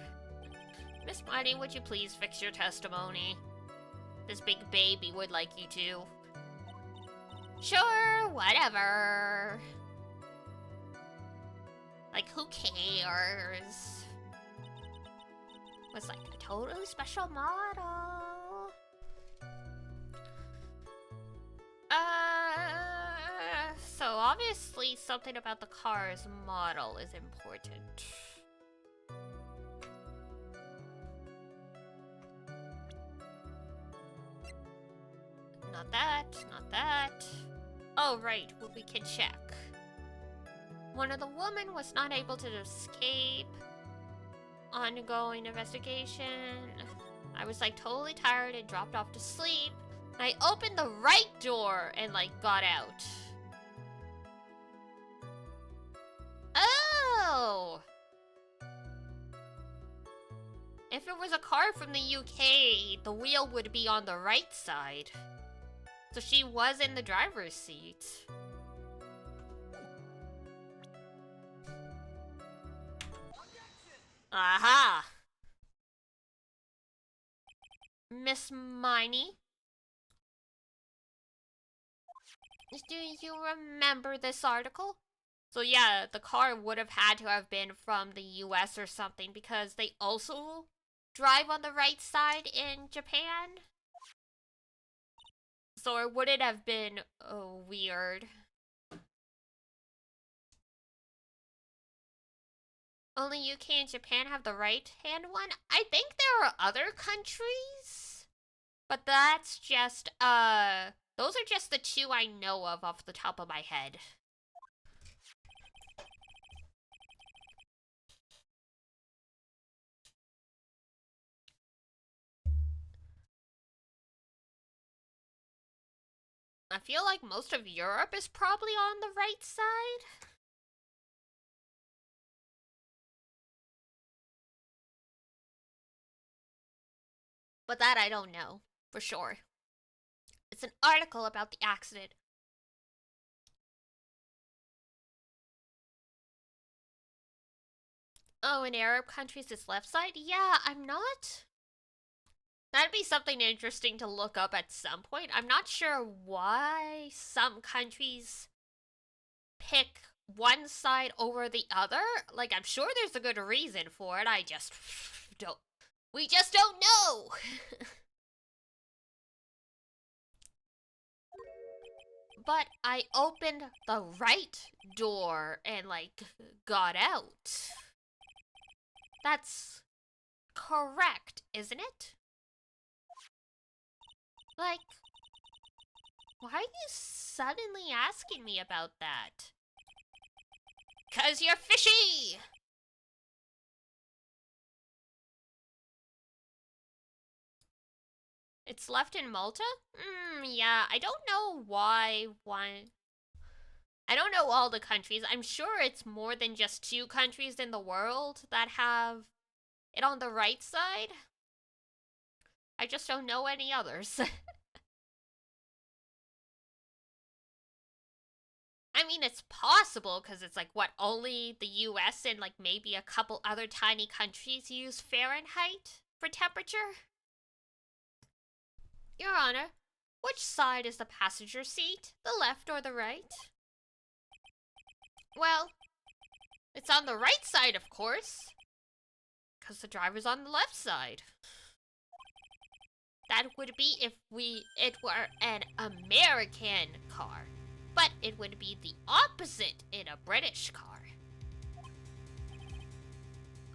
Miss Miney, would you please fix your testimony? This big baby would like you to. Sure, whatever. Like, who cares? It was like a totally special model. So obviously something about the car's model is important. Not that, not that. Oh, right, well, we can check. One of the women was not able to escape. Ongoing investigation. I was, like, totally tired and dropped off to sleep. I opened the right door and, like, got out. Oh! If it was a car from the UK, the wheel would be on the right side. So she was in the driver's seat. Aha! Miss Miney, do you remember this article? So yeah, the car would have had to have been from the US or something because they also drive on the right side in Japan. So it wouldn't have been weird. Only UK and Japan have the right-hand one? I think there are other countries, but that's just, those are just the two I know of off the top of my head. I feel like most of Europe is probably on the right side. But that I don't know, for sure. It's an article about the accident. Oh, in Arab countries it's left side? Yeah, I'm not... That'd be something interesting to look up at some point. I'm not sure why some countries pick one side over the other. Like, I'm sure there's a good reason for it. I just don't... We just don't know! But I opened the right door and, like, got out. That's correct, isn't it? Like, why are you suddenly asking me about that? 'Cause you're fishy! It's left in Malta? Yeah, I don't know why I don't know all the countries. I'm sure it's more than just 2 countries in the world that have it on the right side. I just don't know any others. I mean, it's possible because it's like, what, only the US and like maybe a couple other tiny countries use Fahrenheit for temperature? Your Honor, which side is the passenger seat? The left or the right? Well, it's on the right side, of course. Because the driver's on the left side. That would be if it were an American car. But it would be the opposite in a British car.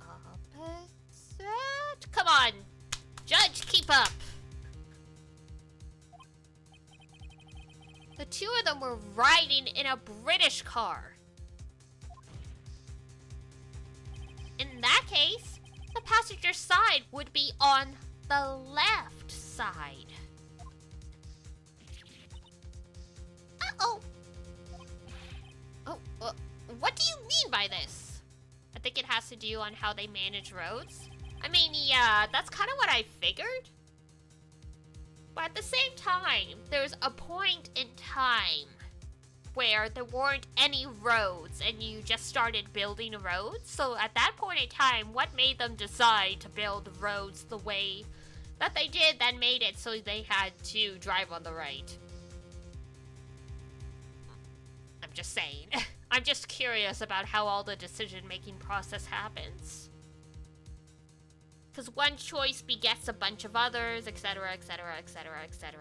Opposite? Come on, Judge, keep up. The 2 of them were riding in a British car. In that case, the passenger side would be on the left side. Uh-oh. Oh, what do you mean by this? I think it has to do on how they manage roads. I mean, yeah, that's kind of what I figured. But at the same time, there's a point in time where there weren't any roads and you just started building roads. So at that point in time, what made them decide to build roads the way that they did that made it so they had to drive on the right? I'm just saying. I'm just curious about how all the decision-making process happens. Because one choice begets a bunch of others, etc., etc., etc., etc.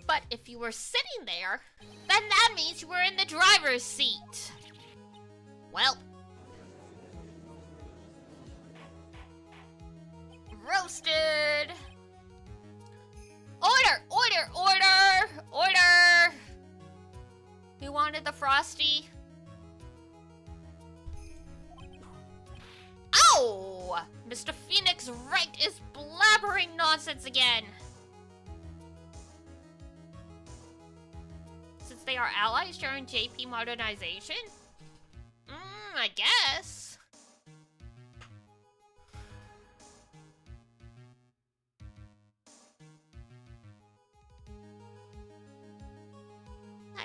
But if you were sitting there, then that means you were in the driver's seat. Well. Roasted. Order, order, order, order. You wanted the Frosty? Ow! Mr. Phoenix Wright is blabbering nonsense again. Since they are allies during JP modernization? I guess.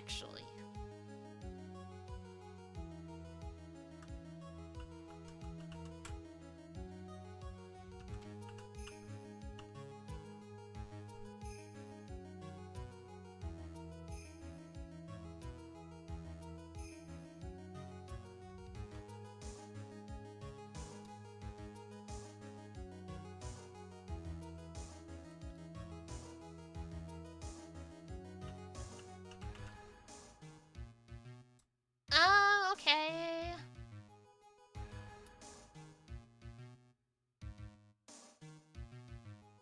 actually. Oh, okay.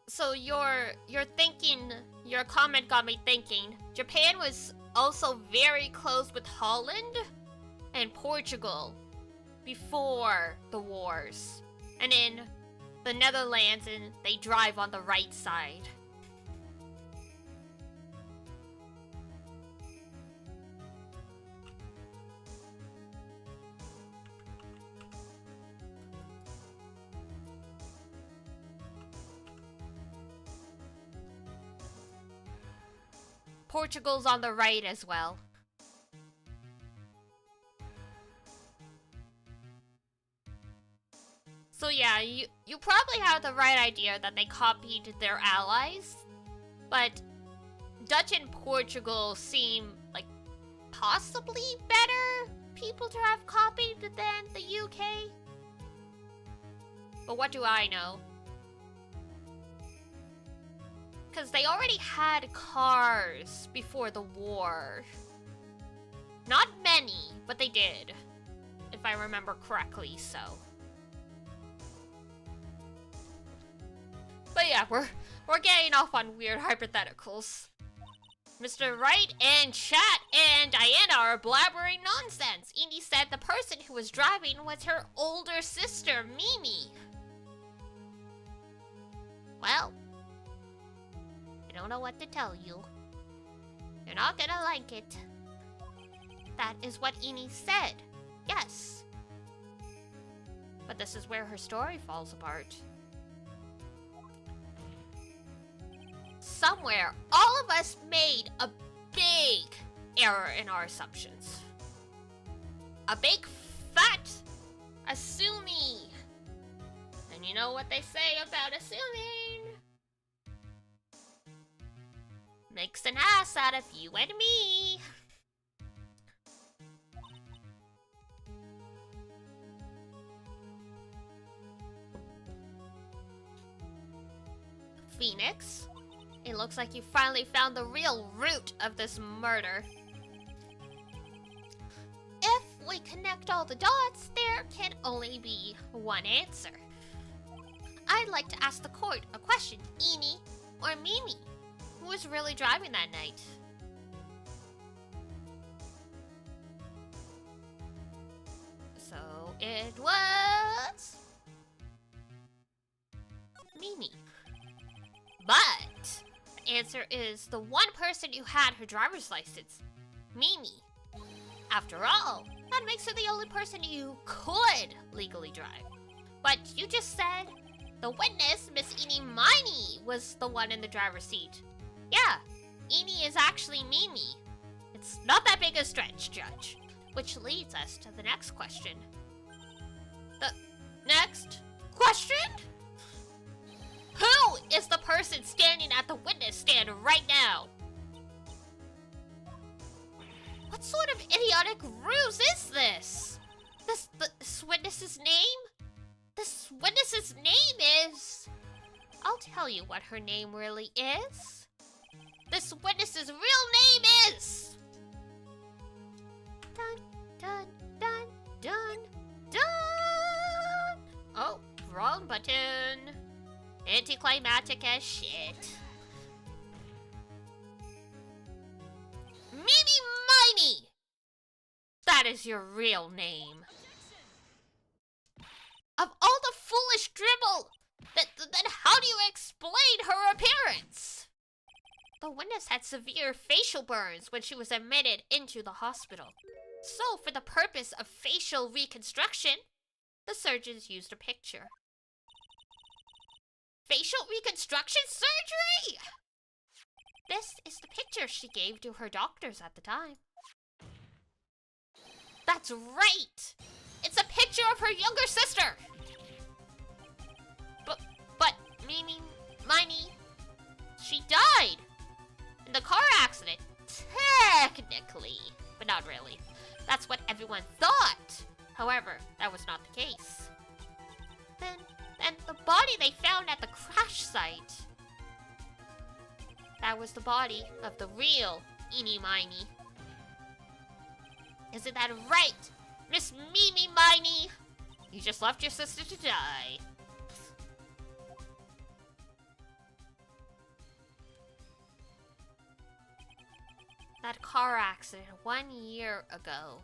So your thinking, your comment got me thinking. Japan was also very close with Holland and Portugal before the wars. And in the Netherlands, and they drive on the right side. Portugal's on the right as well. So yeah, you probably have the right idea that they copied their allies, but Dutch and Portugal seem like possibly better people to have copied than the UK. But what do I know? Because they already had cars before the war. Not many, but they did. If I remember correctly, so. But yeah, we're getting off on weird hypotheticals. Mr. Wright and Chat and Diana are blabbering nonsense. Indy said the person who was driving was her older sister, Mimi. Well, I don't know what to tell you. You're not gonna like it. That is what Inny said. Yes. But this is where her story falls apart. Somewhere, all of us made a big error in our assumptions. A big fat assuming. And you know what they say about assuming? Makes an ass out of you and me. Phoenix, it looks like you finally found the real root of this murder. If we connect all the dots, there can only be one answer. I'd like to ask the court a question, Inny or Mimi. Who was really driving that night? So it was Mimi. But the answer is the one person who had her driver's license, Mimi. After all, that makes her the only person who could legally drive. But you just said the witness, Miss Inny Miney, was the one in the driver's seat. Yeah, Inny is actually Mimi. It's not that big a stretch, Judge. Which leads us to the next question. The next question? Who is the person standing at the witness stand right now? What sort of idiotic ruse is this? This witness's name? This witness's name is... I'll tell you what her name really is. This witness's real name is... Dun, dun, dun, dun, dun. Oh, wrong button. Anticlimactic as shit. Mimi Miney! That is your real name. Of all the foolish dribble, then how do you explain her appearance? The witness had severe facial burns when she was admitted into the hospital. So, for the purpose of facial reconstruction, the surgeons used a picture. Facial reconstruction surgery? This is the picture she gave to her doctors at the time. That's right! It's a picture of her younger sister! But Miney, she died! In the car accident. Technically, but not really. That's what everyone thought. However, that was not the case. Then the body they found at the crash site. That was the body of the real miney. Isn't that right, Miss Miney? You just left your sister to die. That car accident 1 year ago.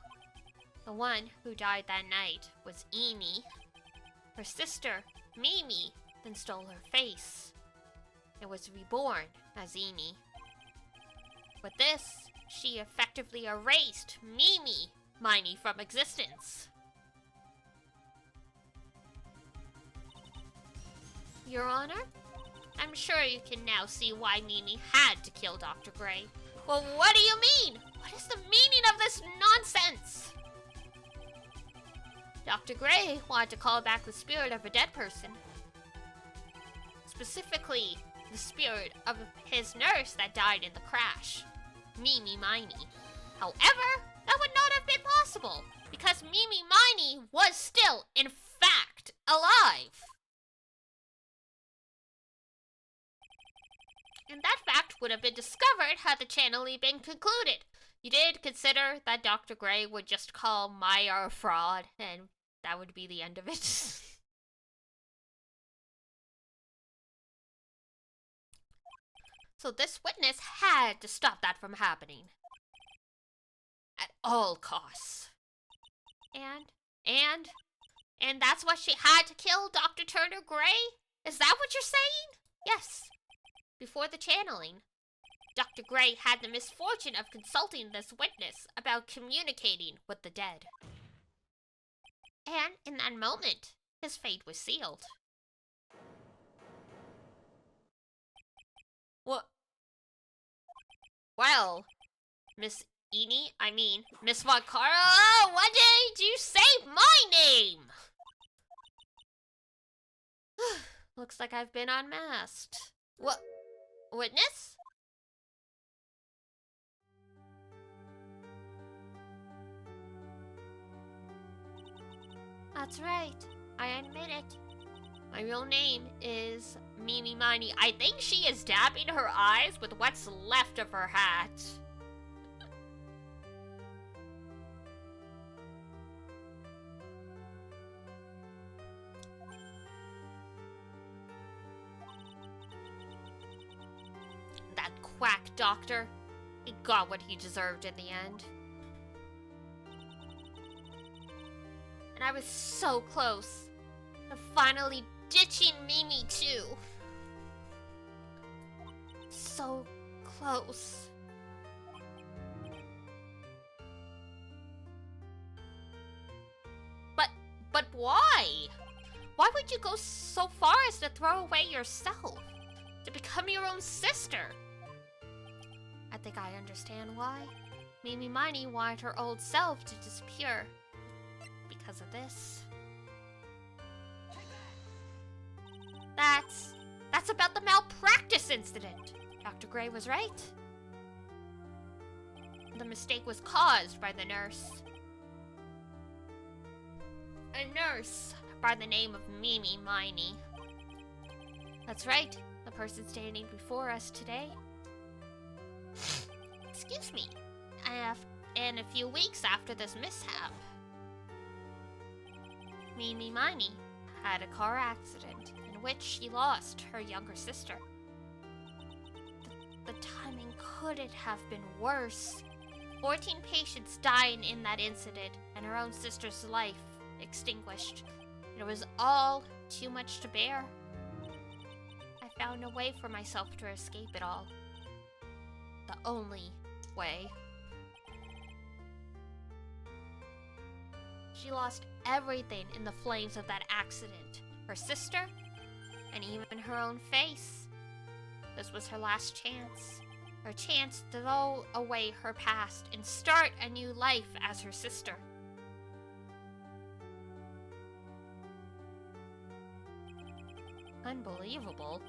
The one who died that night was Inny. Her sister, Mimi, then stole her face. It was reborn as Inny. With this, she effectively erased miney from existence. Your Honor, I'm sure you can now see why Minnie had to kill Dr. Gray. Well, what do you mean? What is the meaning of this nonsense? Dr. Gray wanted to call back the spirit of a dead person. Specifically, the spirit of his nurse that died in the crash, miney. However, that would not have been possible, because miney was still, in fact, alive. And that fact would have been discovered had the channeling been concluded. You did consider that Dr. Gray would just call Maya a fraud, and that would be the end of it. So this witness had to stop that from happening. At all costs. And that's why she had to kill Dr. Turner Gray? Is that what you're saying? Yes. Before the channeling, Dr. Gray had the misfortune of consulting this witness about communicating with the dead. And in that moment, his fate was sealed. What? Well, Miss Makara, one day do you say my name? Looks like I've been unmasked. What? Witness? That's right. I admit it. My real name is miney. I think she is dabbing her eyes with what's left of her hat. That quack doctor. He got what he deserved in the end. And I was so close to finally ditching Mimi too. So close. But why? Why would you go so far as to throw away yourself? To become your own sister? I think I understand why. Miney wanted her old self to disappear. Because of this. That's about the malpractice incident. Dr. Gray was right. The mistake was caused by the nurse. A nurse by the name of Miney. That's right, the person standing before us today. Excuse me. In a few weeks after this mishap, Miney had a car accident in which she lost her younger sister. The timing couldn't have been worse. 14 patients died in that incident, and her own sister's life extinguished. It was all too much to bear. I found a way for myself to escape it all. The only way. She lost everything in the flames of that accident. Her sister, and even her own face. This was her last chance. Her chance to throw away her past and start a new life as her sister. Unbelievable.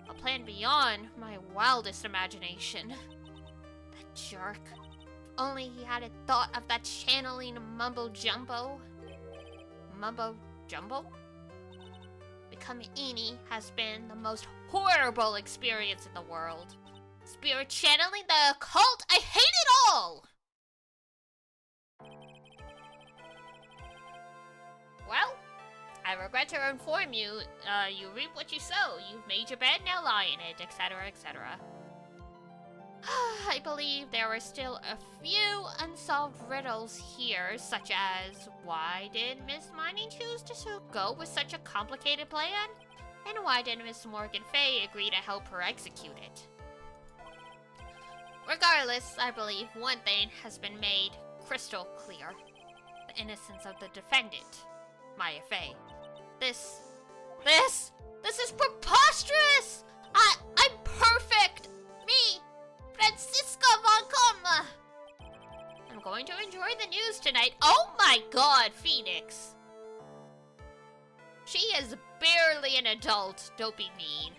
A plan beyond my wildest imagination. That jerk. If only he had thought of that channeling mumbo-jumbo. Mumbo-jumbo? Becoming inny has been the most horrible experience in the world. Spirit channeling the occult, I hate it all! Well, I regret to inform you, you reap what you sow. You've made your bed, now lie in it, etc., etc. I believe there are still a few unsolved riddles here, such as why did Miss Miney choose to go with such a complicated plan? And why did Miss Morgan Fay agree to help her execute it? Regardless, I believe one thing has been made crystal clear. The innocence of the defendant, Maya Fay. This is preposterous! I'm perfect! Me, Francisca von Comma! I'm going to enjoy the news tonight. Oh my god, Phoenix! She is barely an adult, don't be mean.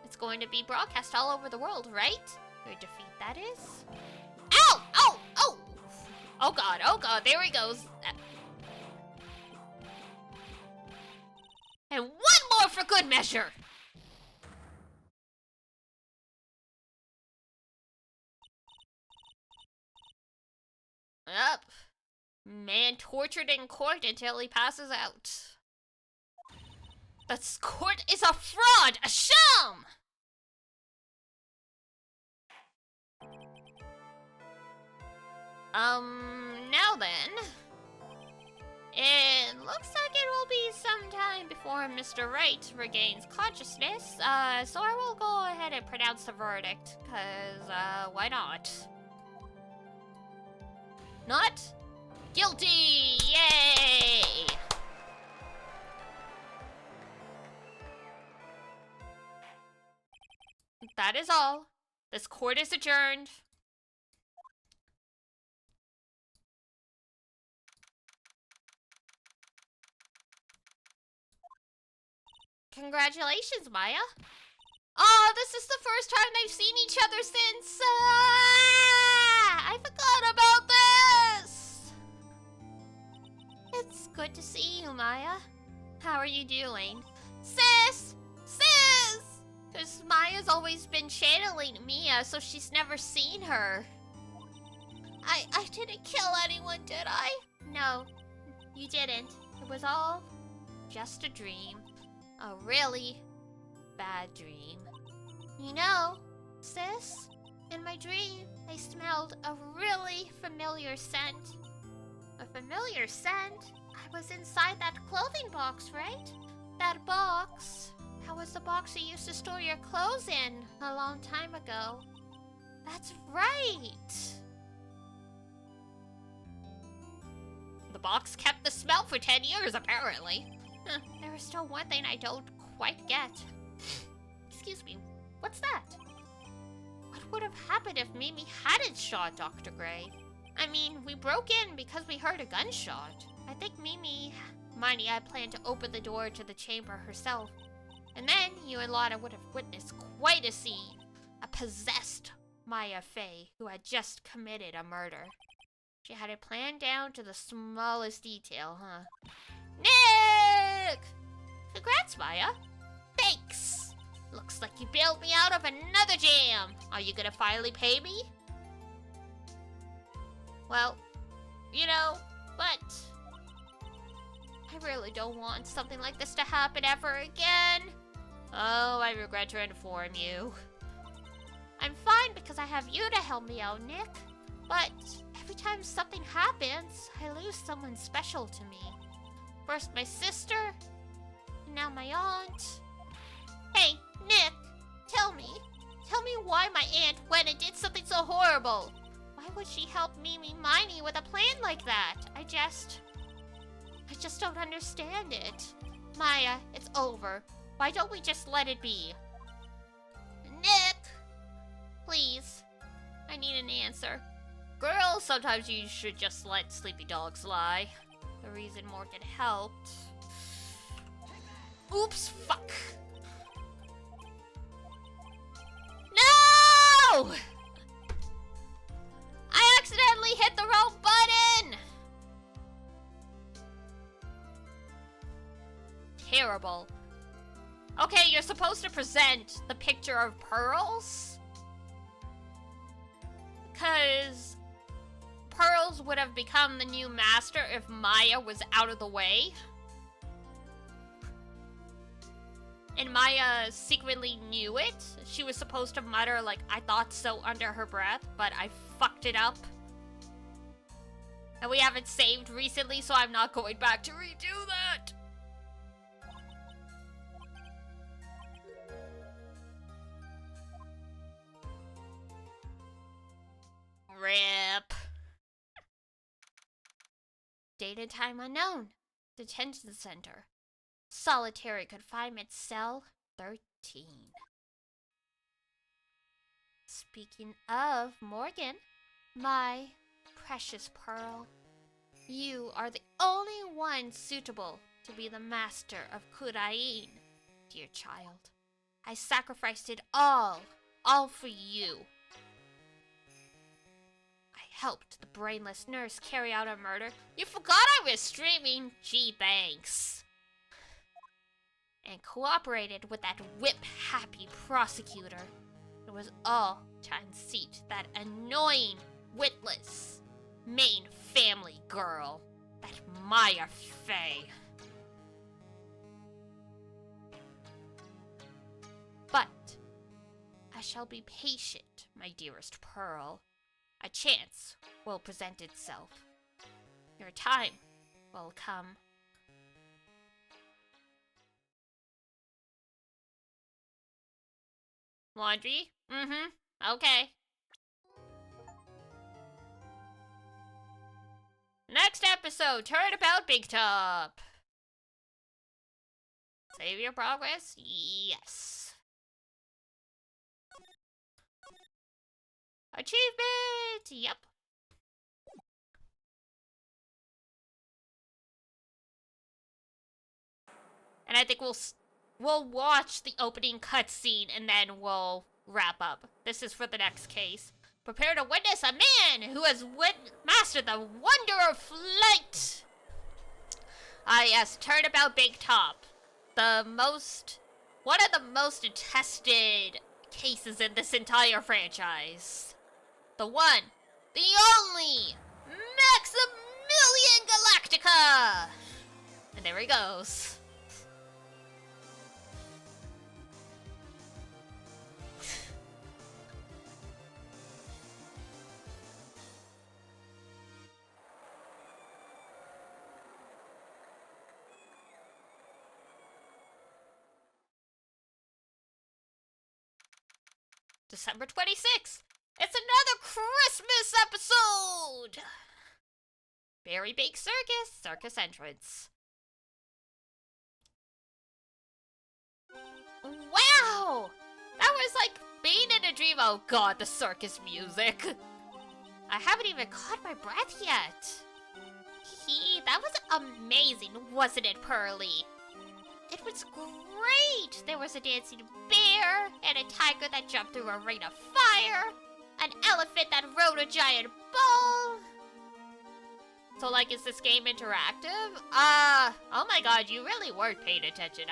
It's going to be broadcast all over the world, right? Your defeat, that is? Ow! Ow! Oh! Oh god, there he goes. And one more for good measure! Up. Man tortured in court until he passes out. This court is a fraud! A sham! Now then. It looks like it will be some time before Mr. Wright regains consciousness, so I will go ahead and pronounce the verdict, cause, why not? Not guilty! Yay! That is all. This court is adjourned. Congratulations, Maya. Oh, this is the first time they've seen each other since, I forgot about this! It's good to see you, Maya. How are you doing? Sis! Sis! Because Maya's always been channeling Mia, so she's never seen her. I didn't kill anyone, did I? No, you didn't. It was all just a dream. A really bad dream. You know, sis, in my dream, I smelled a really familiar scent. A familiar scent? I was inside that clothing box, right? That box. That was the box you used to store your clothes in a long time ago. That's right. The box kept the smell for 10 years, apparently. There is still one thing I don't quite get. Excuse me, what's that? What would have happened if Mimi hadn't shot Dr. Gray? I mean, we broke in because we heard a gunshot. I think Miney had planned to open the door to the chamber herself. And then you and Lotta would have witnessed quite a scene. A possessed Maya Fay who had just committed a murder. She had it planned down to the smallest detail, huh? Nick! Congrats, Maya. Thanks. Looks like you bailed me out of another jam. Are you gonna finally pay me? Well, you know, but I really don't want something like this to happen ever again. Oh, I regret to inform you. I'm fine because I have you to help me out, Nick. But every time something happens, I lose someone special to me. First my sister, and now my aunt. Hey, Nick, tell me why my aunt went and did something so horrible. Why would she help Mimi Miney with a plan like that? I just don't understand it. Maya, it's over. Why don't we just let it be? Nick! Please. I need an answer. Girl, sometimes you should just let sleepy dogs lie. The reason Morgan helped. Oops, fuck. No! I accidentally hit the wrong button! Terrible. Okay, you're supposed to present the picture of Pearls. Because Pearls would have become the new master if Maya was out of the way. And Maya secretly knew it. She was supposed to mutter, like, I thought so under her breath, but I fucked it up. And we haven't saved recently, so I'm not going back to redo that. RIP. Date and time unknown. Detention center. Solitary confinement cell 13. Speaking of Morgan, my precious Pearl, you are the only one suitable to be the master of Kurain, dear child. I sacrificed it all for you. I helped the brainless nurse carry out a murder. You forgot I was streaming? Gee, thanks. And cooperated with that whip-happy prosecutor. It was all to unseat that annoying, witless, main family girl, that Maya Fey. But I shall be patient, my dearest Pearl. A chance will present itself. Your time will come. Laundry? Mm-hmm. Okay. Next episode, Turnabout Big Top. Save your progress? Yes. Achievement! Yep. And I think we'll watch the opening cutscene and then we'll wrap up. This is for the next case. Prepare to witness a man who has mastered the wonder of flight. Ah yes, Turnabout Big Top. One of the most attested cases in this entire franchise. The one, the only, Maximilian Galactica! And there he goes. December 26th! It's another Christmas episode! Very Big Circus entrance. Wow! That was like being in a dream. Oh god, the circus music. I haven't even caught my breath yet. That was amazing, wasn't it, Pearly? It was great! There was a dancing bear, and a tiger that jumped through a ring of fire, an elephant that rode a giant bull. So, like, is this game interactive? Oh my god, you really weren't paying attention,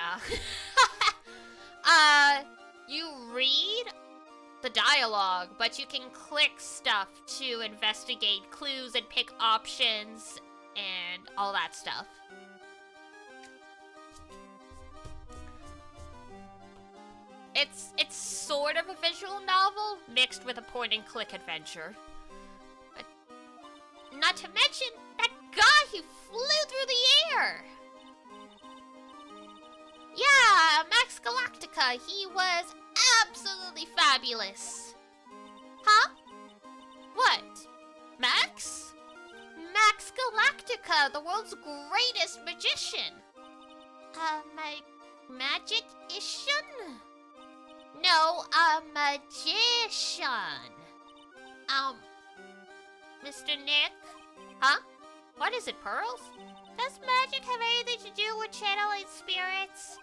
you read the dialogue, but you can click stuff to investigate clues and pick options and all that stuff. It's sort of a visual novel mixed with a point-and-click adventure. But not to mention that guy who flew through the air. Yeah, Max Galactica, he was absolutely fabulous. Huh? What? Max? Max Galactica, the world's greatest magician. My magic-ician? No, a magician. Mr. Nick? Huh? What is it, Pearls? Does magic have anything to do with channeling spirits?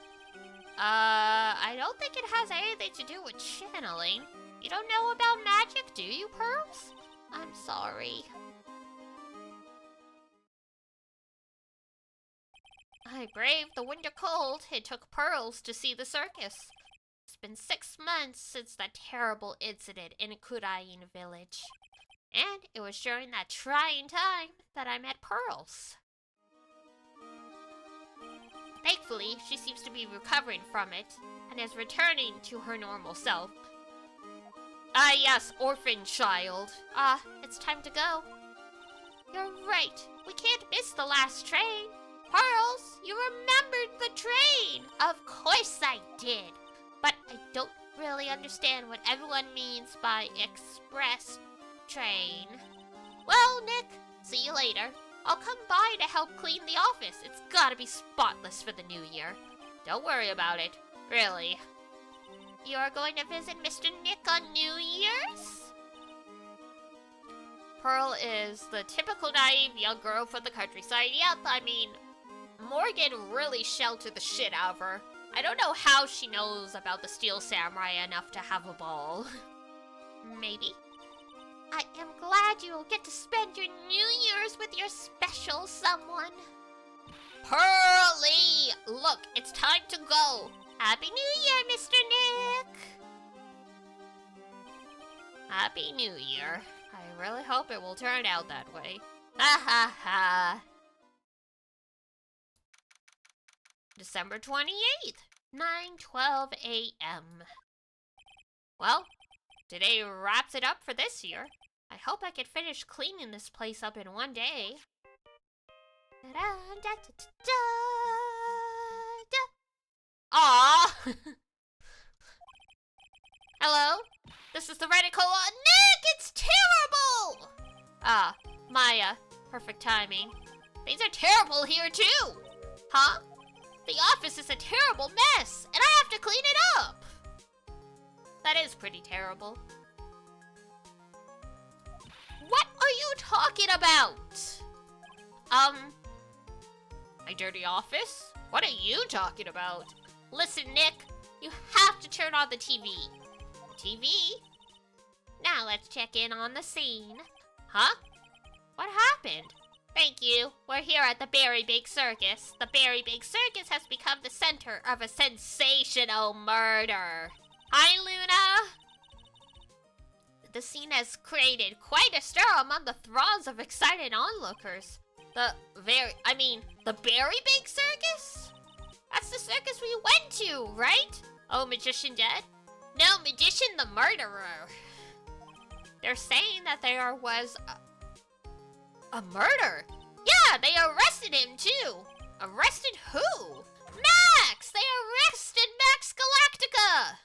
I don't think it has anything to do with channeling. You don't know about magic, do you, Pearls? I'm sorry. I braved the winter cold. It took Pearls to see the circus. It's been 6 months since that terrible incident in Kurain village. And it was during that trying time that I met Pearls. Thankfully, she seems to be recovering from it, and is returning to her normal self. Ah yes, orphan child. It's time to go. You're right, we can't miss the last train. Pearls, you remembered the train! Of course I did, but I don't really understand what everyone means by express train. Well, Nick, see you later. I'll come by to help clean the office. It's gotta be spotless for the new year. Don't worry about it, really. You are going to visit Mr. Nick on New Year's? Pearl is the typical naive young girl from the countryside. Yep, I mean, Morgan really sheltered the shit out of her. I don't know how she knows about the Steel Samurai enough to have a ball. Maybe. I am glad you will get to spend your New Year's with your special someone. Pearly! Look, it's time to go. Happy New Year, Mr. Nick! Happy New Year. I really hope it will turn out that way. Ha ha ha. December 28th, 9:12 a.m. Well, today wraps it up for this year. I hope I can finish cleaning this place up in one day. Aww! Hello? This is the radical. Nick, it's terrible! Maya. Perfect timing. Things are terrible here too! Huh? The office is a terrible mess, and I have to clean it up! That is pretty terrible. What are you talking about? My dirty office? What are you talking about? Listen, Nick, you have to turn on the TV. The TV? Now let's check in on the scene. Huh? What happened? Thank you. We're here at the Berry Big Circus. The Berry Big Circus has become the center of a sensational murder. Hi, Luna! The scene has created quite a stir among the throngs of excited onlookers. The Berry Big Circus? That's the circus we went to, right? Oh, Magician dead? No, Magician the murderer. They're saying that there was a murder. Yeah, they arrested him too. Arrested who? Max! They arrested Max Galactica!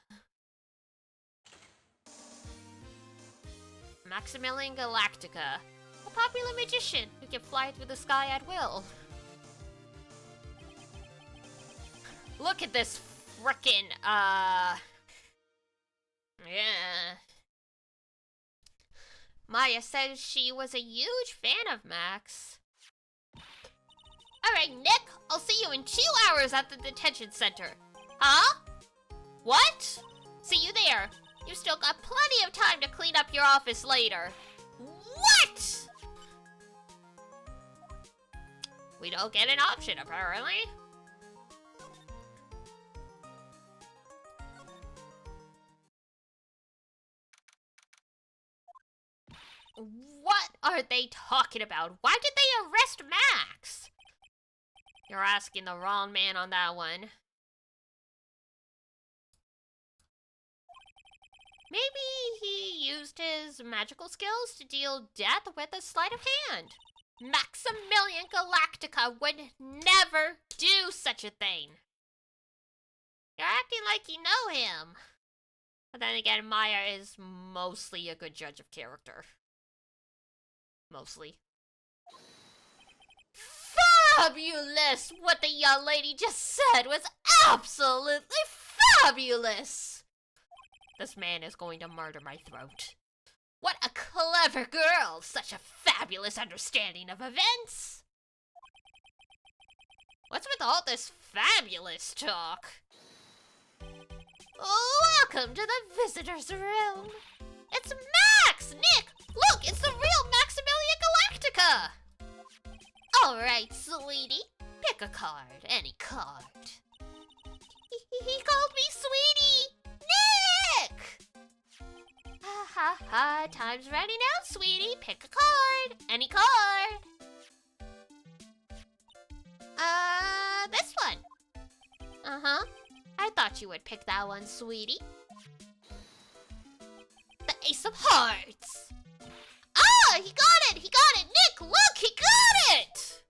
Maximilian Galactica, a popular magician who can fly through the sky at will. Look at this frickin', yeah. Maya says she was a huge fan of Max. Alright, Nick, I'll see you in 2 hours at the detention center. Huh? What? See you there. You've still got plenty of time to clean up your office later. What? We don't get an option, apparently. What are they talking about? Why did they arrest Max? You're asking the wrong man on that one. Maybe he used his magical skills to deal death with a sleight of hand. Maximilian Galactica would never do such a thing. You're acting like you know him. But then again, Maya is mostly a good judge of character. Mostly. Fabulous! What the young lady just said was absolutely fabulous! This man is going to murder my throat. What a clever girl! Such a fabulous understanding of events! What's with all this fabulous talk? Welcome to the visitor's room. It's Max! Nick! Look, it's the real Maximilian Galactica! Alright, sweetie. Pick a card. Any card. He called me sweetie! Nick! Ha ha ha. Time's running out, sweetie. Pick a card. Any card. This one. Uh-huh. I thought you would pick that one, sweetie. The Ace of Hearts. Ah, he got it! He got it! Nick, look, he got it!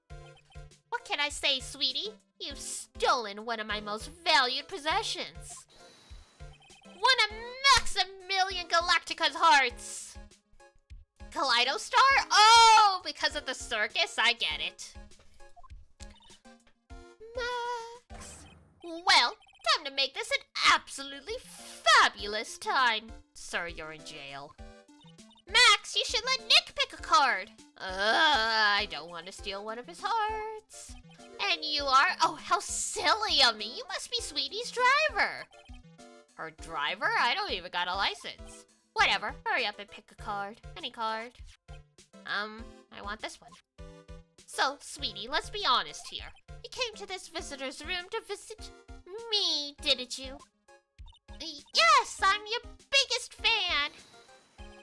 What can I say, sweetie? You've stolen one of my most valued possessions. One of Maximilian Galactica's hearts. Kaleido Star? Oh, because of the circus? I get it. Max. Well, time to make this an absolutely fabulous time. Sir, you're in jail. Max, you should let Nick pick a card. I don't want to steal one of his hearts. And you are? Oh, how silly of me. You must be Sweetie's driver. Her driver? I don't even got a license. Whatever. Hurry up and pick a card. Any card. I want this one. So, Sweetie, let's be honest here. You came to this visitor's room to visit me, didn't you? Yes, I'm your biggest fan.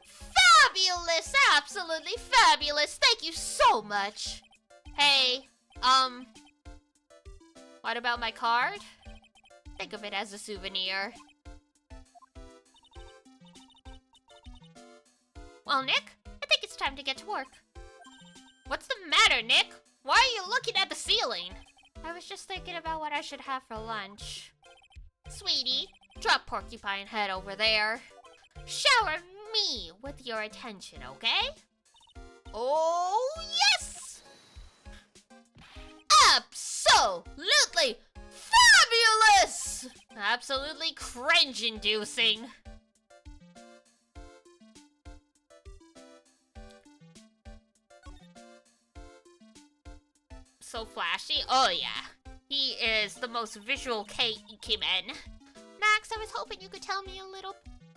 Fabulous! Absolutely fabulous! Thank you so much! Hey, what about my card? Think of it as a souvenir. Well, Nick, I think it's time to get to work. What's the matter, Nick? Why are you looking at the ceiling? I was just thinking about what I should have for lunch. Sweetie, drop Porcupine Head over there. Shower me with your attention, okay? Oh, yes! Absolutely fabulous! Absolutely cringe-inducing. So flashy? Oh yeah. He is the most visual K-man. Max, I was hoping you could tell me a little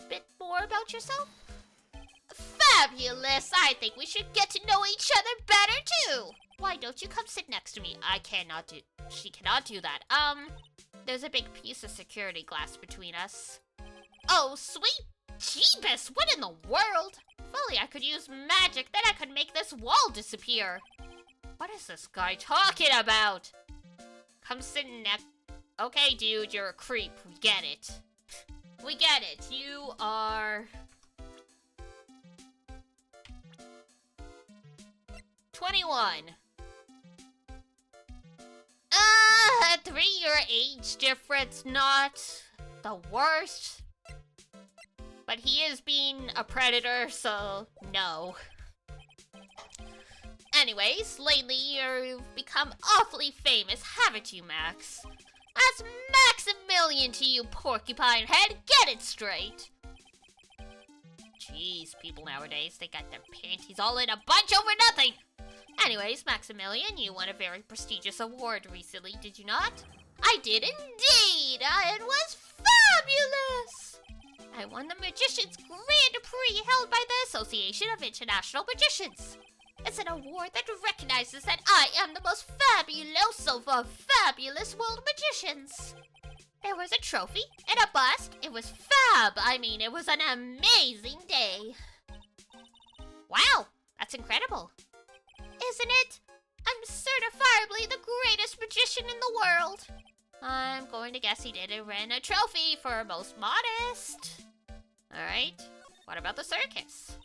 bit more about yourself. Fabulous! I think we should get to know each other better too. Why don't you come sit next to me? She cannot do that. There's a big piece of security glass between us. Oh, sweet Jeebus! What in the world? If only I could use magic, then I could make this wall disappear. What is this guy talking about? Come sit next. Okay, dude, you're a creep. We get it. We get it. You are 21. 3-year age difference, not the worst. But he is being a predator, so no. Anyways, lately you've become awfully famous, haven't you, Max? That's Maximilian to you, Porcupine Head. Get it straight. Jeez, people nowadays, they got their panties all in a bunch over nothing. Anyways, Maximilian, you won a very prestigious award recently, did you not? I did indeed! It was fabulous! I won the Magician's Grand Prix held by the Association of International Magicians. It's an award that recognizes that I am the most fabuloso of fabulous world magicians. There was a trophy and a bust. It was fab. I mean, it was an amazing day. Wow, that's incredible. Isn't it? I'm certifiably the greatest magician in the world. I'm going to guess he didn't win a trophy for most modest. Alright, what about the circus?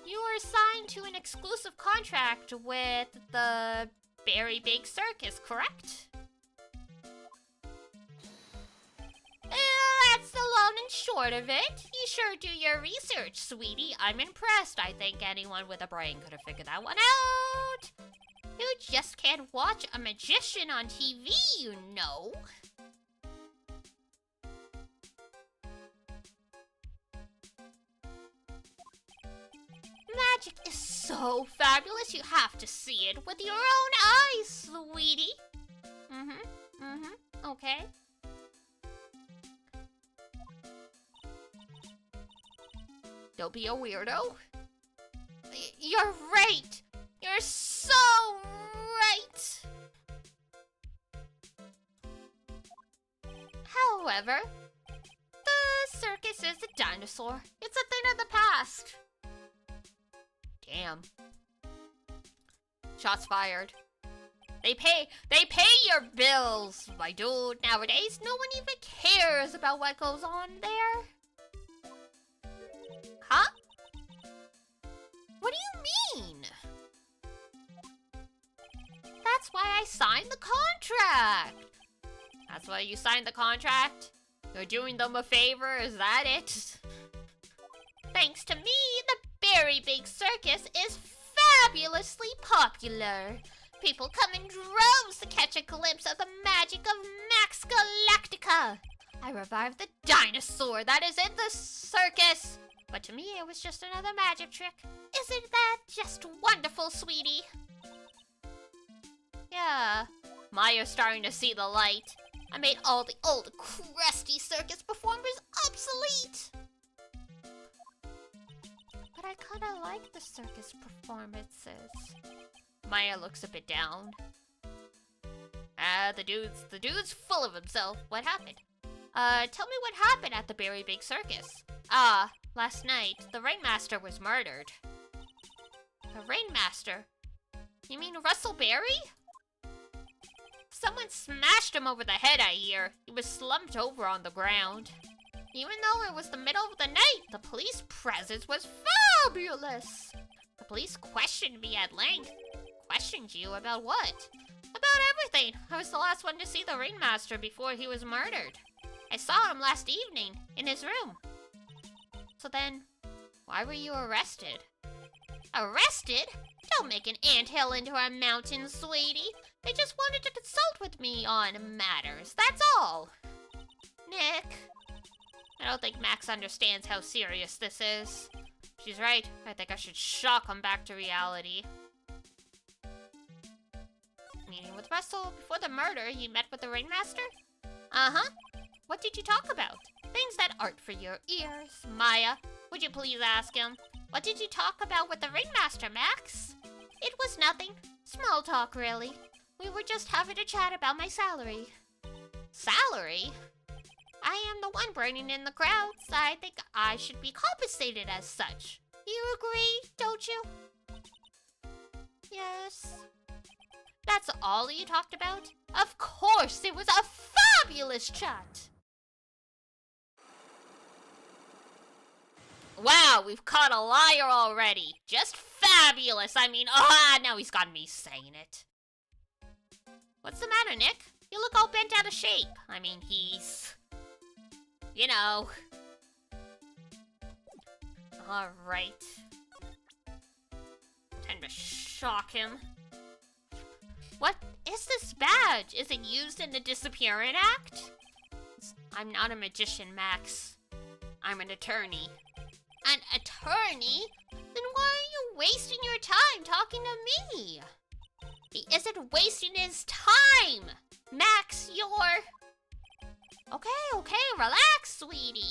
You were assigned to an exclusive contract with the Very Big Circus, correct? That's the long and short of it. You sure do your research, sweetie. I'm impressed. I think anyone with a brain could have figured that one out. You just can't watch a magician on TV, you know. Magic is so fabulous, you have to see it with your own eyes, sweetie. Okay. Don't be a weirdo. You're right. You're so right. However, the circus is a dinosaur. It's a thing of the past. Damn. Shots fired. They pay your bills, my dude. Nowadays, no one even cares about what goes on there. Huh? What do you mean? That's why I signed the contract. That's why you signed the contract? You're doing them a favor, is that it? Thanks to me, the Very Big Circus is fabulously popular. People come in droves to catch a glimpse of the magic of Max Galactica. I revived the dinosaur that is in the circus. But to me, it was just another magic trick. Isn't that just wonderful, sweetie? Yeah, Maya's starting to see the light. I made all the old, crusty circus performers obsolete. But I kinda like the circus performances. Maya looks a bit down. The dude's full of himself. What happened? Tell me what happened at the Very Big Circus. Last night, the Ringmaster was murdered. The Ringmaster? You mean Russell Berry? Someone smashed him over the head, I hear. He was slumped over on the ground. Even though it was the middle of the night, the police presence was fabulous. The police questioned me at length. Questioned you about what? About everything. I was the last one to see the Ringmaster before he was murdered. I saw him last evening, in his room. So then, why were you arrested? Arrested? Don't make an anthill into a mountain, sweetie. They just wanted to consult with me on matters, that's all. Nick, I don't think Max understands how serious this is. She's right. I think I should shock him back to reality. Meeting with Russell before the murder, you met with the Ringmaster? Uh-huh. What did you talk about? Things that aren't for your ears. Maya, would you please ask him? What did you talk about with the Ringmaster, Max? It was nothing. Small talk, really. We were just having a chat about my salary. Salary? I am the one bringing in the crowds. I think I should be compensated as such. You agree, don't you? Yes. That's all you talked about? Of course, it was a fabulous chat. Wow, we've caught a liar already. Just fabulous. I mean, now he's got me saying it. What's the matter, Nick? You look all bent out of shape. I mean, he's... you know. Alright. Time to shock him. What is this badge? Is it used in the disappearing act? I'm not a magician, Max. I'm an attorney. An attorney? Then why are you wasting your time talking to me? He isn't wasting his time! Max, you're... Okay, relax, sweetie.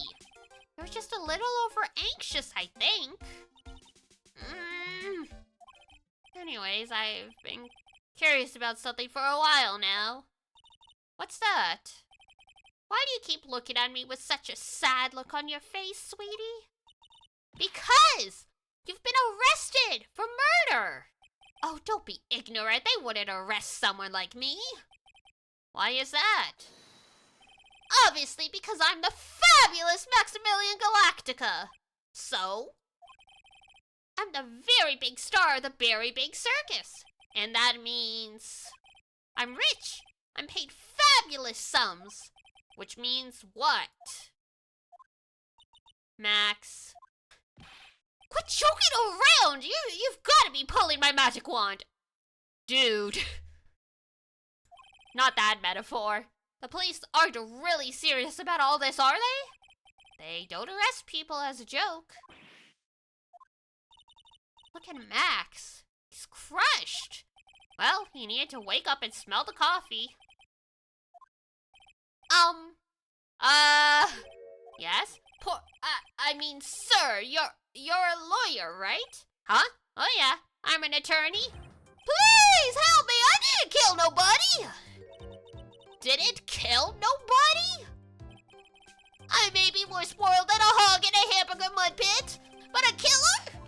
You're just a little over anxious, I think. Anyways, I've been curious about something for a while now. What's that? Why do you keep looking at me with such a sad look on your face, sweetie? Because you've been arrested for murder. Oh, don't be ignorant. They wouldn't arrest someone like me. Why is that? Obviously because I'm the fabulous Maximilian Galactica. So? I'm the very big star of the Very Big Circus. And that means I'm rich. I'm paid fabulous sums. Which means what? Max. Quit joking around! You've got to be pulling my magic wand. Dude. Not that metaphor. The police aren't really serious about all this, are they? They don't arrest people as a joke. Look at Max. He's crushed. Well, he needed to wake up and smell the coffee. Yes? I mean, sir, you're You're a lawyer, right? Huh? Oh yeah, I'm an attorney. Please help me, I didn't kill nobody! Didn't kill nobody? I may be more spoiled than a hog in a hamburger mud pit, but a killer?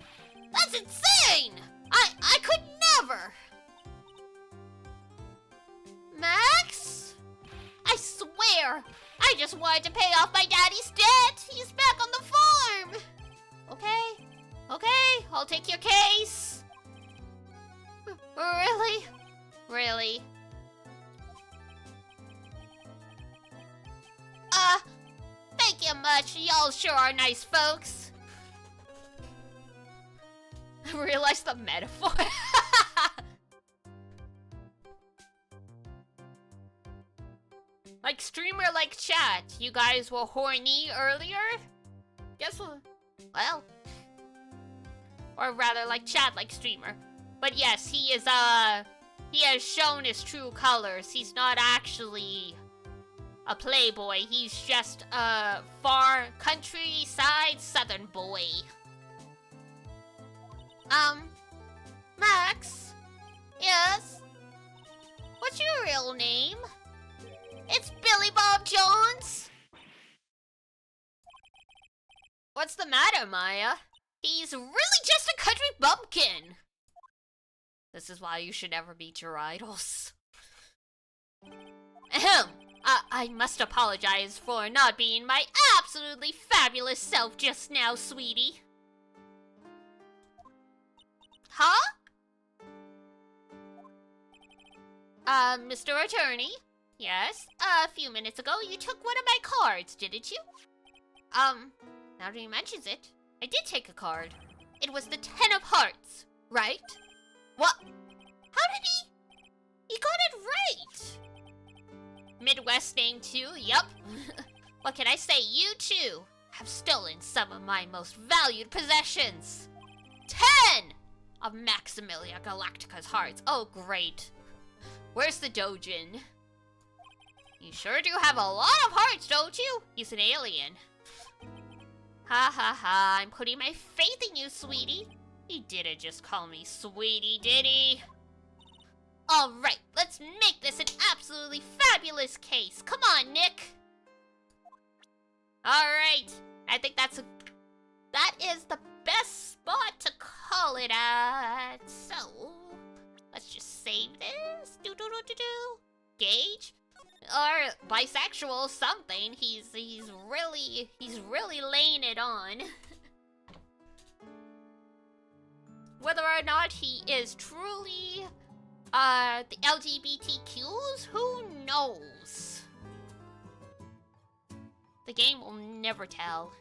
That's insane! I could never! Max? I swear, I just wanted to pay off my daddy's debt. He's back on the farm. Okay, I'll take your case. Really? Really? Thank you much. Y'all sure are nice folks. I realized the metaphor. Like streamer, like chat. You guys were horny earlier? Guess what? Well. Or rather, like chat, like streamer. But yes, he has shown his true colors. He's not actually a playboy. He's just a far countryside southern boy. Max? Yes? What's your real name? It's Billy Bob Jones! What's the matter, Maya? He's really just a country bumpkin! This is why you should never meet your idols. Ahem! I must apologize for not being my absolutely fabulous self just now, sweetie. Huh? Mr. Attorney? Yes? A few minutes ago, you took one of my cards, didn't you? Now that he mentions it, I did take a card. It was the 10 of Hearts, right? What? How did he? He got it right! Midwest name too, yup. What can I say? You too have stolen some of my most valued possessions. 10 of Maximilia Galactica's hearts. Oh, great. Where's the Dojin? You sure do have a lot of hearts, don't you? He's an alien. Ha ha ha, I'm putting my faith in you, sweetie. He didn't just call me sweetie, did he? Alright, let's make this an absolutely fabulous case. Come on, Nick. Alright, I think that is the best spot to call it at. So, let's just save this. Gage? Or bisexual something. He's really laying it on. Whether or not he is truly the LGBTQs, who knows? The game will never tell.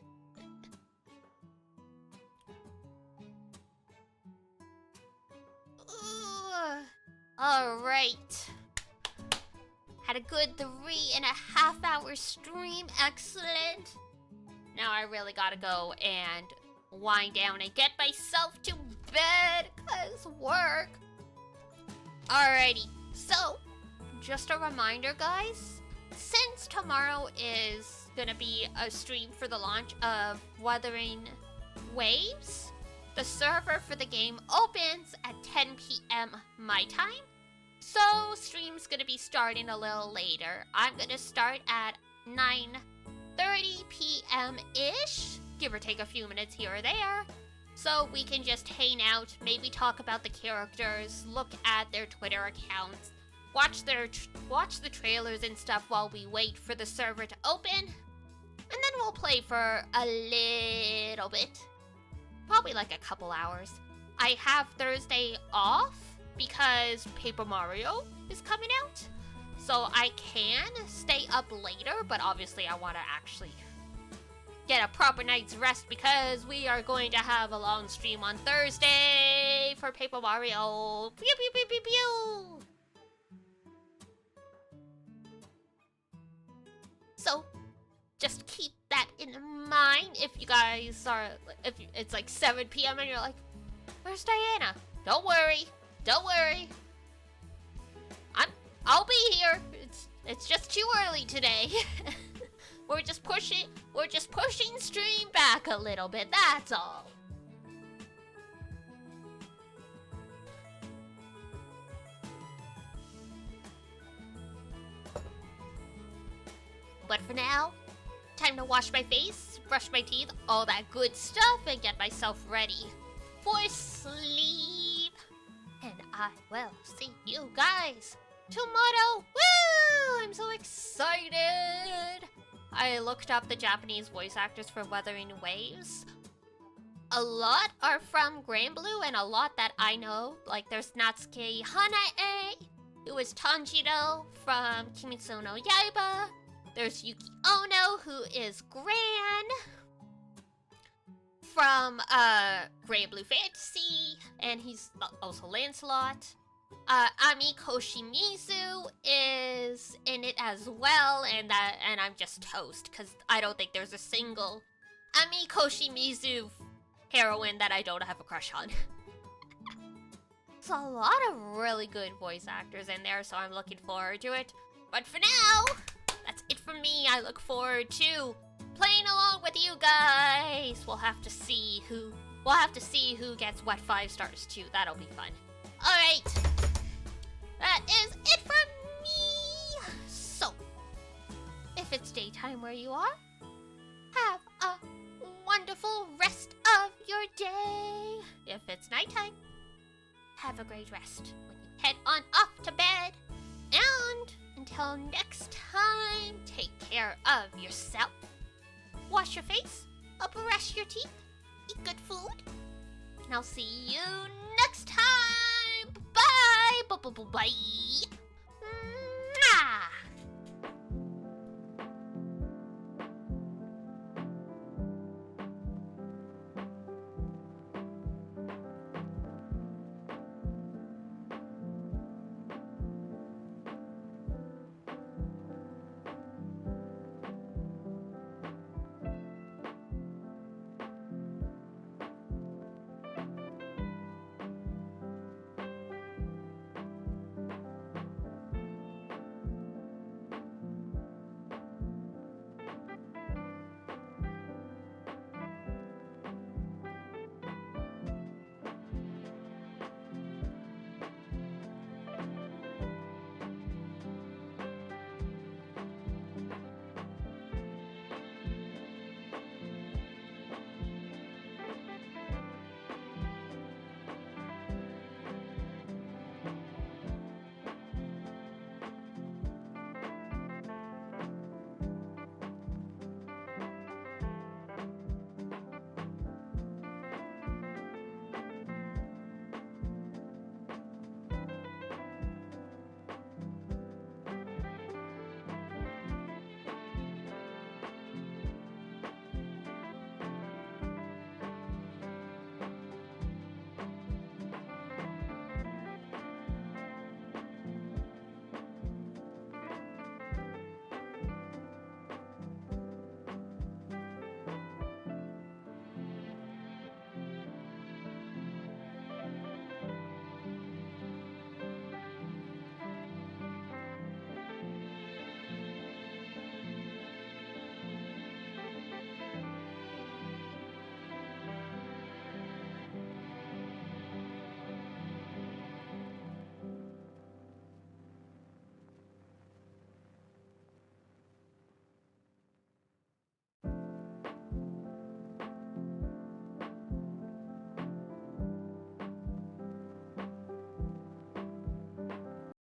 Alright. Had a good 3.5 hour stream. Excellent. Now I really gotta go and wind down and get myself to bed, cause work. Alrighty, so just a reminder, guys, since tomorrow is gonna be a stream for the launch of Wuthering Waves, the server for the game opens at 10 p.m. my time. So stream's gonna be starting a little later. I'm gonna start at 9:30 p.m.-ish, give or take a few minutes here or there. So we can just hang out, maybe talk about the characters, look at their Twitter accounts, watch the trailers and stuff while we wait for the server to open. And then we'll play for a little bit. Probably like a couple hours. I have Thursday off because Paper Mario is coming out. So I can stay up later, but obviously I want to actually get a proper night's rest because we are going to have a long stream on Thursday for Paper Mario. Pew pew pew pew pew. So just keep that in mind if you guys are, if it's like 7 p.m. and you're like, where's Diana? Don't worry. Don't worry. I'll be here. It's just too early today. We're just pushing stream back a little bit, that's all. but for now, time to wash my face, brush my teeth, all that good stuff, and get myself ready for sleep. And I will see you guys tomorrow. Woo! I'm so excited. I looked up the Japanese voice actors for Wuthering Waves. A lot are from Granblue, and a lot that I know, like there's Natsuki Hanae, who is Tanjiro from Kimetsu no Yaiba. There's Yuki Ono, who is Gran from Granblue Fantasy, and he's also Lancelot. Ami Koshimizu is in it as well, and I'm just toast, because I don't think there's a single Ami Koshimizu heroine that I don't have a crush on. There's a lot of really good voice actors in there, so I'm looking forward to it. But for now, that's it from me. I look forward to playing along with you guys. We'll have to see who gets what 5 stars too. That'll be fun. Alright. That is it from me. So, if it's daytime where you are, have a wonderful rest of your day. If it's nighttime, have a great rest when you head on off to bed. And until next time, take care of yourself. Wash your face, brush your teeth, eat good food. And I'll see you next time. Bye. Bye.